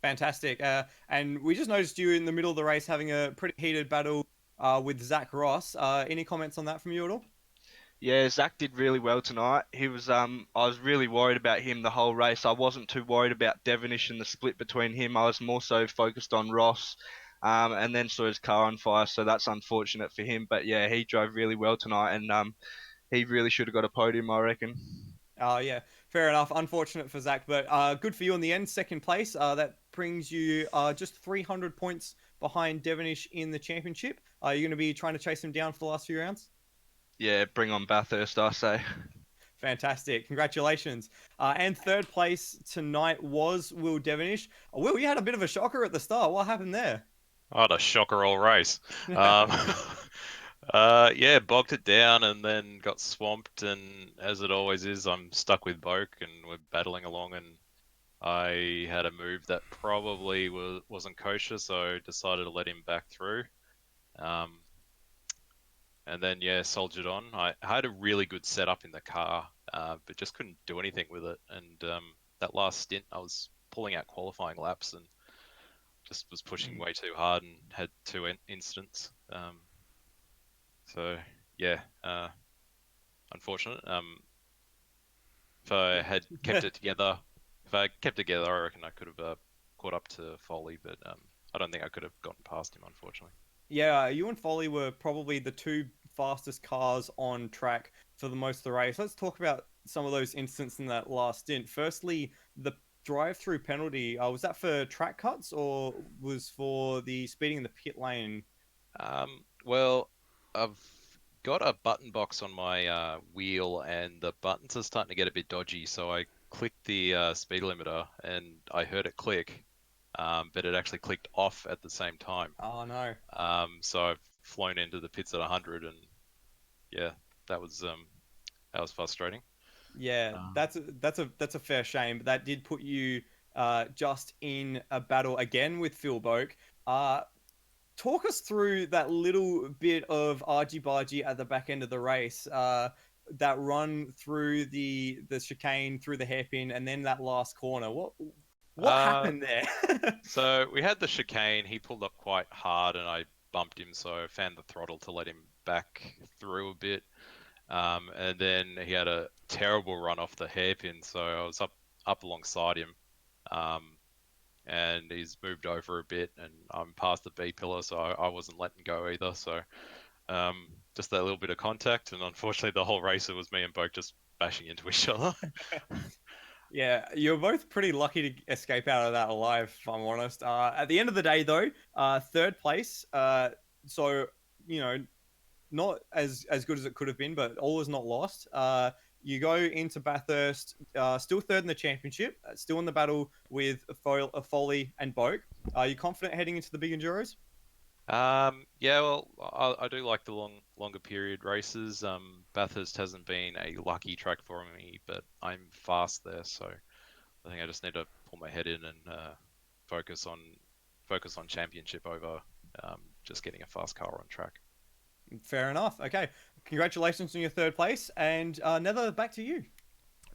Fantastic. And we just noticed you in the middle of the race having a pretty heated battle with Zach Ross. Any comments on that from you at all? Yeah, Zach did really well tonight. I was really worried about him the whole race. I wasn't too worried about Devonish and the split between him. I was more so focused on Ross, and then saw his car on fire. So that's unfortunate for him. But yeah, he drove really well tonight, and he really should have got a podium, I reckon. Yeah, fair enough. Unfortunate for Zach, but good for you in the end, second place. That brings you just 300 points behind Devonish in the championship. Are you going to be trying to chase him down for the last few rounds? Yeah, bring on Bathurst, I say. Fantastic. Congratulations. And third place tonight was Will Devonish. Will, you had a bit of a shocker at the start. What happened there? I had a shocker all race. Yeah, bogged it down and then got swamped. And as it always is, I'm stuck with Boke and we're battling along. And I had a move that probably wasn't kosher, so I decided to let him back through. Um, and then, yeah, soldiered on. I had a really good setup in the car, but just couldn't do anything with it. And that last stint, I was pulling out qualifying laps and just was pushing way too hard and had two incidents. So yeah, unfortunate. If I had kept it together, I reckon I could have caught up to Foley, but I don't think I could have gotten past him, unfortunately. Yeah, you and Foley were probably the two fastest cars on track for the most of the race. Let's talk about some of those incidents in that last stint. Firstly, the drive-through penalty, was that for track cuts or was for the speeding in the pit lane? Well, I've got a button box on my wheel, and the buttons are starting to get a bit dodgy. So I clicked the speed limiter, and I heard it click, but it actually clicked off at the same time. Oh no. So I've flown into the pits at 100, and yeah, that was frustrating. Yeah, that's a fair shame. But that did put you just in a battle again with Phil Boke. Talk us through that little bit of argy-bargy at the back end of the race. That run through the chicane, through the hairpin, and then that last corner. What happened there? So we had the chicane. He pulled up quite hard, and I bumped him, so I found the throttle to let him back through a bit. And then he had a terrible run off the hairpin, so I was up alongside him. And he's moved over a bit, and I'm past the B pillar, so I wasn't letting go either. So just that little bit of contact, and unfortunately the whole race it was me and Boke just bashing into each other. Yeah, you're both pretty lucky to escape out of that alive, if I'm honest. At the end of the day, though, third place. So, you know, not as good as it could have been, but all is not lost. You go into Bathurst, still third in the championship, still in the battle with Foley and Boke. Are you confident heading into the big Enduros? Yeah, well, I do like the longer period races. Bathurst hasn't been a lucky track for me, but I'm fast there, so I think I just need to pull my head in and focus on championship over just getting a fast car on track. Fair enough. Okay, congratulations on your third place, and Nether, back to you.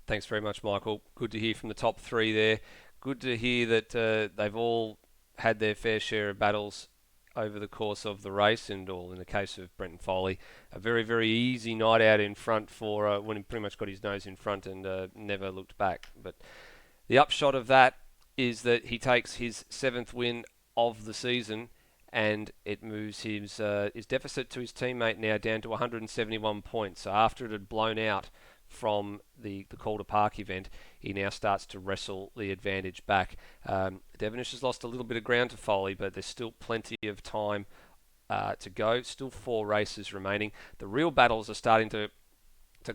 Thanks very much, Michael. Good to hear from the top three there. Good to hear that they've all had their fair share of battles over the course of the race, and all in the case of Brenton Foley, a very, very easy night out in front for when he pretty much got his nose in front and never looked back. But the upshot of that is that he takes his 7th win of the season, and it moves his deficit to his teammate now down to 171 points. So after it had blown out from the Calder Park event, he now starts to wrestle the advantage back. Devonish has lost a little bit of ground to Foley, but there's still plenty of time to go. Still 4 races remaining. The real battles are starting to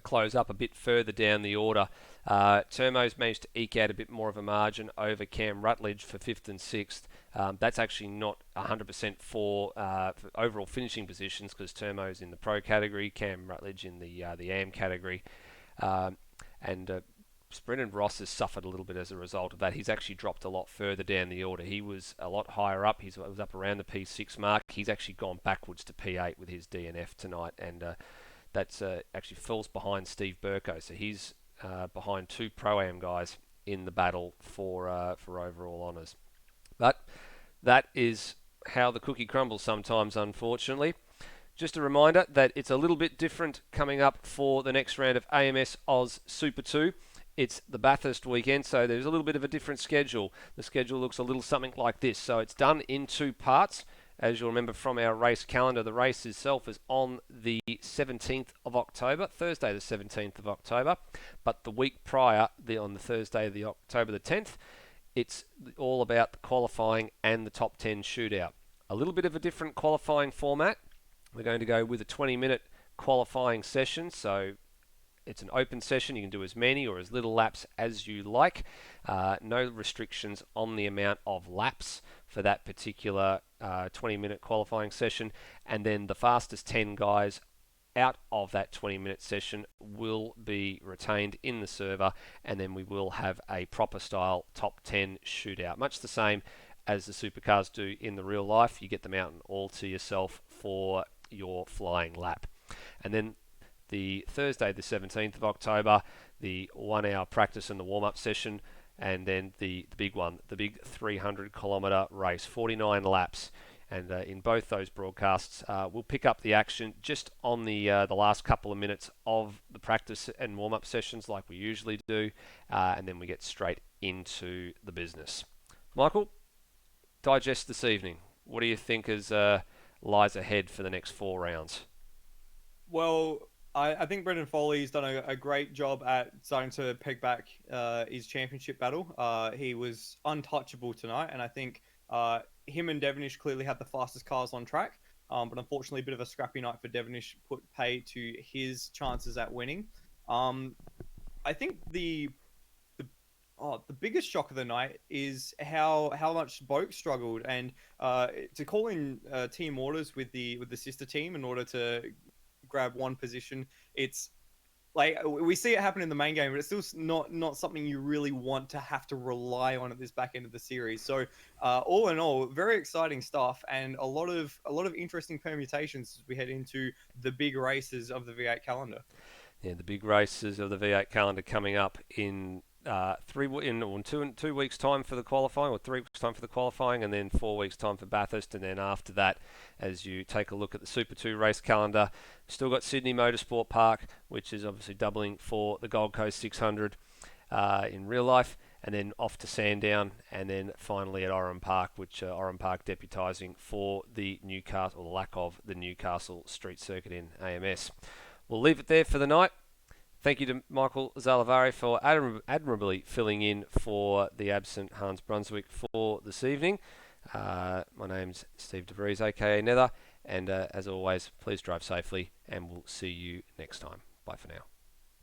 close up a bit further down the order. Termo's managed to eke out a bit more of a margin over Cam Rutledge for 5th and 6th. That's actually not 100% for overall finishing positions, because Termo's in the Pro category, Cam Rutledge in the AM category. And Brendan Ross has suffered a little bit as a result of that. He's actually dropped a lot further down the order. He was a lot higher up. He was up around the P6 mark. He's actually gone backwards to P8 with his DNF tonight, and that's actually falls behind Steve Burko. So he's behind 2 Pro-Am guys in the battle for overall honours. But that is how the cookie crumbles sometimes, unfortunately. Just a reminder that it's a little bit different coming up for the next round of AMS Oz Super 2. It's the Bathurst weekend, so there's a little bit of a different schedule. The schedule looks a little something like this. So it's done in 2 parts. As you'll remember from our race calendar, the race itself is on the 17th of October, Thursday the 17th of October. But the week prior, on the Thursday, the October the 10th, it's all about the qualifying and the top 10 shootout. A little bit of a different qualifying format. We're going to go with a 20-minute qualifying session, so it's an open session. You can do as many or as little laps as you like. No restrictions on the amount of laps for that particular 20-minute qualifying session. And then the fastest 10 guys out of that 20-minute session will be retained in the server, and then we will have a proper style top 10 shootout. Much the same as the supercars do in the real life. You get them out and all to yourself for your flying lap. And then the Thursday, the 17th of October, the 1-hour practice and the warm-up session, and then the big one, the big 300-kilometre race, 49 laps. And in both those broadcasts, we'll pick up the action just on the last couple of minutes of the practice and warm-up sessions like we usually do, and then we get straight into the business. Michael, digest this evening. What do you think lies ahead for the next 4 rounds? Well, I think Brendan Foley's done a great job at starting to peg back his championship battle. He was untouchable tonight, and I think him and Devonish clearly had the fastest cars on track. But unfortunately, a bit of a scrappy night for Devonish put pay to his chances at winning. I think the biggest shock of the night is how much Boak struggled, and to call in team orders with the sister team in order to grab one position. It's like we see it happen in the main game, but it's still not something you really want to have to rely on at this back end of the series. So all in all, very exciting stuff, and a lot of interesting permutations as we head into the big races of the V8 calendar. Yeah, the big races of the V8 calendar coming up in 2 weeks' time for the qualifying, or 3 weeks' time for the qualifying, and then 4 weeks' time for Bathurst. And then after that, as you take a look at the Super 2 race calendar, still got Sydney Motorsport Park, which is obviously doubling for the Gold Coast 600 in real life, and then off to Sandown, and then finally at Oran Park, which Oran Park deputising for the Newcastle, or the lack of the Newcastle Street Circuit in AMS. We'll leave it there for the night. Thank you to Michael Zalavari for admirably filling in for the absent Hans Brunswick for this evening. My name's Steve DeVries, aka Nether, and as always, please drive safely, and we'll see you next time. Bye for now.